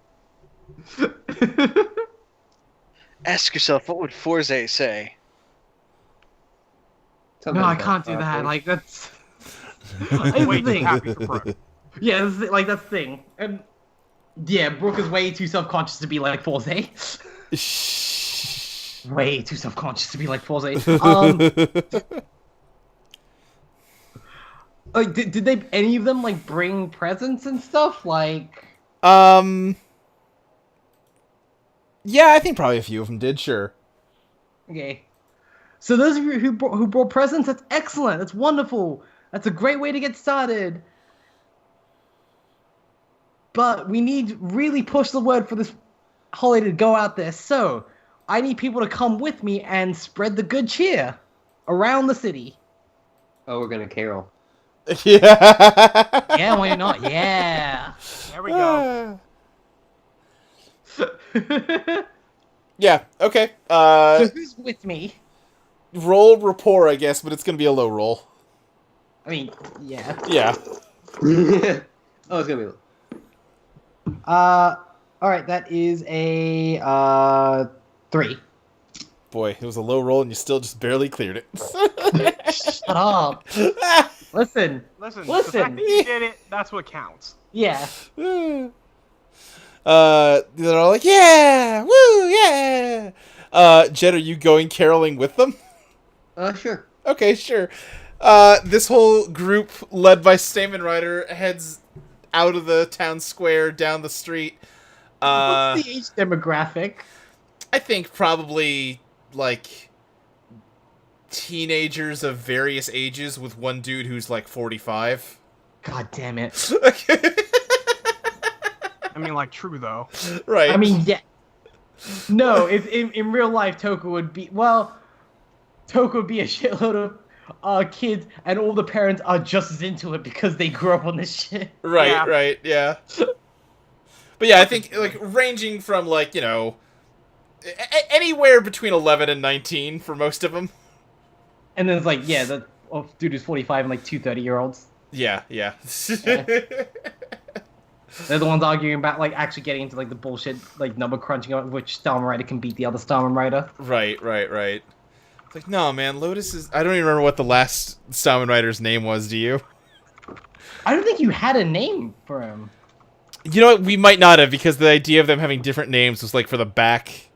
Ask yourself, what would Forze say? No, I can't do that. Like that's. It's Way the too thing. happy for Brooke. Yeah, like that's the thing. And yeah, Brooke is way too self-conscious to be like Forze. Way too self-conscious to be like Forze. Like, did they any of them like bring presents and stuff? Like, Yeah, I think probably a few of them did, sure. okay. So those of you who brought presents, that's excellent. That's wonderful. That's a great way to get started. But we need to really push the word for this holiday to go out there. So I need people to come with me and spread the good cheer around the city. Oh, we're gonna carol. Yeah. Yeah, why not? Yeah. There we go. Yeah, okay. So who's with me? Roll rapport, I guess, but it's gonna be a low roll. I mean, yeah. Yeah. Oh, it's gonna be. All right, that is a 3. Boy, it was a low roll and you still just barely cleared it. Shut up. Listen. Listen, the Listen. fact that you did it, that's what counts. Yeah. They're all like, yeah! Woo, yeah! Jen, are you going caroling with them? Sure. Okay, sure. This whole group, led by Stamen Rider, heads out of the town square, down the street. What's the age demographic? I think probably, like, teenagers of various ages with one dude who's, like, 45. God damn it. I mean, like, true though. Right. I mean, yeah. No, if in real life, Toka would be a shitload of kids, and all the parents are just as into it because they grew up on this shit. Right, Yeah. right, yeah. But yeah, I think, like, ranging from, like, you know, anywhere between 11 and 19 for most of them. And then it's like, yeah, the dude who's 45 and like 2 30-year-olds. Yeah, yeah. They're the ones arguing about like actually getting into like the bullshit like number crunching of which Starman Rider can beat the other Starman Rider. Right, right, right. It's like, no, man, Lotus is... I don't even remember what the last Starman Rider's name was, do you? I don't think you had a name for him. You know what? We might not have, because the idea of them having different names was, like, for the back.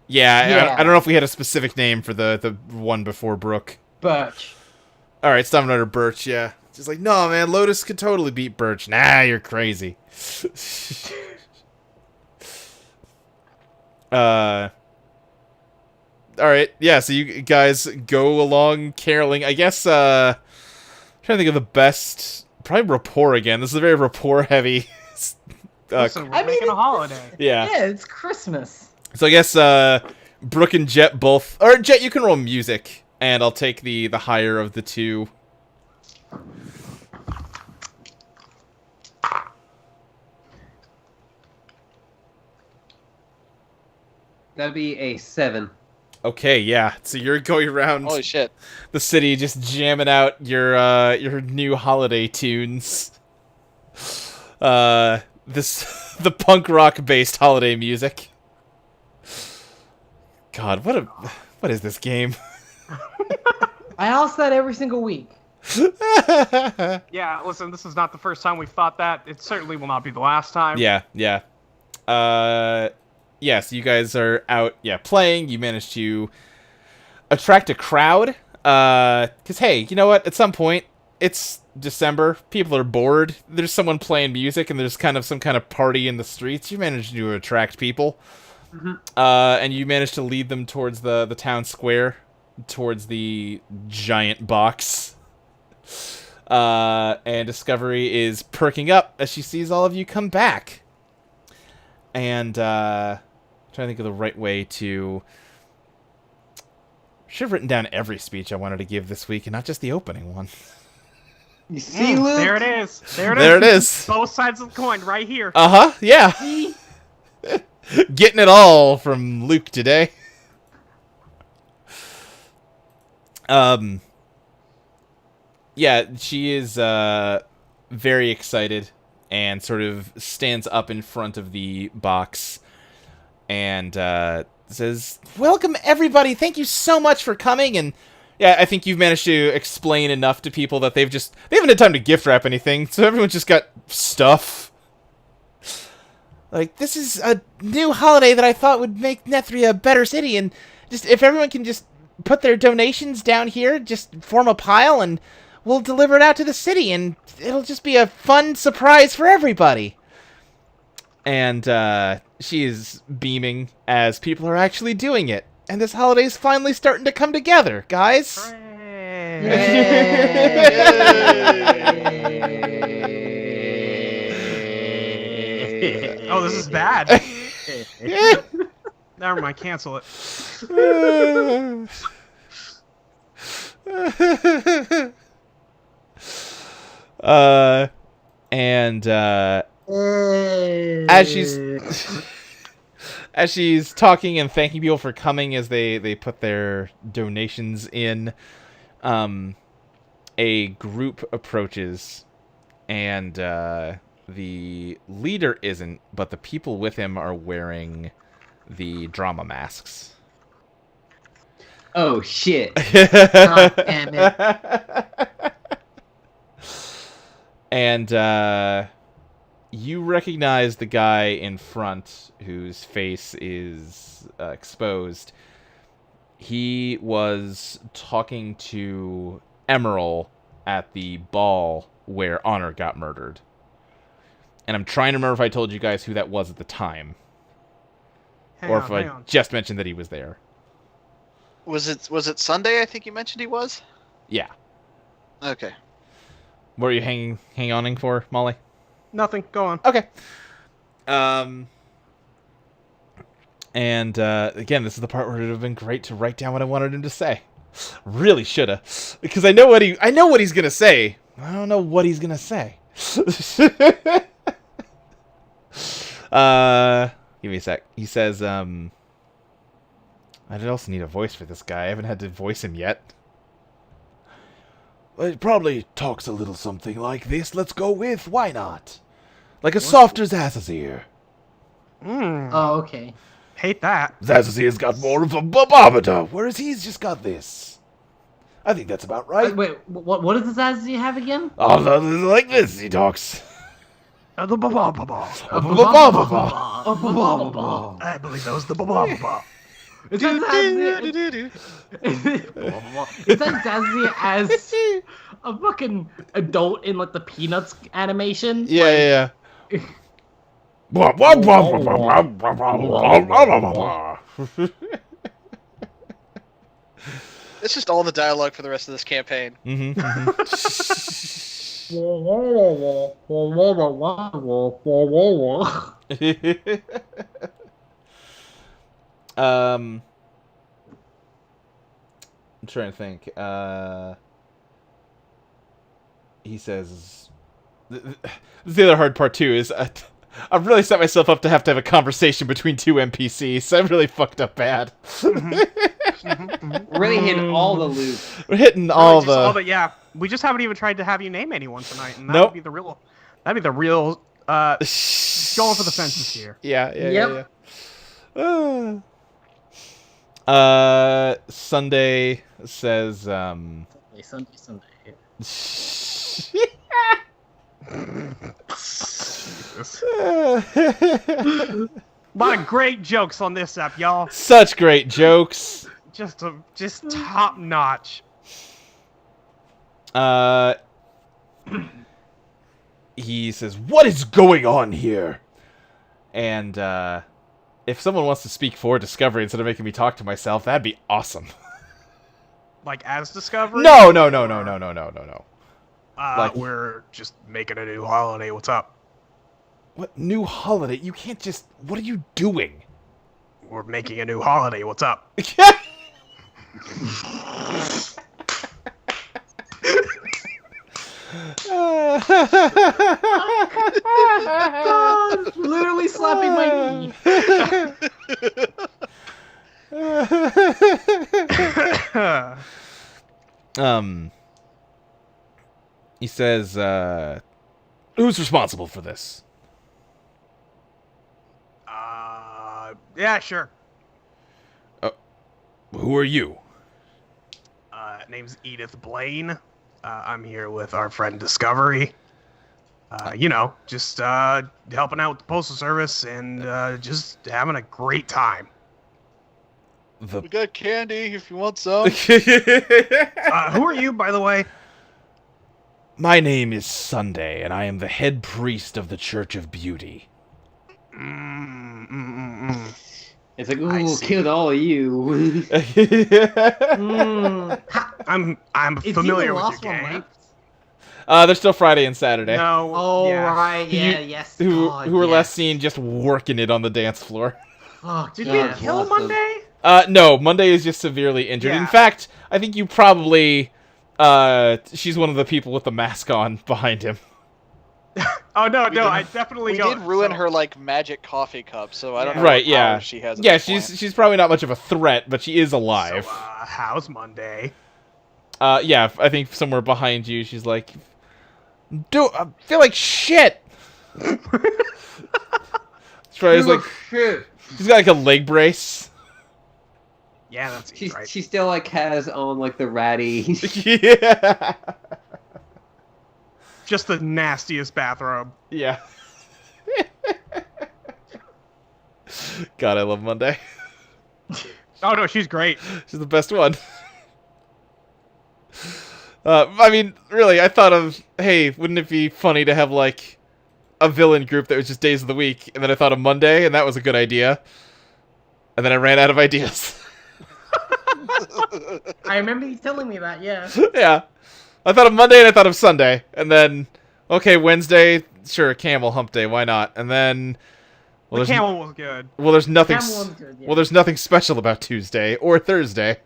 Yeah, Yeah. I don't know if we had a specific name for the one before Brooke. Birch. Alright, Starman Rider Birch, yeah. Just like, no, man, Lotus could totally beat Birch. Nah, you're crazy. Alright, yeah, so you guys go along caroling. I guess, trying to think of the best... Probably rapport again. This is a very rapport-heavy... Listen, we're I mean, making a holiday. yeah. Yeah, it's Christmas. So I guess Brooke and Jet both, or Jet, you can roll music, and I'll take the higher of the two. That'd be a 7. Okay, yeah. So you're going around Holy shit. the city, just jamming out your new holiday tunes. The punk rock based holiday music. God, what is this game? I ask that every single week. Yeah, listen, this is not the first time we've thought that. It certainly will not be the last time. Yeah. Yeah, so you guys are out, playing. You managed to attract a crowd. Because, hey, you know what? At some point, it's December. People are bored. There's someone playing music, and there's kind of some kind of party in the streets. You managed to attract people. Mm-hmm. And you managed to lead them towards the town square, towards the giant box. And Discovery is perking up as she sees all of you come back. And, trying to think of the right way to... Should have written down every speech I wanted to give this week, and not just the opening one. You see, Luke? There it is. There There it is. Both sides of the coin right here. Uh-huh, yeah. See? Getting it all from Luke today. Yeah, she is very excited and sort of stands up in front of the box and says, "Welcome everybody. Thank you so much for coming." And yeah, I think you've managed to explain enough to people that they haven't had time to gift wrap anything, so everyone's just got stuff. Like, this is a new holiday that I thought would make Nethria a better city, and just if everyone can just put their donations down here, just form a pile, and we'll deliver it out to the city, and it'll just be a fun surprise for everybody. And she is beaming as people are actually doing it, and this holiday's finally starting to come together, guys. Oh, this is bad. Never mind, cancel it. And as she's talking and thanking people for coming as they put their donations in, a group approaches, and the leader isn't, but the people with him are wearing the drama masks. Oh, shit. God damn it. And you recognize the guy in front whose face is exposed. He was talking to Emerald at the ball where Honor got murdered. And I'm trying to remember if I told you guys who that was at the time. Hang or on, if hang I on. just mentioned that he was there. Was it Sunday? I think you mentioned he was. Yeah. Okay. What are you hanging on for, Molly? Nothing. Go on. Okay. And again, this is the part where it would have been great to write down what I wanted him to say. Really shoulda, because I know what he's gonna say. I don't know what he's gonna say. Give me a sec. He says, I'd also need a voice for this guy. I haven't had to voice him yet. Well, it probably talks a little something like this. Let's go with, why not? Like a softer Zazazir. Oh, okay. Hate that. Zazazir's got more of a barometer, whereas he's just got this. I think that's about right. Wait, what does the Zazie have again? Oh, like this, he talks. The ba-ba-ba-ba. I believe that was the ba-ba-ba-ba. Is that Zazie as a fucking adult in like the Peanuts animation? Yeah. It's just all the dialogue for the rest of this campaign. I'm trying to think. He says, the other hard part too is I've really set myself up to have a conversation between two NPCs, so I'm really fucked up bad. We're really hitting all the loops. We're hitting all the... Yeah, we just haven't even tried to have you name anyone tonight, and that Nope. would be the real. That'd be the real. Going for the fences here. Yeah. Sunday says, Sunday. A lot of great jokes on this app, y'all. Such great jokes. Just top notch. He says, "What is going on here?" And if someone wants to speak for Discovery instead of making me talk to myself, that'd be awesome. Like as Discovery? No. Like- We're just making a new holiday. What's up? What new holiday? You can't just... What are you doing? We're making a new holiday. What's up? God, literally slapping my knee. He says, who's responsible for this? Yeah, sure. Who are you? Name's Edith Blaine. I'm here with our friend Discovery. Just helping out with the Postal Service and just having a great time. We got candy if you want some. Who are you, by the way? My name is Sunday, and I am the head priest of the Church of Beauty. It's like, I ooh, see. killed all of you. I'm Is familiar he the with last your one game. left? They're still Friday and Saturday. No. Oh, yeah. right, yeah, You- yes. Who God, were last yes. seen just working it on the dance floor. Fuck, Did yeah. we kill awesome. Monday? No, Monday is just severely injured. In Yeah. fact, I think you probably... she's one of the people with the mask on behind him. Oh no, We did- I definitely We don't. did ruin so- her like magic coffee cup, so I don't know. Right, what yeah. powers she has. At Yeah, this point. she's probably not much of a threat, but she is alive. So, how's Monday? Yeah, I think somewhere behind you, she's like, I feel like shit. She's probably like, Shit. she's got like a leg brace. Yeah, that's She right. she still like has on like the ratty. Yeah. Just the nastiest bathrobe. Yeah. God, I love Monday. Oh no, she's great. She's the best one. I mean, really, I thought of, hey, wouldn't it be funny to have, like, a villain group that was just days of the week? And then I thought of Monday, and that was a good idea. And then I ran out of ideas. I remember you telling me that, yeah. Yeah. I thought of Monday, and I thought of Sunday. And then, okay, Wednesday, sure, Camel Hump Day, why not? And then... The there's camel was good. Well, nothing. Camel one's good, yeah. Well, there's nothing special about Tuesday or Thursday.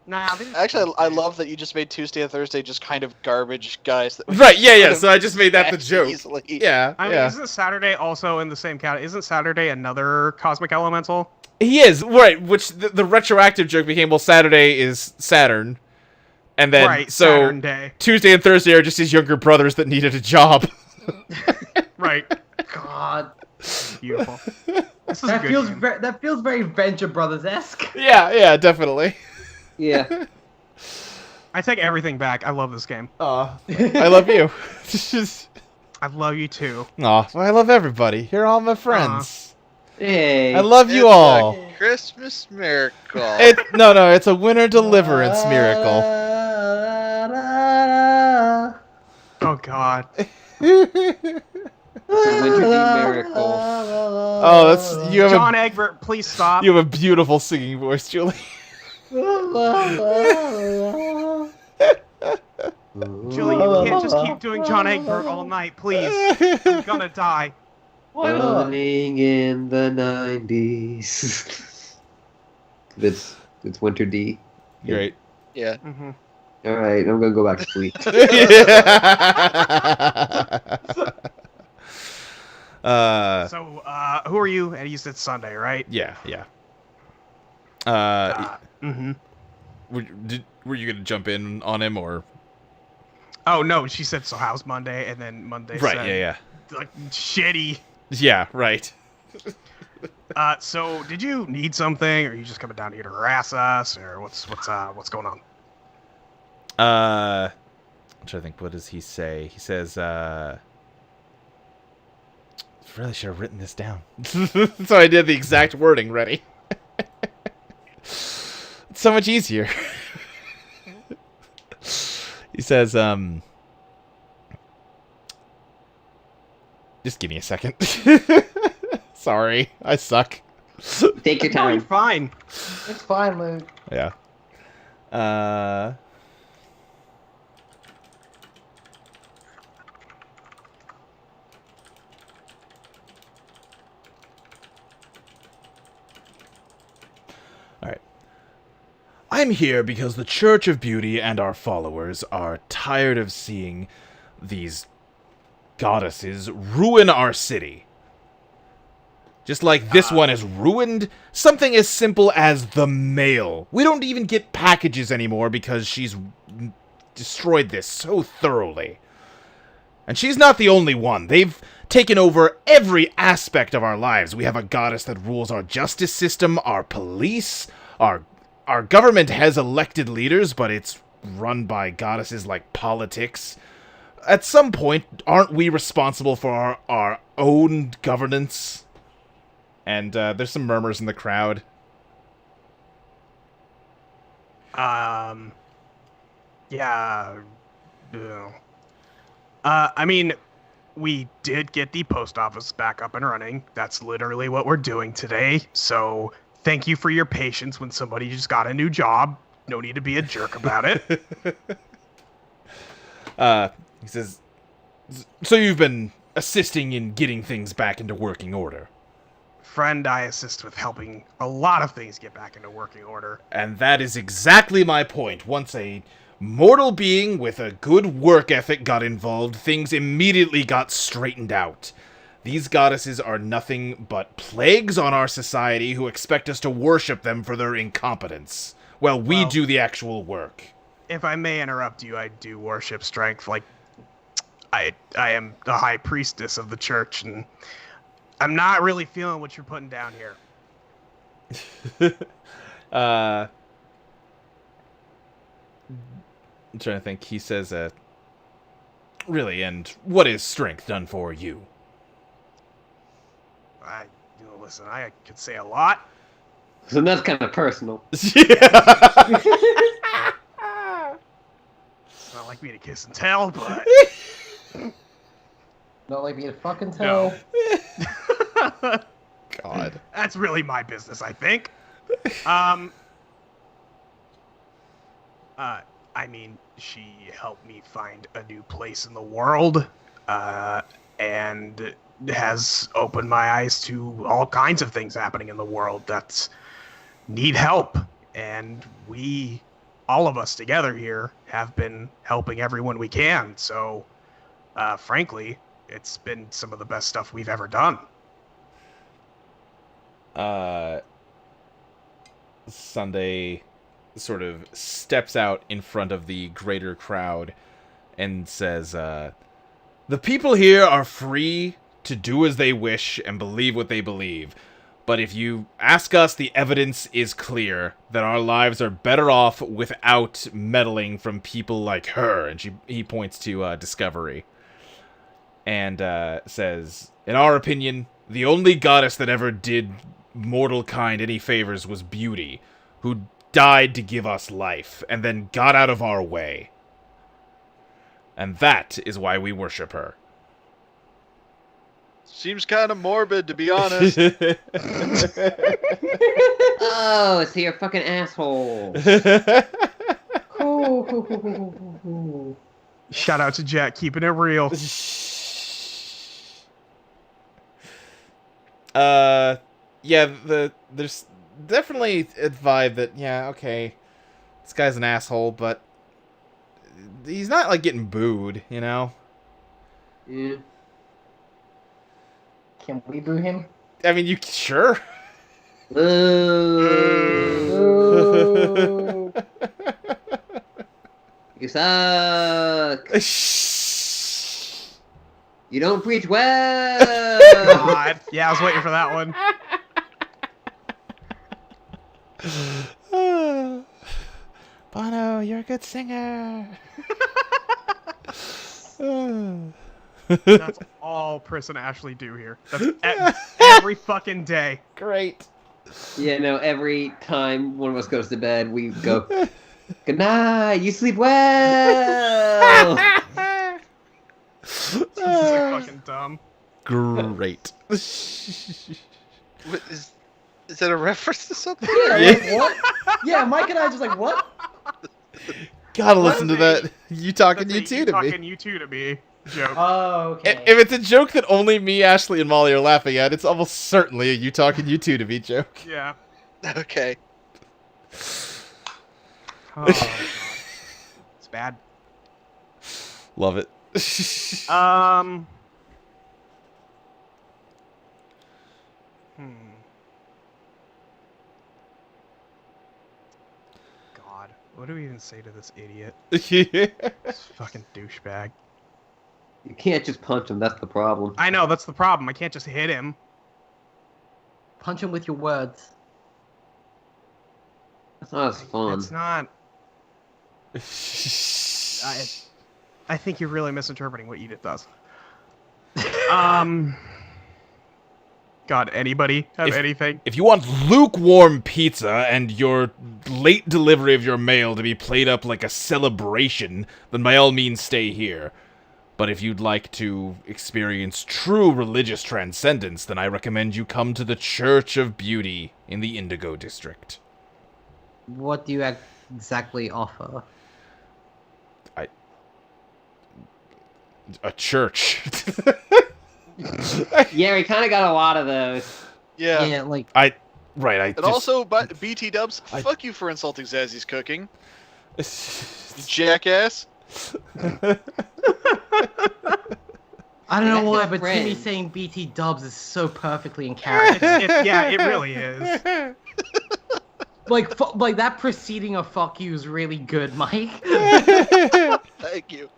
Nah, they just- Actually, I love that you just made Tuesday and Thursday just kind of garbage guys. That we Right? Yeah, yeah. could've So I just made that the axed joke. easily. Yeah, I mean, yeah. isn't Saturday also in the same category? Isn't Saturday another cosmic elemental? He is right. Which the retroactive joke became, well, Saturday is Saturn, and then Right, so Saturn Day. Tuesday and Thursday are just his younger brothers that needed a job. Right. God. Beautiful. This is a That good feels game. that feels very Venture Brothers-esque. Yeah, yeah, definitely. Yeah. I take everything back. I love this game. Aw, I love you. I love you too. Aw, I love everybody. You're all my friends. Hey. I love you It's all. a Christmas miracle. No, it's a winter deliverance miracle. Oh God. It's a winter miracle. Oh, that's you have John a Egbert, please stop. you have a beautiful singing voice, Julie. Julie, you can't just keep doing John Egbert all night, please. I'm gonna die. Running in the 90s. It's Winter D. Great. Yeah. Mhm. All right, I'm gonna go back to sleep. So, who are you? And you said Sunday, right? Yeah. Mm-hmm. Were you gonna jump in on him or? Oh no, she said so. How's Monday? And then Monday Right. said, Yeah. like shitty. Yeah. Right. So did you need something, or are you just coming down here to harass us, or what's going on? I'm trying to think. What does he say? He says, really should have written this down. So I did the exact wording ready. It's so much easier. He says, just give me a second. Sorry, I suck. Take your No, you're time. fine. It's fine, Luke. Yeah. Alright. I'm here because the Church of Beauty and our followers are tired of seeing these goddesses ruin our city. Just like this one has ruined something as simple as the mail. We don't even get packages anymore because she's destroyed this so thoroughly. And she's not the only one. They've taken over every aspect of our lives. We have a goddess that rules our justice system, our police, our government has elected leaders, but it's run by goddesses like politics. At some point, aren't we responsible for our own governance? And there's some murmurs in the crowd. Yeah. I mean, we did get the post office back up and running. That's literally what we're doing today. So thank you for your patience when somebody just got a new job. No need to be a jerk about it. He says, so you've been assisting in getting things back into working order. Friend, I assist with helping a lot of things get back into working order. And that is exactly my point. Once a mortal being with a good work ethic got involved, things immediately got straightened out. These goddesses are nothing but plagues on our society who expect us to worship them for their incompetence. Well, we do the actual work. If I may interrupt you, I do worship strength. Like, I am the high priestess of the church, and I'm not really feeling what you're putting down here. I'm trying to think. He says, really, and what is strength done for you? Listen, I could say a lot. So that's kind of personal. It's not like me to kiss and tell, but Not like me to fucking tell. God. That's really my business, I think. I mean, she helped me find a new place in the world, and has opened my eyes to all kinds of things happening in the world that need help. And we, all of us together here, have been helping everyone we can. So, frankly, it's been some of the best stuff we've ever done. Sunday sort of steps out in front of the greater crowd and says, the people here are free to do as they wish and believe what they believe. But if you ask us, the evidence is clear that our lives are better off without meddling from people like her. And he points to Discovery. And says, in our opinion, the only goddess that ever did mortal kind any favors was Beauty, who died to give us life, and then got out of our way. And that is why we worship her. Seems kind of morbid, to be honest. Oh, so you're a fucking asshole. Ooh. Shout out to Jack, keeping it real. Yeah, there's definitely a vibe that, yeah, okay, this guy's an asshole, but he's not, like, getting booed, you know? Yeah. Can we boo him? I mean, you sure? Boo. You suck. You don't preach well. God. Yeah, I was waiting for that one. Bono, you're a good singer. That's all Pris and Ashley do here. That's every fucking day. Great. Yeah, no, every time one of us goes to bed, we go, good night, you sleep well. This is fucking dumb. Great. What, is that a reference to something? Yeah, Yeah. like, what? Yeah, Mike and I just like, what? Gotta listen to That's that. You talking That's you two you to talking me. you two to me joke. Oh, okay. If it's a joke that only me, Ashley, and Molly are laughing at, it's almost certainly a you talking you two to me joke. Yeah. Okay. Oh, God. It's bad. Love it. God, what do we even say to this idiot? This fucking douchebag. You can't just punch him, that's the problem. I know, that's the problem. I can't just hit him. Punch him with your words. That's not as fun. It's not. I think you're really misinterpreting what Edith does. God, anybody have anything? If you want lukewarm pizza and your late delivery of your mail to be played up like a celebration, then by all means stay here. But if you'd like to experience true religious transcendence, then I recommend you come to the Church of Beauty in the Indigo District. What do you exactly offer? A church. Yeah, we kind of got a lot of those. Yeah. Yeah, like, Right, And also, but BT Dubs, I- fuck you for insulting Zazzy's cooking, you jackass. I don't know That's why, your but friend. Timmy saying BT Dubs is so perfectly in character. Yeah, it really is. like that preceding a fuck you is really good, Mike. Thank you.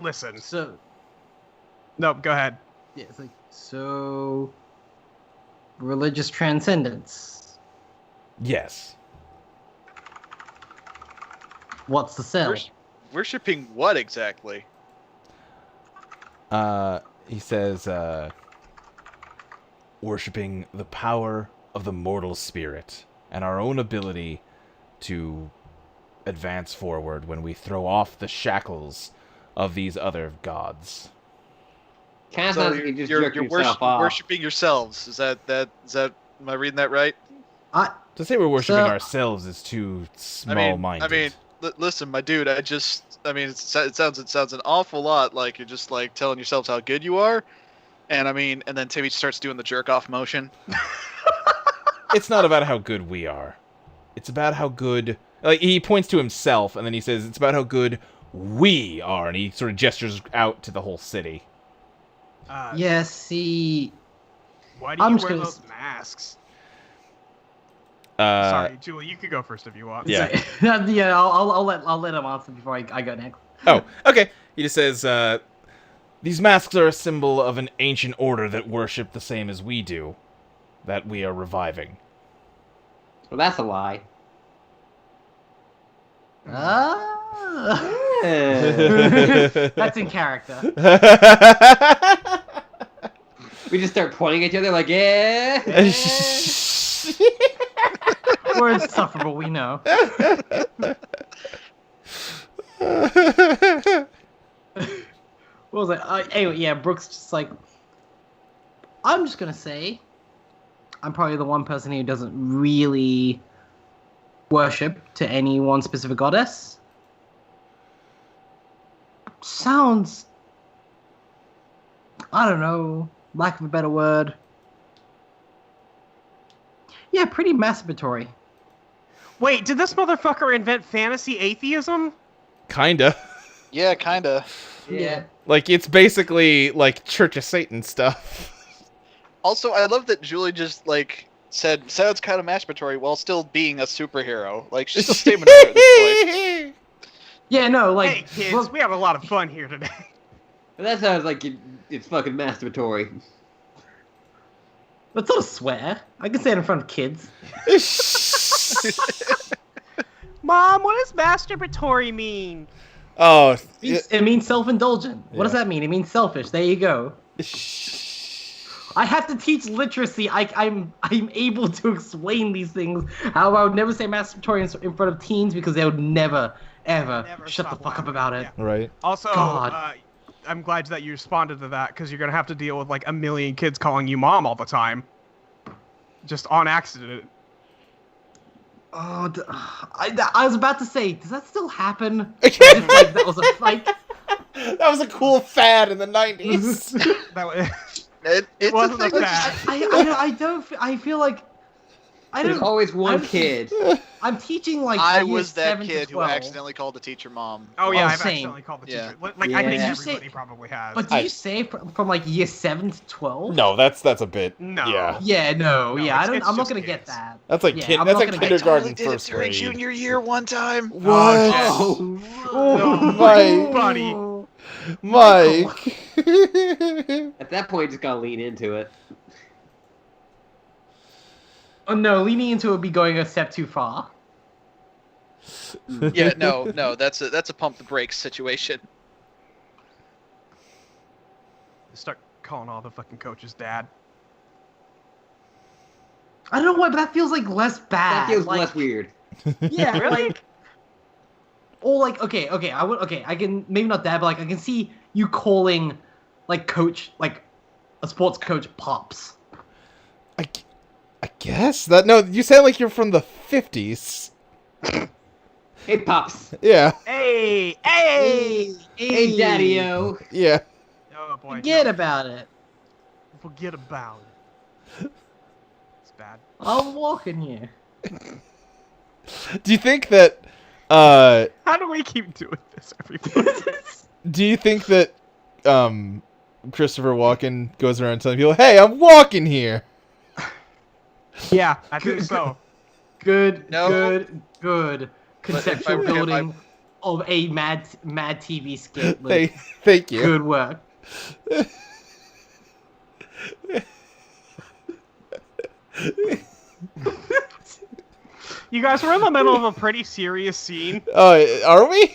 Listen. So, No, go ahead. yeah, it's like, so, religious transcendence. Yes. What's the sell? Worshipping what exactly? He says, worshipping the power of the mortal spirit and our own ability to advance forward when we throw off the shackles of these other gods. Kind of So sounds like you just jerked yourself off. worshipping yourselves. Is that am I reading that right? To say we're worshipping So- ourselves is too small-minded. I mean, listen, my dude. It sounds an awful lot like you're just like telling yourselves how good you are, and and then Timmy starts doing the jerk off motion. it's not about how good we are. It's about how good... Like, he points to himself, and then he says, it's about how good we are, and he sort of gestures out to the whole city. Yeah, see, Why do I'm you just wear gonna those masks? Uh, Sorry, Julie, you could go first if you want. Yeah. yeah, I'll let him answer before I go next. Oh, okay. He just says, these masks are a symbol of an ancient order that worship the same as we do, that we are reviving. Well, that's a lie. Ah. Yeah. That's in character. We just start pointing at each other like, yeah. We're insufferable, we know. What was it? Anyway, yeah, Brooks just like, I'm just gonna say, I'm probably the one person who doesn't really worship to any one specific goddess. Sounds, I don't know, lack of a better word. Yeah, pretty masturbatory. Wait, did this motherfucker invent fantasy atheism? Kinda. Yeah, kinda. Yeah. Like, it's basically, like, Church of Satan stuff. Also, I love that Julie just like said sounds kind of masturbatory while still being a superhero. Like she's still staying mature at this point. Yeah, no, like Hey kids, look, we have a lot of fun here today. But that sounds like it's fucking masturbatory. that's not a swear. I can say it in front of kids. Mom, what does masturbatory mean? Oh. It means self-indulgent. What does Yeah. that mean? It means selfish. There you go. I have to teach literacy. I'm able to explain these things. However, I would never say masturbatory in front of teens because they would never, ever Never shut the stop fuck up laughing. about it. Yeah. Right. Also, God. I'm glad that you responded to that because you're gonna have to deal with like a million kids calling you mom all the time, just on accident. Oh, I was about to say, does that still happen? As if, like, that was a like. That was a cool fad in the 90s. That was, It's wasn't a a thing. fad. I don't. I feel like. I There's don't. always one I'm- kid. I'm teaching like. I years was that 7 to kid who 12. accidentally called the teacher mom. Oh yeah, Oh, I've same. accidentally called the Yeah. teacher. Like I think Yeah. everybody probably has. But do you say from like year 7 to 12? No, that's a bit. No. Yeah. Yeah, no, No, yeah. it's I'm not just gonna get kids. that. That's like Yeah, kid. I'm That's not like gonna get kindergarten, I did it first during grade. junior year one time. What? Oh, Oh, Mike. buddy. Mike. at that point, just gotta lean into it. Oh no, leaning into it would be going a step too far. Yeah, no, that's a pump the brakes situation. Start calling all the fucking coaches dad. I don't know why, but that feels like less bad. That feels like, less weird. Yeah, Really? like. Or like, okay, I can maybe not dad, but like I can see you calling, like coach, like a sports coach, pops. I guess that. No, you sound like you're from the 50s. Hey, pops. Yeah. Hey, hey. Hey, daddy-o. Yeah. Oh boy. Forget no. about it. Forget about it. It's bad. I'm walking here. Do you think that? How do we keep doing this every month? Do you think that? Christopher Walken goes around telling people, "Hey, I'm walking here." Yeah, I think so. Good, No. good But if I conceptual were him, building of a mad TV skit. Luke. Thank you. Good work. You guys were in the middle of a pretty serious scene. Are we?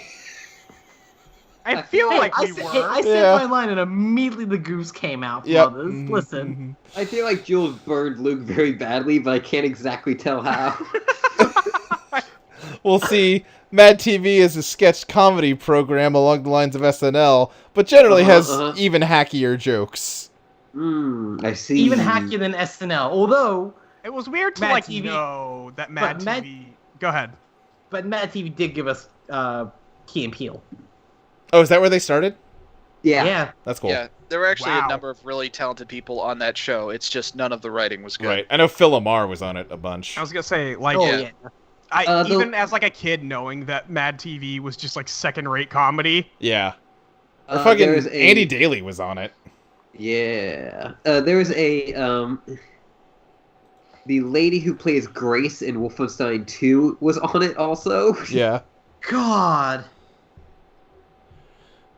I feel like we were. I said Yeah. my line and immediately the goose came out. Yep. Brothers, Mhm, listen. I feel like Jules burned Luke very badly, but I can't exactly tell how. We'll see. Mad TV is a sketch comedy program along the lines of SNL, but generally has even hackier jokes. I see. Even hackier than SNL. Although, It was weird to Mad like TV. know that Mad But Mad- TV. Go ahead. but Mad TV did give us Key and Peele. Oh, is that where they started? Yeah. That's cool. Yeah, there were actually Wow. a number of really talented people on that show. It's just none of the writing was good. Right. I know Phil Lamar was on it a bunch. I was gonna say like Oh Yeah. yeah. even as like a kid knowing that Mad TV was just like second-rate comedy. Yeah. Or fucking there's a- Andy Daly was on it. Yeah. There was a the lady who plays Grace in Wolfenstein 2 was on it also. Yeah. God.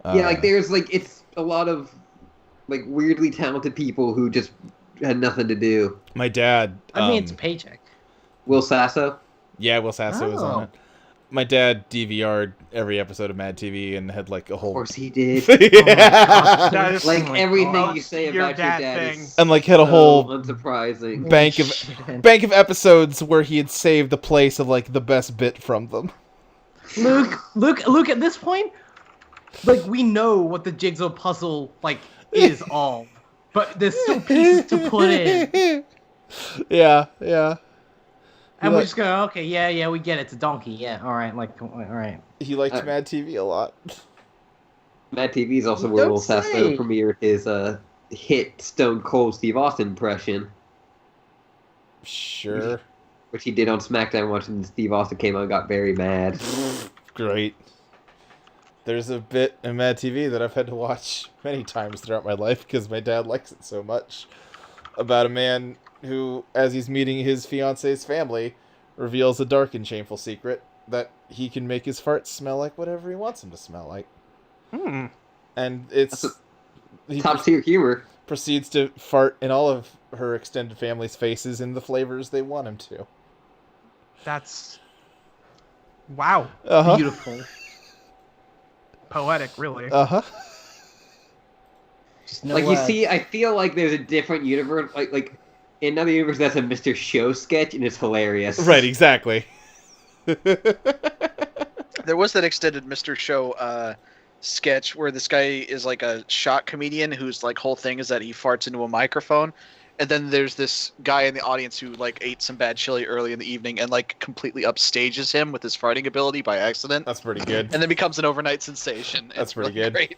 Yeah, like there's like it's a lot of like weirdly talented people who just had nothing to do. My dad. I mean, it's a paycheck. Will Sasso? Yeah, Will Sasso was on Oh. it. My dad DVR'd every episode of Mad TV and had like a Of whole. course he did. Yeah. That is Like Oh my everything God. you say Your about your dad dad thing. is And like had a so whole unsurprising. bank of Shit. bank of episodes where he had saved the place of like the best bit from them. Luke. At this point, like we know what the jigsaw puzzle like is all, but there's still pieces to put in, Yeah. and He we're li- just going, okay, yeah, we get it. It's a donkey. Yeah, all right, all right. He liked Uh, Mad TV a lot. Mad TV is also You where don't Will Sasso say. premiered his hit Stone Cold Steve Austin impression, Sure. which he did on SmackDown once, and Steve Austin came out and got very mad. Great. There's a bit in Mad TV that I've had to watch many times throughout my life because my dad likes it so much. About a man who, as he's meeting his fiance's family, reveals a dark and shameful secret that he can make his farts smell like whatever he wants them to smell like. Hmm. And it's... he Top tier humor. proceeds to fart in all of her extended family's faces in the flavors they want him to. That's wow. Uh-huh. Beautiful. Poetic, really. Uh-huh. Just no Like, you words. see, I feel like there's a different universe, like in another universe that's a Mr. Show sketch, and it's hilarious. Right, exactly. There was that extended Mr. Show sketch where this guy is like a shot comedian whose like whole thing is that he farts into a microphone, and then there's this guy in the audience who like ate some bad chili early in the evening and like completely upstages him with his farting ability by accident, That's pretty good. and then becomes an overnight sensation. That's It's pretty really good. Great.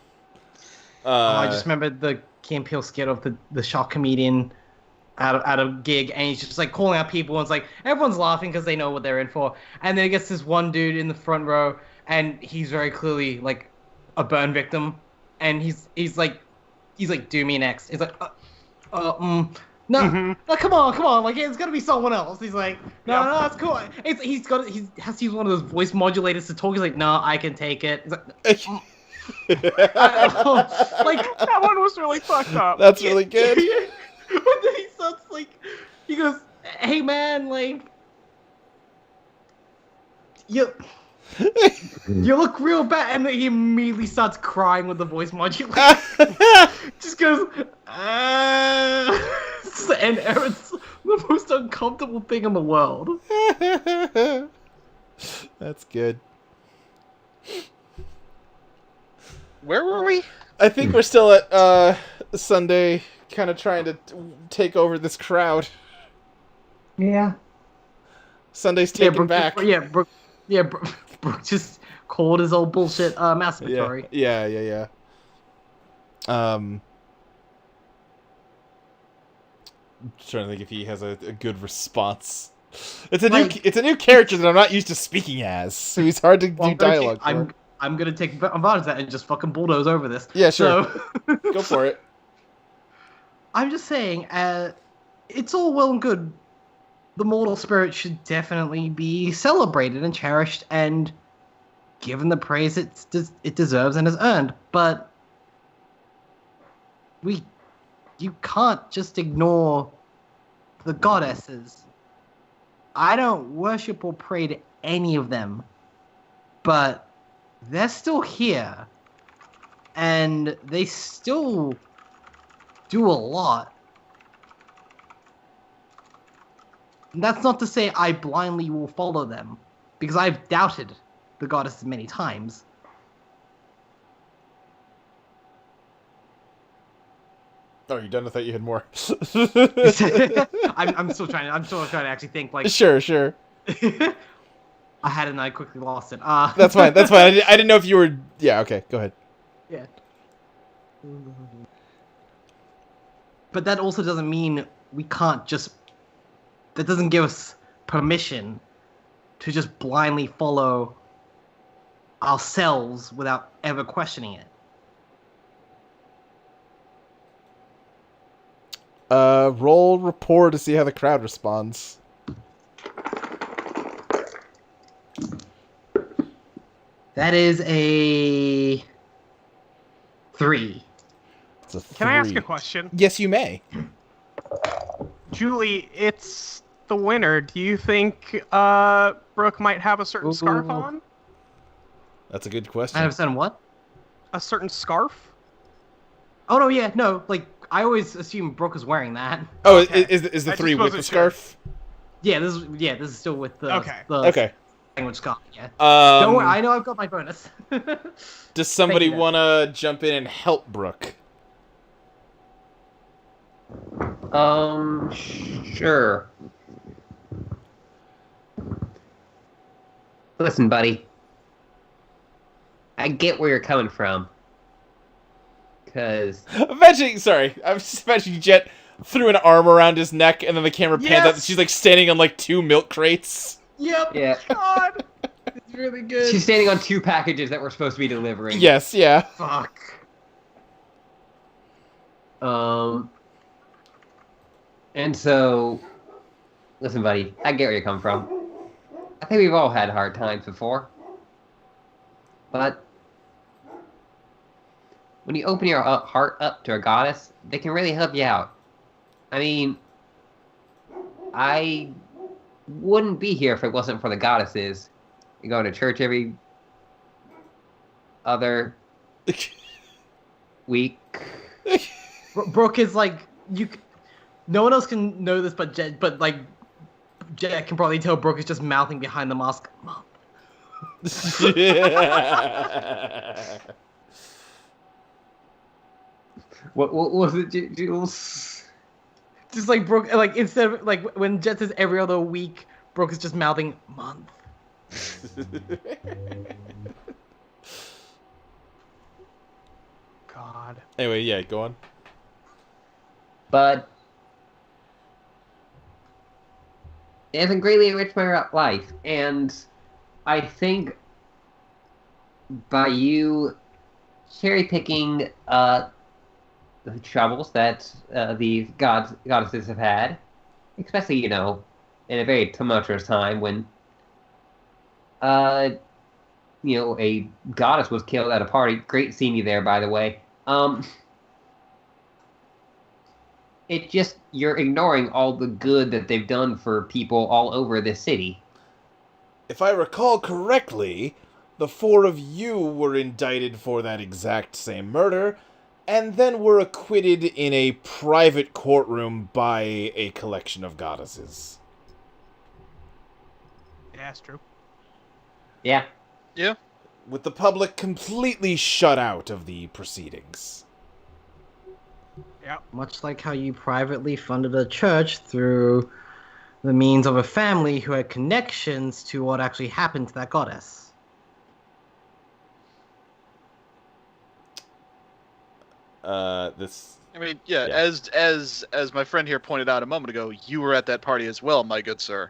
I just remember the Key and Peele skit of the shock comedian at a gig, and he's just like calling out people, and it's like everyone's laughing because they know what they're in for, and then it gets this one dude in the front row, and he's very clearly like a burn victim, and he's like do me next. He's like no, Mhm. no, come on, like it's gotta be someone else. He's like, no, Yep. no, that's cool. He has to use one of those voice modulators to talk. He's like, no, I can take it. He's like, like That one was really fucked up. That's really good. but then he starts like, he goes, hey man, like, you look real bad, and then he immediately starts crying with the voice modulator. Just goes, and it's the most uncomfortable thing in the world. That's good. Where were we? I think we're still at Sunday, kind of trying to take over this crowd. Yeah. Sunday's taken Brooke, back. Brooke just called his old bullshit masturbatory. Yeah. Trying to think if he has a good response. It's a new character that I'm not used to speaking as, so he's hard to do dialogue for. I'm gonna take advantage of that and just fucking bulldoze over this. Yeah, sure. So, Go for it. I'm just saying, it's all well and good. The mortal spirit should definitely be celebrated and cherished and given the praise it deserves and has earned. But you can't just ignore the goddesses. I don't worship or pray to any of them, but they're still here, and they still do a lot. And that's not to say I blindly will follow them, because I've doubted the goddesses many times. Oh, you done? I thought you had more. I'm still trying to actually think like. Sure. I had it and I quickly lost it. That's fine. I didn't know if you were. Yeah. Okay. Go ahead. Yeah. But that also doesn't mean we can't just. That doesn't give us permission to just blindly follow ourselves without ever questioning it. Roll rapport to see how the crowd responds. That is a 3. It's a Can I ask 3. a question? Yes, you may. Julie, it's the winter. Do you think Brooke might have a certain scarf on? That's a good I question. understand what? A certain scarf? Oh no, yeah, no. Like I always assume Brooke is wearing that. Oh, Okay. is the I 3 just with the wasn't sure. scarf? Yeah, this is still with the Okay. Okay. language scarf. Yeah. Don't worry, I know I've got my bonus. Does somebody Thank you, want to jump in and help Brooke? Sure. Listen, buddy. I get where you're coming from. Because I'm just imagining Jet threw an arm around his neck, and then the camera pans out, and Yes! she's like standing on like 2 milk crates. Yep. yeah, God. It's really good. she's standing on 2 packages that we're supposed to be delivering. Yes, yeah. Fuck. And so, listen, buddy, I get where you come from. I think we've all had hard times before. But when you open your heart up to a goddess, they can really help you out. I mean, I wouldn't be here if it wasn't for the goddesses. You go to church every other week. Brooke is like no one else can know this, but Jet can probably tell Brooke is just mouthing behind the mask. Mom. What was it, Jules? Just like Brooke, like instead of like when Jet says every other week, Brooke is just mouthing month. God. Anyway, yeah, go on. But it hasn't greatly enriched my life, and I think by you cherry picking the troubles that the goddesses have had, especially in a very tumultuous time when a goddess was killed at a party. Great seeing you there, by the way. It just, you're ignoring all the good that they've done for people all over this city. If I recall correctly, the 4 of you were indicted for that exact same murder, and then were acquitted in a private courtroom by a collection of goddesses. Yeah, it's true. Yeah. Yeah. With the public completely shut out of the proceedings. Yeah. Much like how you privately funded a church through the means of a family who had connections to what actually happened to that goddess. This... I mean, yeah, Yeah. as my friend here pointed out a moment ago, you were at that party as well, my good sir.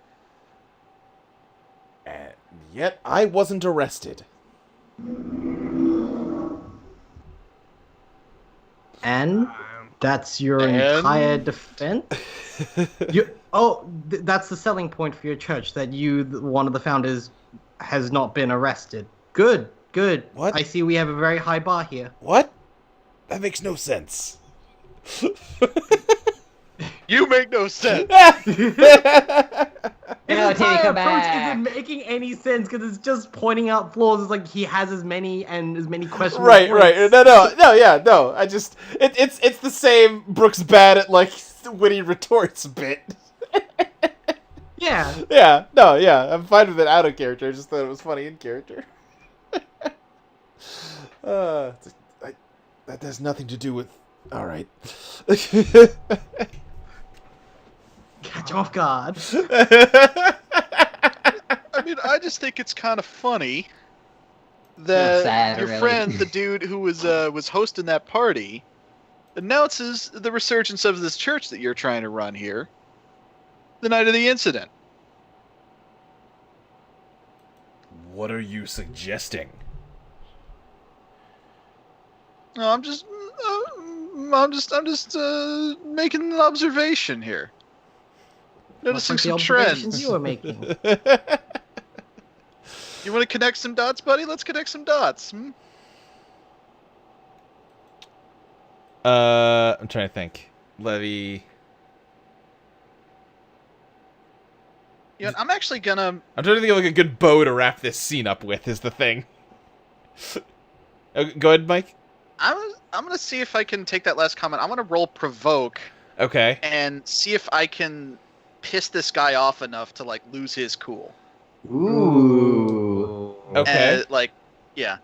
And yet I wasn't arrested. And that's your And? entire defense? That's the selling point for your church, that you, one of the founders, has not been arrested. Good, good. What? I see we have a very high bar here. What? That makes no sense. You make no sense. His No, Timmy, entire come approach back. isn't making any sense because it's just pointing out flaws. It's like he has as many questions. Right. No. I just it's the same Brooks bad at like witty retorts bit. Yeah. Yeah, I'm fine with it out of character. I just thought it was funny in character. That has nothing to do with. All right. Catch him off guard. I mean, I just think it's kind of funny that sad, your really. friend, the dude who was hosting that party, announces the resurgence of this church that you're trying to run here the night of the incident. What are you suggesting? No, I'm just making an observation here. Noticing Much like some the observations trends. you were making. You want to connect some dots, buddy? Let's connect some dots. Hmm? I'm trying to think. Levy. You know, I'm actually gonna. I'm trying to think of like a good bow to wrap this scene up with. Is the thing. Go ahead, Mike. I'm gonna see if I can take that last comment. I'm gonna roll provoke Okay. and see if I can piss this guy off enough to like lose his cool. Ooh. Okay. Like, yeah.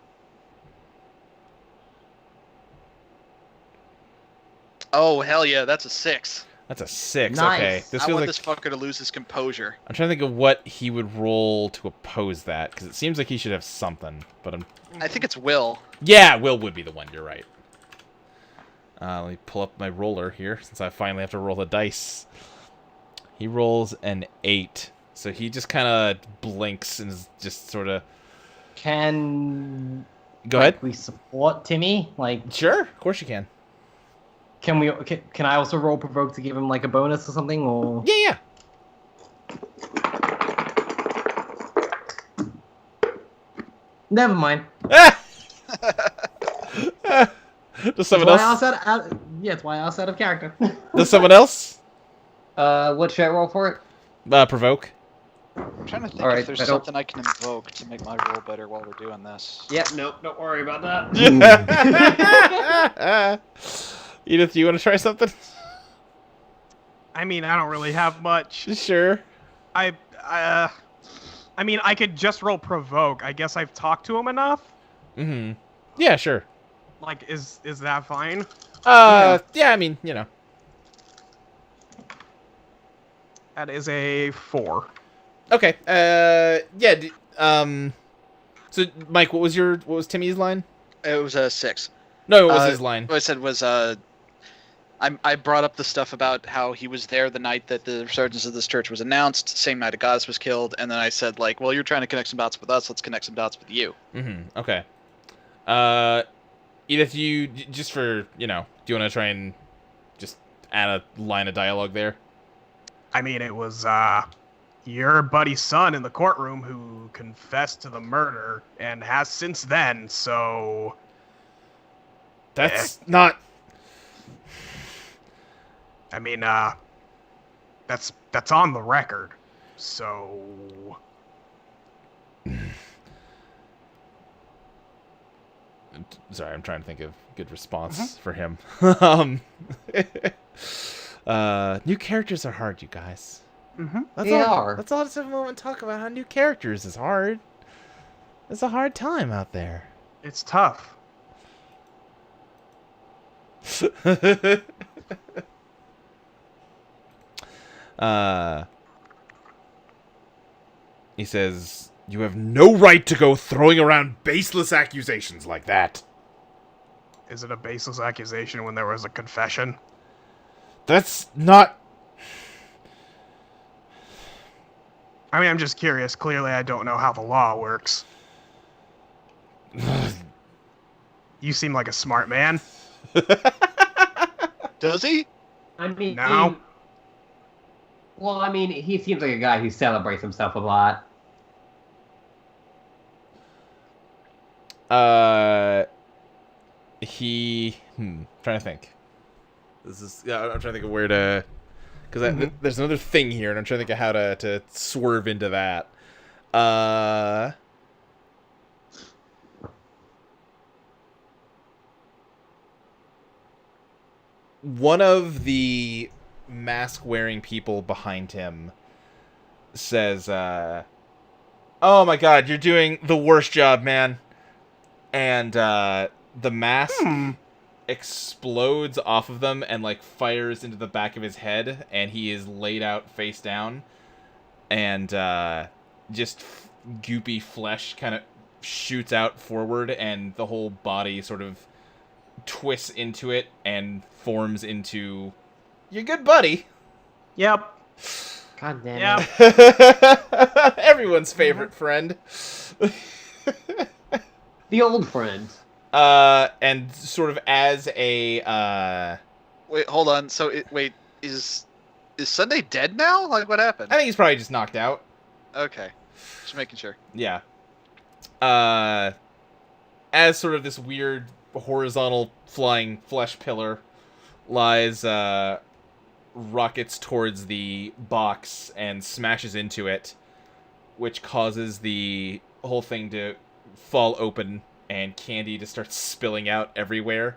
Oh hell yeah, that's a 6. That's a 6. Nice. Okay. This I feels want like this fucker to lose his composure. I'm trying to think of what he would roll to oppose that because it seems like he should have something. But I think it's Will. yeah, Will would be the one. You're right. Let me pull up my roller here, since I finally have to roll the dice. He rolls an 8. So he just kind of blinks and is just sort of... Can Go ahead. we support Timmy? Like, Sure, of course you can. can I also roll provoke to give him like a bonus or something? Or Yeah. never mind. Does someone That's why I else? asked yeah, it's why I asked out of character. Does someone else? What should I roll for it? Provoke. I'm trying to think Alright, if there's I don't- something I can invoke to make my roll better while we're doing this. Yep, nope, don't worry about that. Edith, you want to try something? I mean, I don't really have much. Sure. I mean, I could just roll provoke. I guess I've talked to him enough. Mm-hmm. Yeah, sure. Like, is that fine? Yeah, I mean, you know. That is a 4. Okay. Yeah. So, Mike, what was Timmy's line? It was a 6. No, it was his line. What I said was, I brought up the stuff about how he was there the night that the resurgence of this church was announced, same night a goddess was killed, and then I said, like, well, you're trying to connect some dots with us, let's connect some dots with you. Mm-hmm. Okay. Edith, you just for do you want to try and just add a line of dialogue there? I mean, it was your buddy's son in the courtroom who confessed to the murder and has since then. So That's not. I mean, that's on the record. So Sorry, I'm trying to think of a good response Mm-hmm. for him. New characters are hard, you guys. Mhm. That's They all. are. Let's all just have a moment and talk about how new characters is hard. It's a hard time out there. it's tough. He says, "You have no right to go throwing around baseless accusations like that." Is it a baseless accusation when there was a confession? That's not. I mean, I'm just curious. Clearly, I don't know how the law works. You seem like a smart man. Does he? I mean, No. Well, I mean, he seems like a guy who celebrates himself a lot. Trying to think. This is. Yeah, I'm trying to think of where to. Because there's another thing here, and I'm trying to think of how to swerve into that. One of the mask-wearing people behind him says, "Oh my God, you're doing the worst job, man." And the mask explodes off of them and like fires into the back of his head, and he is laid out face down, and just goopy flesh kind of shoots out forward, and the whole body sort of twists into it and forms into your good buddy. Yep. God damn Yep. it. Everyone's favorite friend. The old friend. And sort of as a Wait, hold on. So, is Sunday dead now? Like, what happened? I think he's probably just knocked out. Okay. Just making sure. Yeah. As sort of this weird horizontal flying flesh pillar lies, rockets towards the box and smashes into it, which causes the whole thing to fall open and candy to start spilling out everywhere.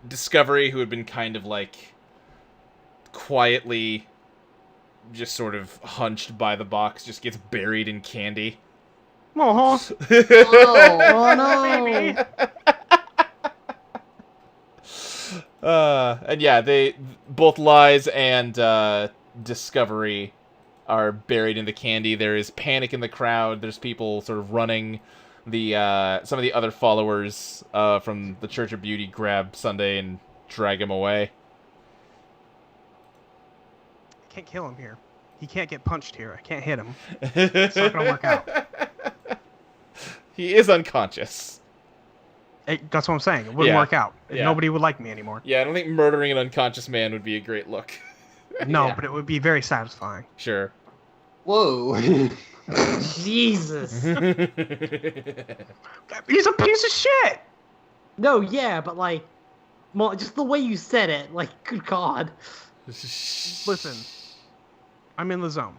Discovery, who had been kind of like quietly just sort of hunched by the box, just gets buried in candy. Oh, Oh, baby. And yeah, they both Lies and Discovery are buried in the candy. There is panic in the crowd. There's people sort of running. The some of the other followers from the Church of Beauty grab Sunday and drag him away. I can't kill him here. He can't get punched here. I can't hit him. It's not gonna work out. He is unconscious. That's what I'm saying. It wouldn't Yeah. work out. Yeah. Nobody would like me anymore. Yeah, I don't think murdering an unconscious man would be a great look. No, Yeah. but it would be very satisfying. Sure. Whoa. Jesus. He's a piece of shit. No, yeah, but like, well, just the way you said it, like, good God. Listen, I'm in the zone.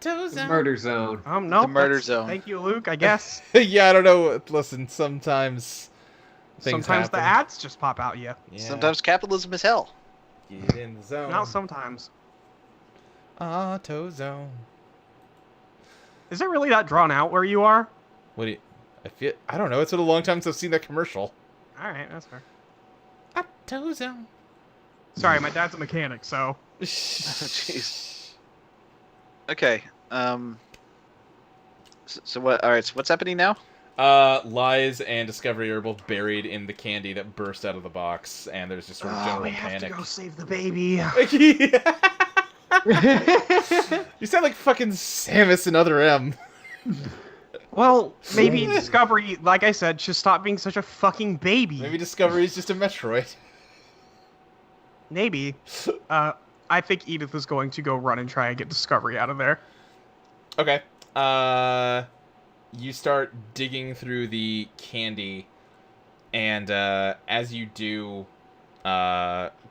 Murder zone. No, The murder that's- zone. Thank you, Luke. I guess Yeah, I don't know. Listen, sometimes things sometimes the happen. ads just pop out. Yeah, Yeah. Sometimes capitalism is hell. Get in the zone. not sometimes. AutoZone. Is it really that drawn out where you are? What do you... I don't know. It's been a long time since I've seen that commercial. All right, that's fair. AutoZone. Sorry, my dad's a mechanic, so Jeez. Okay. So what? All right. So what's happening now? Lies and Discovery are both buried in the candy that burst out of the box, and there's just sort of general we have panic. to go save the baby. You sound like fucking Samus and Other M. Well, maybe Discovery, like I said, should stop being such a fucking baby. Maybe Discovery is just a Metroid. Maybe. I think Edith is going to go run and try and get Discovery out of there. Okay. You start digging through the candy, and as you do,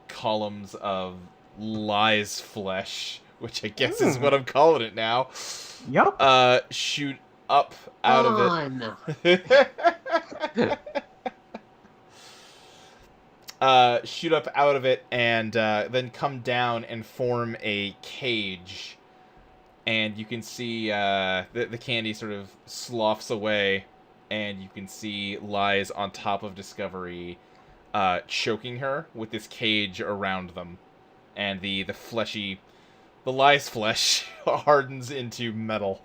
columns of Lie's flesh, which I guess is what I'm calling it now, Yup. shoot up out of it. Shoot up out of it and then come down and form a cage. And you can see the candy sort of sloughs away, and you can see Lies on top of Discovery, choking her with this cage around them. And the Lies flesh hardens into metal.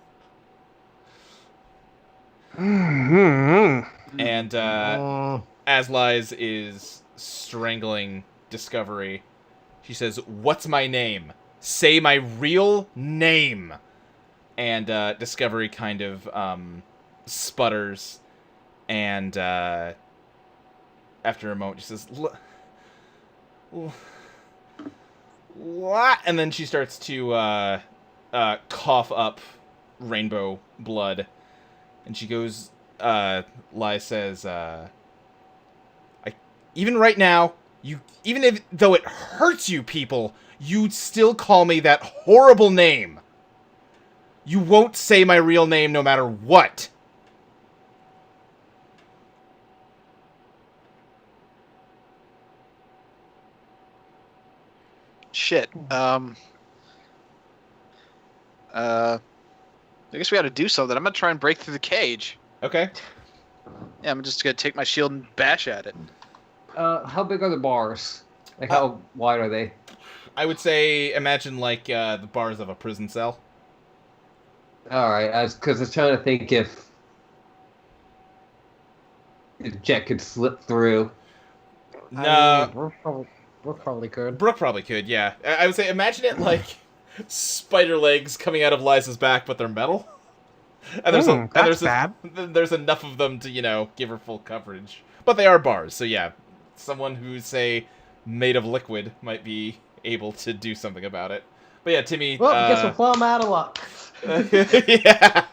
Mm-hmm. And as Lies is strangling Discovery, she says, "What's my name? Say my real name." And Discovery kind of sputters, and after a moment she says, "What?" And then she starts to cough up rainbow blood, and she goes, Lai says, "Even right now, though it hurts you people, you'd still call me that horrible name. You won't say my real name no matter what." Shit. I guess we got to do something. I'm gonna try and break through the cage. Okay. Yeah, I'm just gonna take my shield and bash at it. How big are the bars? Like, how wide are they? I would say, imagine like the bars of a prison cell. Alright, because I was trying to think if Jet could slip through. No, Brooke probably could. Brooke probably could, yeah. I would say, imagine it like spider legs coming out of Liza's back, but they're metal. And That's bad. There's enough of them to, give her full coverage. But they are bars, so yeah. Someone who's, say, made of liquid might be able to do something about it. But yeah, Timmy... Well, guess we're plumb out of luck. yeah.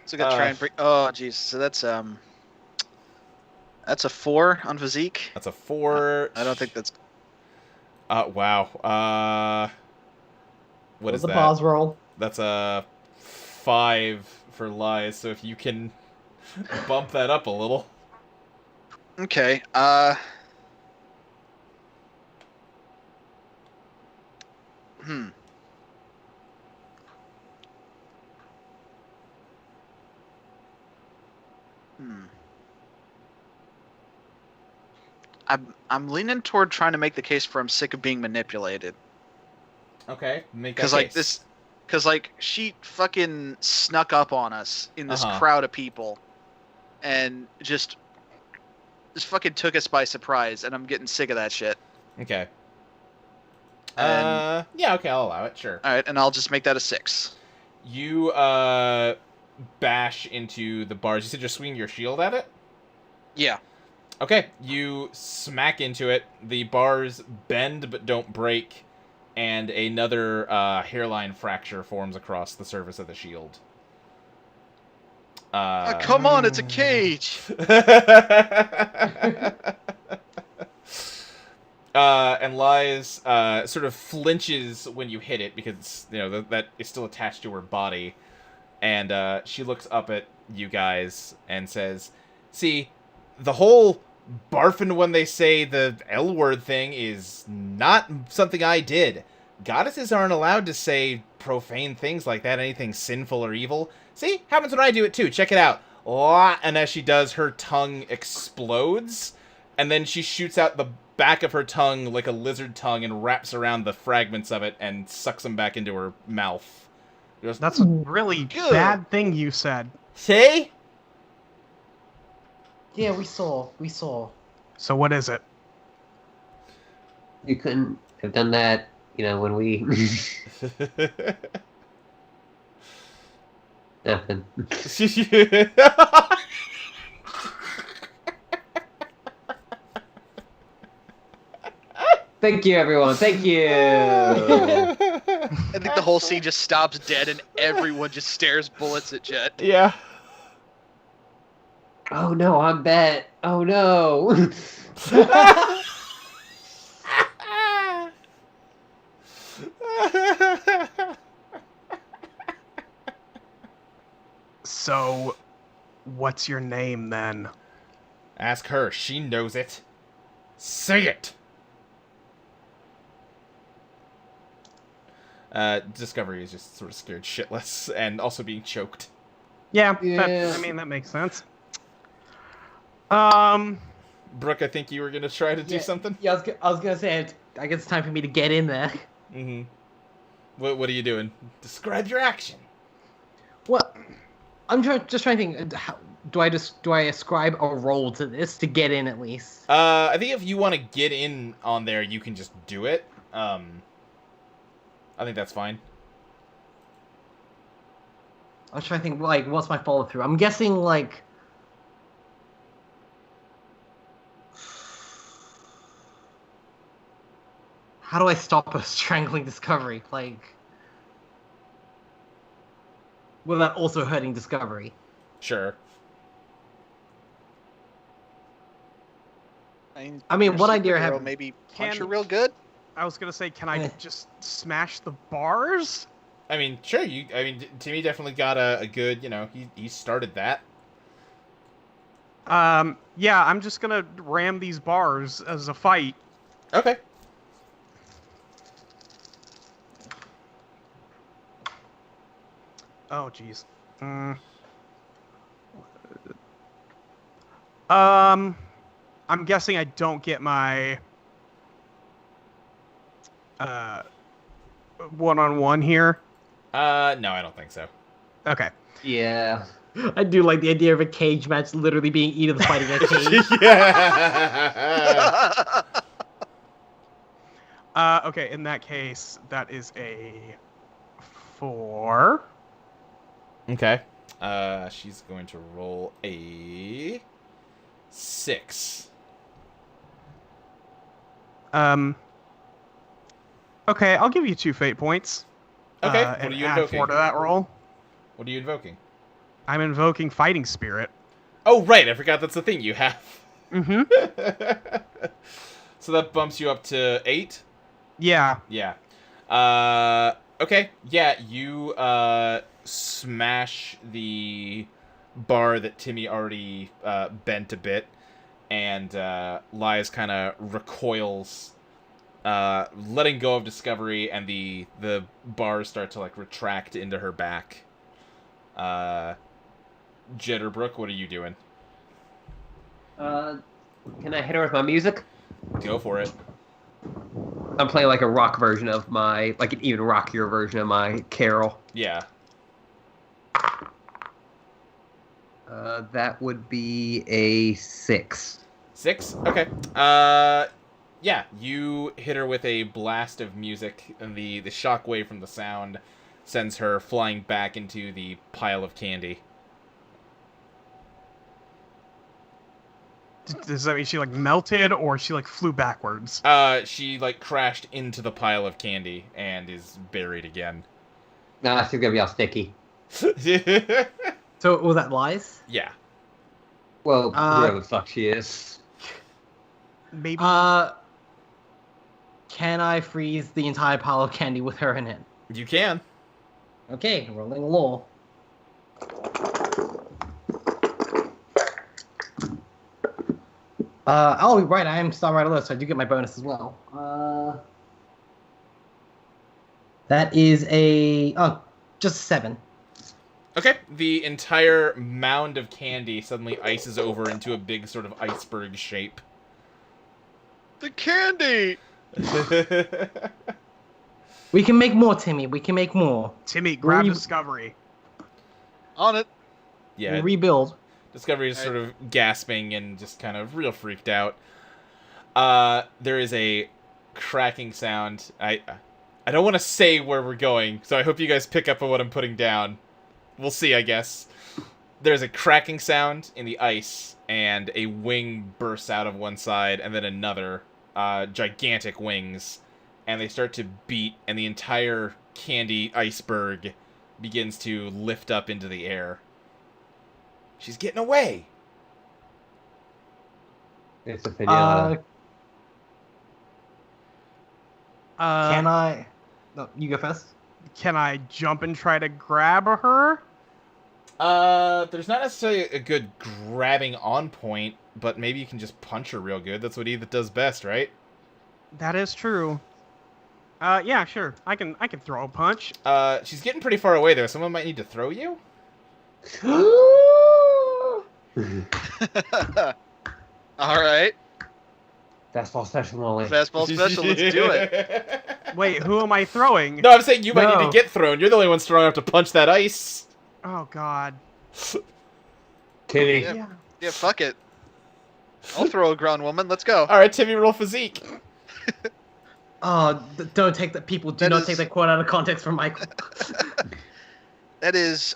So I'm gonna try and break. Oh, jeez. So that's a 4 on physique. That's a 4. I don't think that's. Wow. What is the that? pause roll. That's a 5 for Lies, so if you can bump that up a little. Okay. Hmm. I'm leaning toward trying to make the case for I'm sick of being manipulated. Okay, make that Because like case. this, because like she fucking snuck up on us in this Uh-huh. crowd of people, and just just fucking took us by surprise, and I'm getting sick of that shit. Okay. And- Yeah, okay, I'll allow it, sure. All right, and I'll just make that a 6. You, bash into the bars. You said you're swinging your shield at it? Yeah. Okay, you smack into it. The bars bend but don't break, and another hairline fracture forms across the surface of the shield. Come on, it's a cage. And Lies sort of flinches when you hit it because that is still attached to her body, and she looks up at you guys and says, "See, the whole barfing when they say the L word thing is not something I did. Goddesses aren't allowed to say profane things like that, anything sinful or evil. See, happens when I do it too. Check it out." And as she does, her tongue explodes, and then she shoots out the back of her tongue like a lizard tongue and wraps around the fragments of it and sucks them back into her mouth. Goes, That's a really Good. bad thing you said. see? Yeah, we saw. So what is it? You couldn't have done that, when we... Nothing. Thank you, everyone. Thank you. I think the whole scene just stops dead, and everyone just stares bullets at Jet. Yeah. Oh no, I'm bet. Oh no. So, what's your name then? Ask her. She knows it. Say it. Discovery is just sort of scared shitless and also being choked. Yeah, Yeah. that makes sense. Brooke, I think you were gonna try to do something. Yeah, I was gonna say, I guess it's time for me to get in there. Mm-hmm. What are you doing? Describe your action. What? I'm just trying to think. Do I ascribe a role to this to get in at least? I think if you want to get in on there, you can just do it. I think that's fine. I was trying to think, what's my follow through? I'm guessing, how do I stop a strangling Discovery? Without also hurting Discovery. Sure. I mean, what idea I Superhero have- Maybe punch Can- her real good. I was gonna say, can I Eh. just smash the bars? I mean, sure. Timmy definitely got a good. He started that. Yeah, I'm just gonna ram these bars as a fight. Okay. Oh, jeez. I'm guessing I don't get my one-on-one here. No, I don't think so. Okay. Yeah. I do like the idea of a cage match literally being Edith fighting a cage. Yeah. Okay, in that case, that is a 4. Okay. She's going to roll a 6. Okay, I'll give you 2 fate points. Okay. What and are you add invoking? 4 to that roll. What are you invoking? I'm invoking Fighting Spirit. Oh, right. I forgot that's the thing you have. Mm-hmm. So that bumps you up to 8? Yeah. Yeah. Okay. Yeah, you smash the bar that Timmy already bent a bit, and Lies kind of recoils, letting go of Discovery, and the bars start to retract into her back. Jitterbrook, what are you doing? Can I hit her with my music? Go for it. I'm playing a rock version of my, an even rockier version of my carol. Yeah. That would be a 6. 6? Okay. Yeah, you hit her with a blast of music, and the shockwave from the sound sends her flying back into the pile of candy. Does that mean she like melted or she like flew backwards? She like crashed into the pile of candy and is buried again. Nah, she's gonna be all sticky. So was that lies? Yeah. Well, Uh, whoever the fuck she is. Maybe. Can I freeze the entire pile of candy with her in it? You can. Okay, rolling law. Oh, right, I am Star Rider List, so I do get my bonus as well. That is just 7. Okay. The entire mound of candy suddenly ices over into a big sort of iceberg shape. The candy. We can make more, Timmy. We can make more. Timmy, grab Re- Discovery. On it. Yeah. We'll rebuild. Discovery is sort of gasping and just kind of real freaked out. There is a cracking sound. I don't want to say where we're going, so I hope you guys pick up on what I'm putting down. We'll see, I guess. There's a cracking sound in the ice, and a wing bursts out of one side, and then another. Gigantic wings. And they start to beat, and the entire candy iceberg begins to lift up into the air. She's getting away! It's a pinata. Can I? No, you go first. Can I jump and try to grab her? There's not necessarily a good grabbing on point, but maybe you can just punch her real good. That's what Edith does best, right? That is true. Yeah, sure. I can throw a punch. She's getting pretty far away there. Someone might need to throw you? All right. Fastball special, Molly. Fastball special. Let's do it. Wait, who am I throwing? No, I'm saying you might need No. to get thrown. You're the only one strong enough to punch that ice. Oh God. Timmy. Yeah. Yeah, fuck it. I'll throw a grown woman. Let's go. Alright, Timmy, roll physique. Oh, don't take that. People do That not is- take that quote out of context from Michael. That is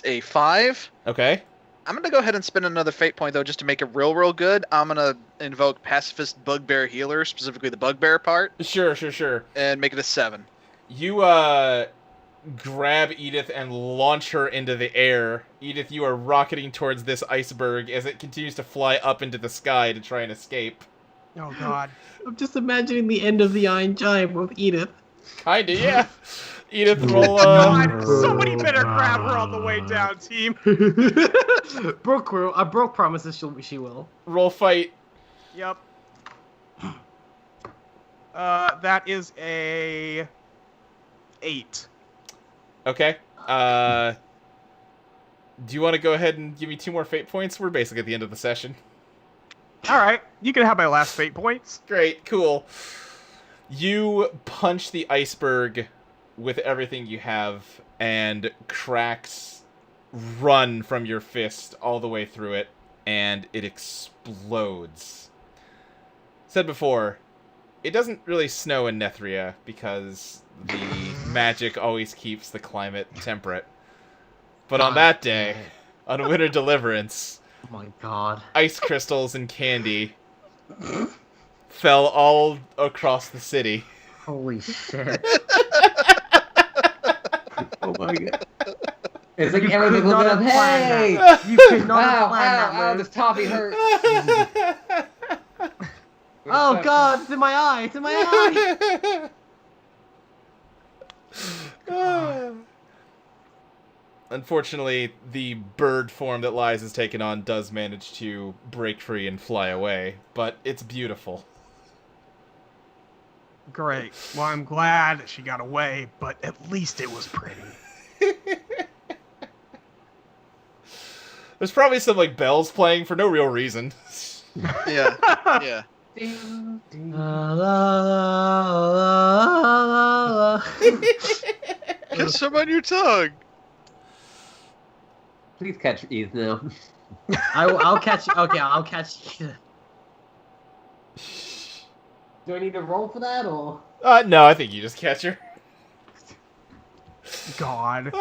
a 5. Okay. I'm gonna go ahead and spend another fate point though, just to make it real good. I'm gonna invoke Pacifist Bugbear Healer, specifically the Bugbear part, Sure. and make it a 7. You, grab Edith and launch her into the air. Edith, you are rocketing towards this iceberg as it continues to fly up into the sky to try and escape. Oh God. I'm just imagining the end of the Iron Giant with Edith. Kinda, yeah. Edith, roll, God, somebody better grab her on the way down, team. Brooke promises she will. roll fight. Yep. That is a 8. Okay. Do you want to go ahead and give me 2 more fate points? We're basically at the end of the session. All right, you can have my last fate points. Great, cool. You punch the iceberg with everything you have, and cracks run from your fist all the way through it, and it explodes. Said before, it doesn't really snow in Nethria because the magic always keeps the climate temperate. But on that day, on Winter Deliverance, Oh my God. ice crystals and candy fell all across the city. Holy shit. Oh my God. It's like You everything could will not be have like, planned hey! You could not have Ow, planned ow, that, this Liz. toffee hurts. Oh God, it's in my eye. It's in my eye. Unfortunately, the bird form that Lies has taken on does manage to break free and fly away, but it's beautiful. Great. Well, I'm glad she got away, but at least it was pretty. There's probably some like bells playing for no real reason. Yeah. Yeah. La, la, la, la, la. Get some on your tongue. Please catch Eve now. I'll catch. Okay, I'll catch you. Do I need to roll for that or? No, I think you just catch her. God.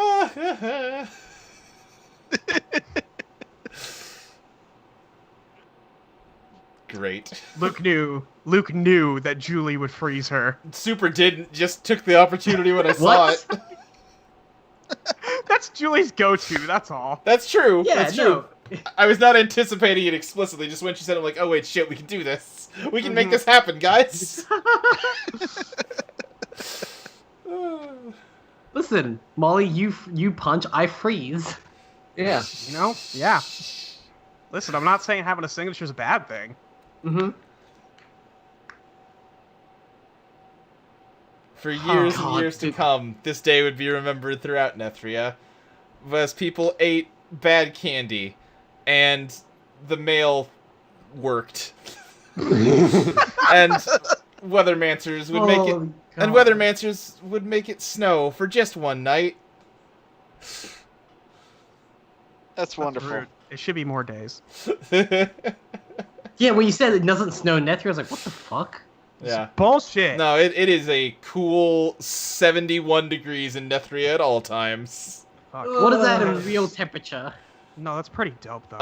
Great. Luke knew that Julie would freeze her. Super didn't, just took the opportunity when I saw What? it. That's Julie's go-to. That's all. That's true. Yeah, That's true. I was not anticipating it explicitly. Just when she said, I'm like, oh wait, shit, we can do this. We can make this happen, guys. Listen, Molly, you punch, I freeze. Yeah. You know? Yeah. Listen, I'm not saying having a signature is a bad thing. Mm-hmm. For years and God, years to dude. come, this day would be remembered throughout Nethria, as people ate bad candy, and the mail worked, and weathermancers would make it, and weathermancers would make it snow for just one night. That's wonderful. Rude. It should be more days. Yeah, when you said it doesn't snow in Nethria, I was like, what the fuck? Yeah. Bullshit. No, it is a cool 71 degrees in Nethria at all times. Fuck. What is that in real temperature? No, that's pretty dope though.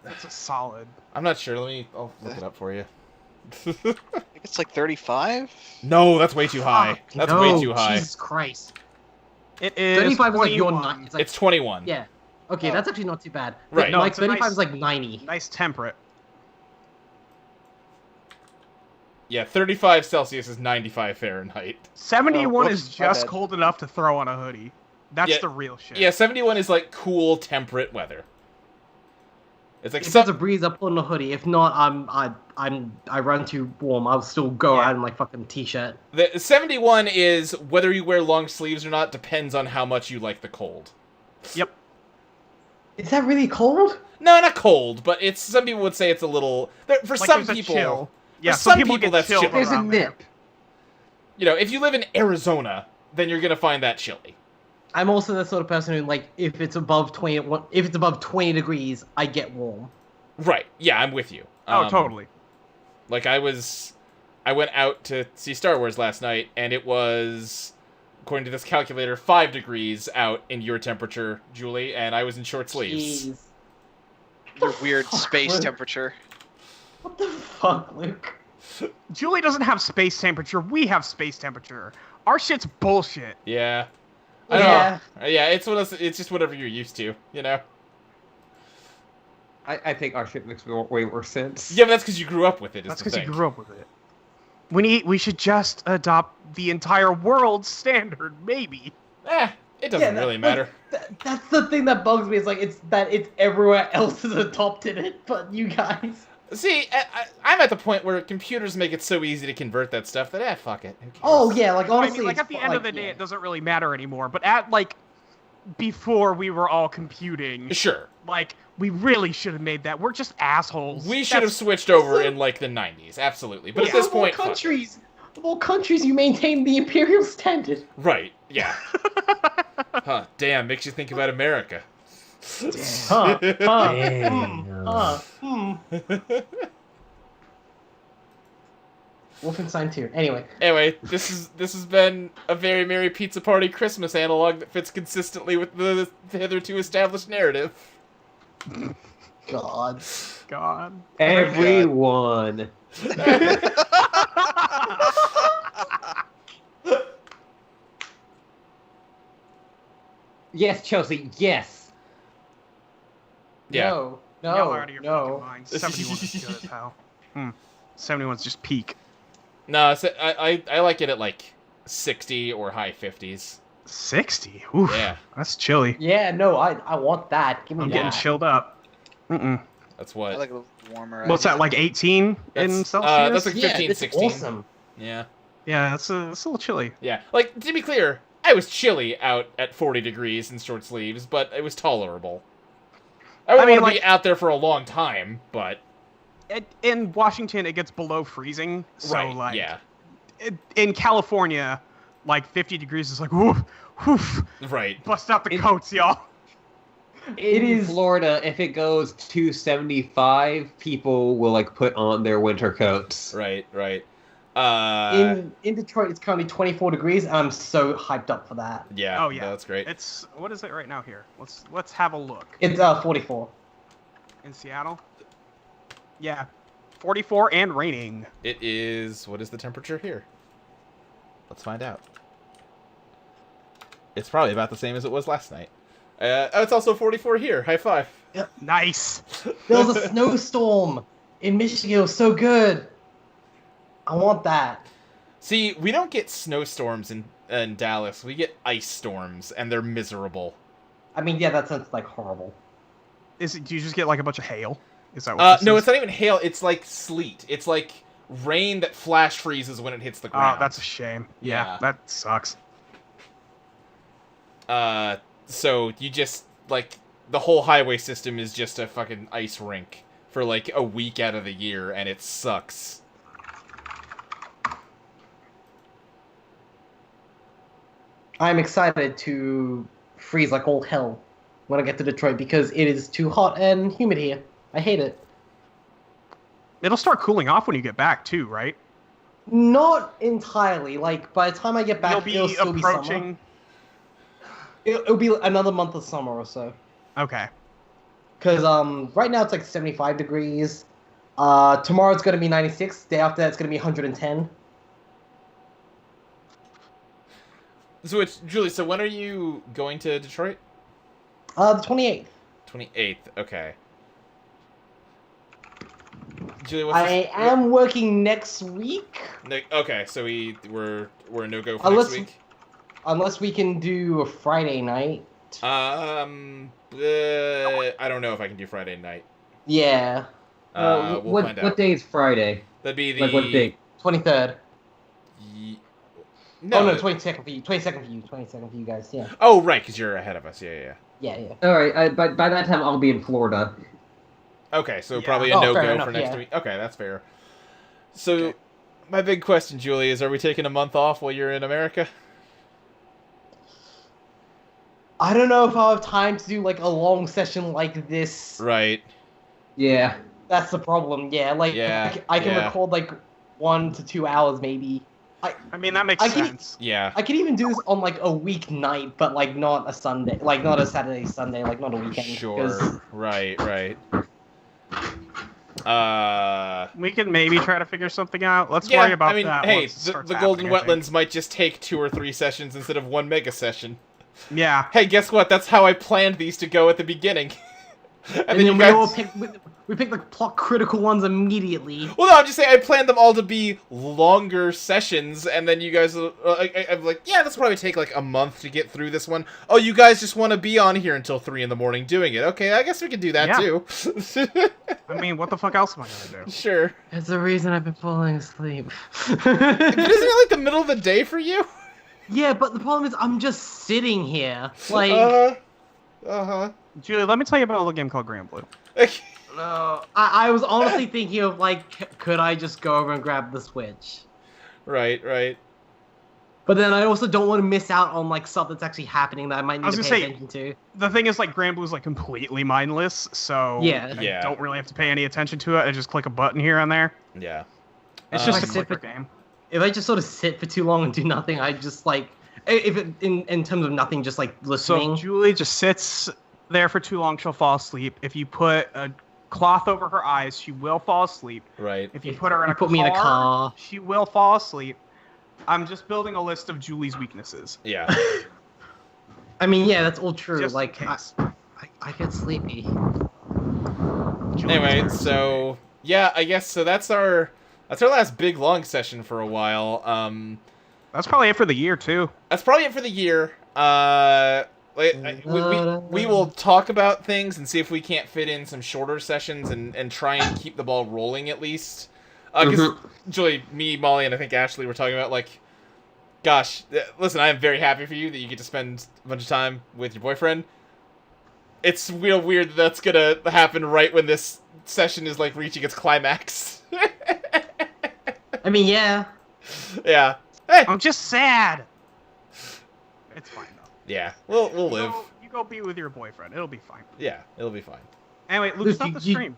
That's a solid. I'm not sure. I'll look it up for you. I think it's like 35. No, that's way too high. Fuck, That's no, way too high. Jesus Christ. It is 35 is like your 21. night. It's like, It's 21. yeah. Okay, Oh. that's actually not too bad. Right. No, Like it's a 35 nice- is like 90. Nice temperate. Yeah, 35 Celsius is 95 Fahrenheit. 71 Oh, is whoops, my just bad. cold enough to throw on a hoodie. That's Yeah. the real shit. Yeah, 71 is like cool, temperate weather. It's like If some, there's a breeze, I put on a hoodie. If not, I run too warm. I'll still go Yeah. out in like fucking t-shirt. the 71 is whether you wear long sleeves or not depends on how much you like the cold. Yep. Is that really cold? No, not cold, but it's some people would say it's a little for Like some there's a people. chill. Yeah, some some people people get that's chilled chill. There's a around there. nip. You know, if you live in Arizona, then you're gonna find that chilly. I'm also the sort of person who like if it's above 20 degrees, I get warm. Right? Yeah, I'm with you. Oh, totally. Like I went out to see Star Wars last night, and it was, according to this calculator, 5 degrees out in your temperature, Julie, and I was in short sleeves. Jeez. Your weird fuck, space Luke? temperature. What the fuck, Luke? Julie doesn't have space temperature. We have space temperature. Our shit's bullshit. Yeah. I Yeah. know. Yeah, it's just whatever you're used to, you know? I think our shit makes way more sense. Yeah, but that's because you grew up with it, is That's the because you thing. grew up with it. We should just adopt the entire world's standard, maybe. It doesn't that- really like, matter. That's the thing that bugs me. Is like it's everywhere else has adopted it, but you guys. See, I'm at the point where computers make it so easy to convert that stuff that, fuck it. Who cares? Oh yeah, like I honestly, mean, like it's at the fu- end like, of the day, yeah. it doesn't really matter anymore. But at like before we were all computing, Sure. like we really should have made that. We're just assholes. We should have That's- switched over in, like, the 90s, absolutely. But at this Of all point, fuck it. of all countries, you maintain the imperial standard. Right, yeah. Huh, damn, makes you think about America. Huh? Damn. Wolfenstein 2. Anyway, Anyway, this has been a very merry pizza party Christmas analog that fits consistently with the hitherto established narrative. God. God. Everyone. Yes, Chelsea. Yes. Yeah. No. Y'all are out of your fucking No. mind. 71 is good as hell. 71's just peak. No, so I like it at like 60 or high 50s. 60. Oof. Yeah. That's chilly. Yeah. No. I want that. Give me I'm that. getting chilled up. Mm-mm. That's I what. like a little warmer. What's that, like 18 in That's, Celsius? that's like Yeah, 15, it's 16. awesome. Yeah. Yeah, that's a little chilly. Yeah. Like, to be clear, I was chilly out at 40 degrees in short sleeves, but it was tolerable. I wouldn't mean, want to like- be out there for a long time, but... In Washington, it gets below freezing. So, right, like, yeah. in California, like 50 degrees is like, woof, woof. Right. Bust out the coats, y'all. It In is Florida, if it goes to 75, people will like put on their winter coats. Right. in Detroit. It's currently 24 degrees, and I'm so hyped up for that. Yeah. Oh yeah, That's great. It's what is it right now here? Let's have a look. It's 44. In Seattle. Yeah, 44 and raining. It is. What is the temperature here? Let's find out. It's probably about the same as it was last night. Oh, it's also 44 here. High five. Nice. There was a snowstorm in Michigan. It was so good. I want that. See, we don't get snowstorms in Dallas. We get ice storms, and they're miserable. I mean, yeah, that sounds like horrible. Do you just get like a bunch of hail? Is that what? This No, is? it's not even hail. It's like sleet. It's like rain that flash freezes when it hits the ground. Oh, that's a shame. Yeah. Yeah, that sucks. So you just, like, the whole highway system is just a fucking ice rink for, like, a week out of the year, and it sucks. I'm excited to freeze like all hell when I get to Detroit because it is too hot and humid here. I hate it. It'll start cooling off when you get back too, right? Not entirely. Like by the time I get back, You'll it'll be still be summer. approaching. It'll be another month of summer or so. Okay. Because right now it's like 75 degrees. Tomorrow it's gonna be 96. Day after that it's gonna be 110. So it's, Julie, so when are you going to Detroit? The 28th. 28th, okay. Julie, what's I am working next week, Okay, so we're a no-go for Unless- next week? unless we can do a Friday night. I don't know if I can do Friday night. Yeah, We'll find out. What day is Friday? That'd be the... Like what date? 23rd. No. Oh no, 22nd for you. 22nd for you. 22nd for you guys. Yeah. Oh, right, because you're ahead of us. Yeah. Yeah. All right, by that time I'll be in Florida. Okay, so Yeah. probably a Oh, fair no-go enough, for next yeah. week. Okay, that's fair. So, Okay. my big question, Julie, is: are we taking a month off while you're in America? I don't know if I'll have time to do like a long session like this. Right. Yeah. That's the problem. Yeah, like Yeah, I can yeah. record like 1 to 2 hours maybe. I mean that makes I can- sense. Yeah. I could even do this on like a weeknight, but like not a Sunday, like not a Saturday, Sunday, like not a weekend. 'cause- Sure. Right. We can maybe try to figure something out. Let's Yeah, worry about I mean, that. hey, once it starts the Golden happening, I think. Wetlands might just take 2 or 3 sessions instead of 1 mega session. Yeah. Hey, guess what? That's how I planned these to go at the beginning. and and then then you we guys... all pick we pick the plot critical ones immediately. Well, no, I'm just saying I planned them all to be longer sessions, and then you guys, I'm like, yeah, this will probably take like a month to get through this one. Oh, you guys just want to be on here until 3 in the morning doing it. Okay, I guess we can do that Yeah. too. I mean, what the fuck else am I gonna do? Sure. There's a reason I've been falling asleep. But isn't it like the middle of the day for you? Yeah, but the problem is I'm just sitting here. Like, Uh-huh. Julie, let me tell you about a little game called Grand Blue. no. I was honestly thinking of like, could I just go over and grab the Switch? Right. But then I also don't want to miss out on like stuff that's actually happening that I might I was need to gonna pay say- attention to. The thing is, like, Grand Blue's like completely mindless, so Yeah. I Yeah. don't really have to pay any attention to it. I just click a button here and there. Yeah. It's Um, just a I sit clicker for- game. If I just sort of sit for too long and do nothing, I just like, if it, in terms of nothing, just like So listening. if Julie just sits there for too long, she'll fall asleep. If you put a cloth over her eyes, she will fall asleep. Right. If you put her in You a put car, me in a car. she will fall asleep. I'm just building a list of Julie's weaknesses. Yeah. I mean, yeah, that's all true. Just in like, case. I get sleepy. Julie Anyway, deserves it. so yeah, I guess so. That's our last big long session for a while. That's probably it for the year too. That's probably it for the year. We will talk about things and see if we can't fit in some shorter sessions and try and keep the ball rolling at least. Because Julie, me, Molly, and I think Ashley were talking about like, gosh, listen, I am very happy for you that you get to spend a bunch of time with your boyfriend. It's real weird that that's gonna happen right when this session is like reaching its climax. I mean, yeah. Yeah. Hey. I'm just sad. It's fine though. Yeah, we'll live. You go be with your boyfriend. It'll be fine. Yeah, it'll be fine. Anyway, Luke, Luke, stop the you- stream.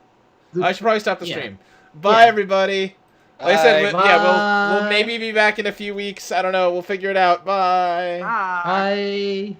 I should probably stop the Yeah. stream. Bye, Yeah. everybody. Like I said, Bye. yeah, we'll Bye. maybe be back in a few weeks. I don't know. We'll figure it out. Bye. Bye. I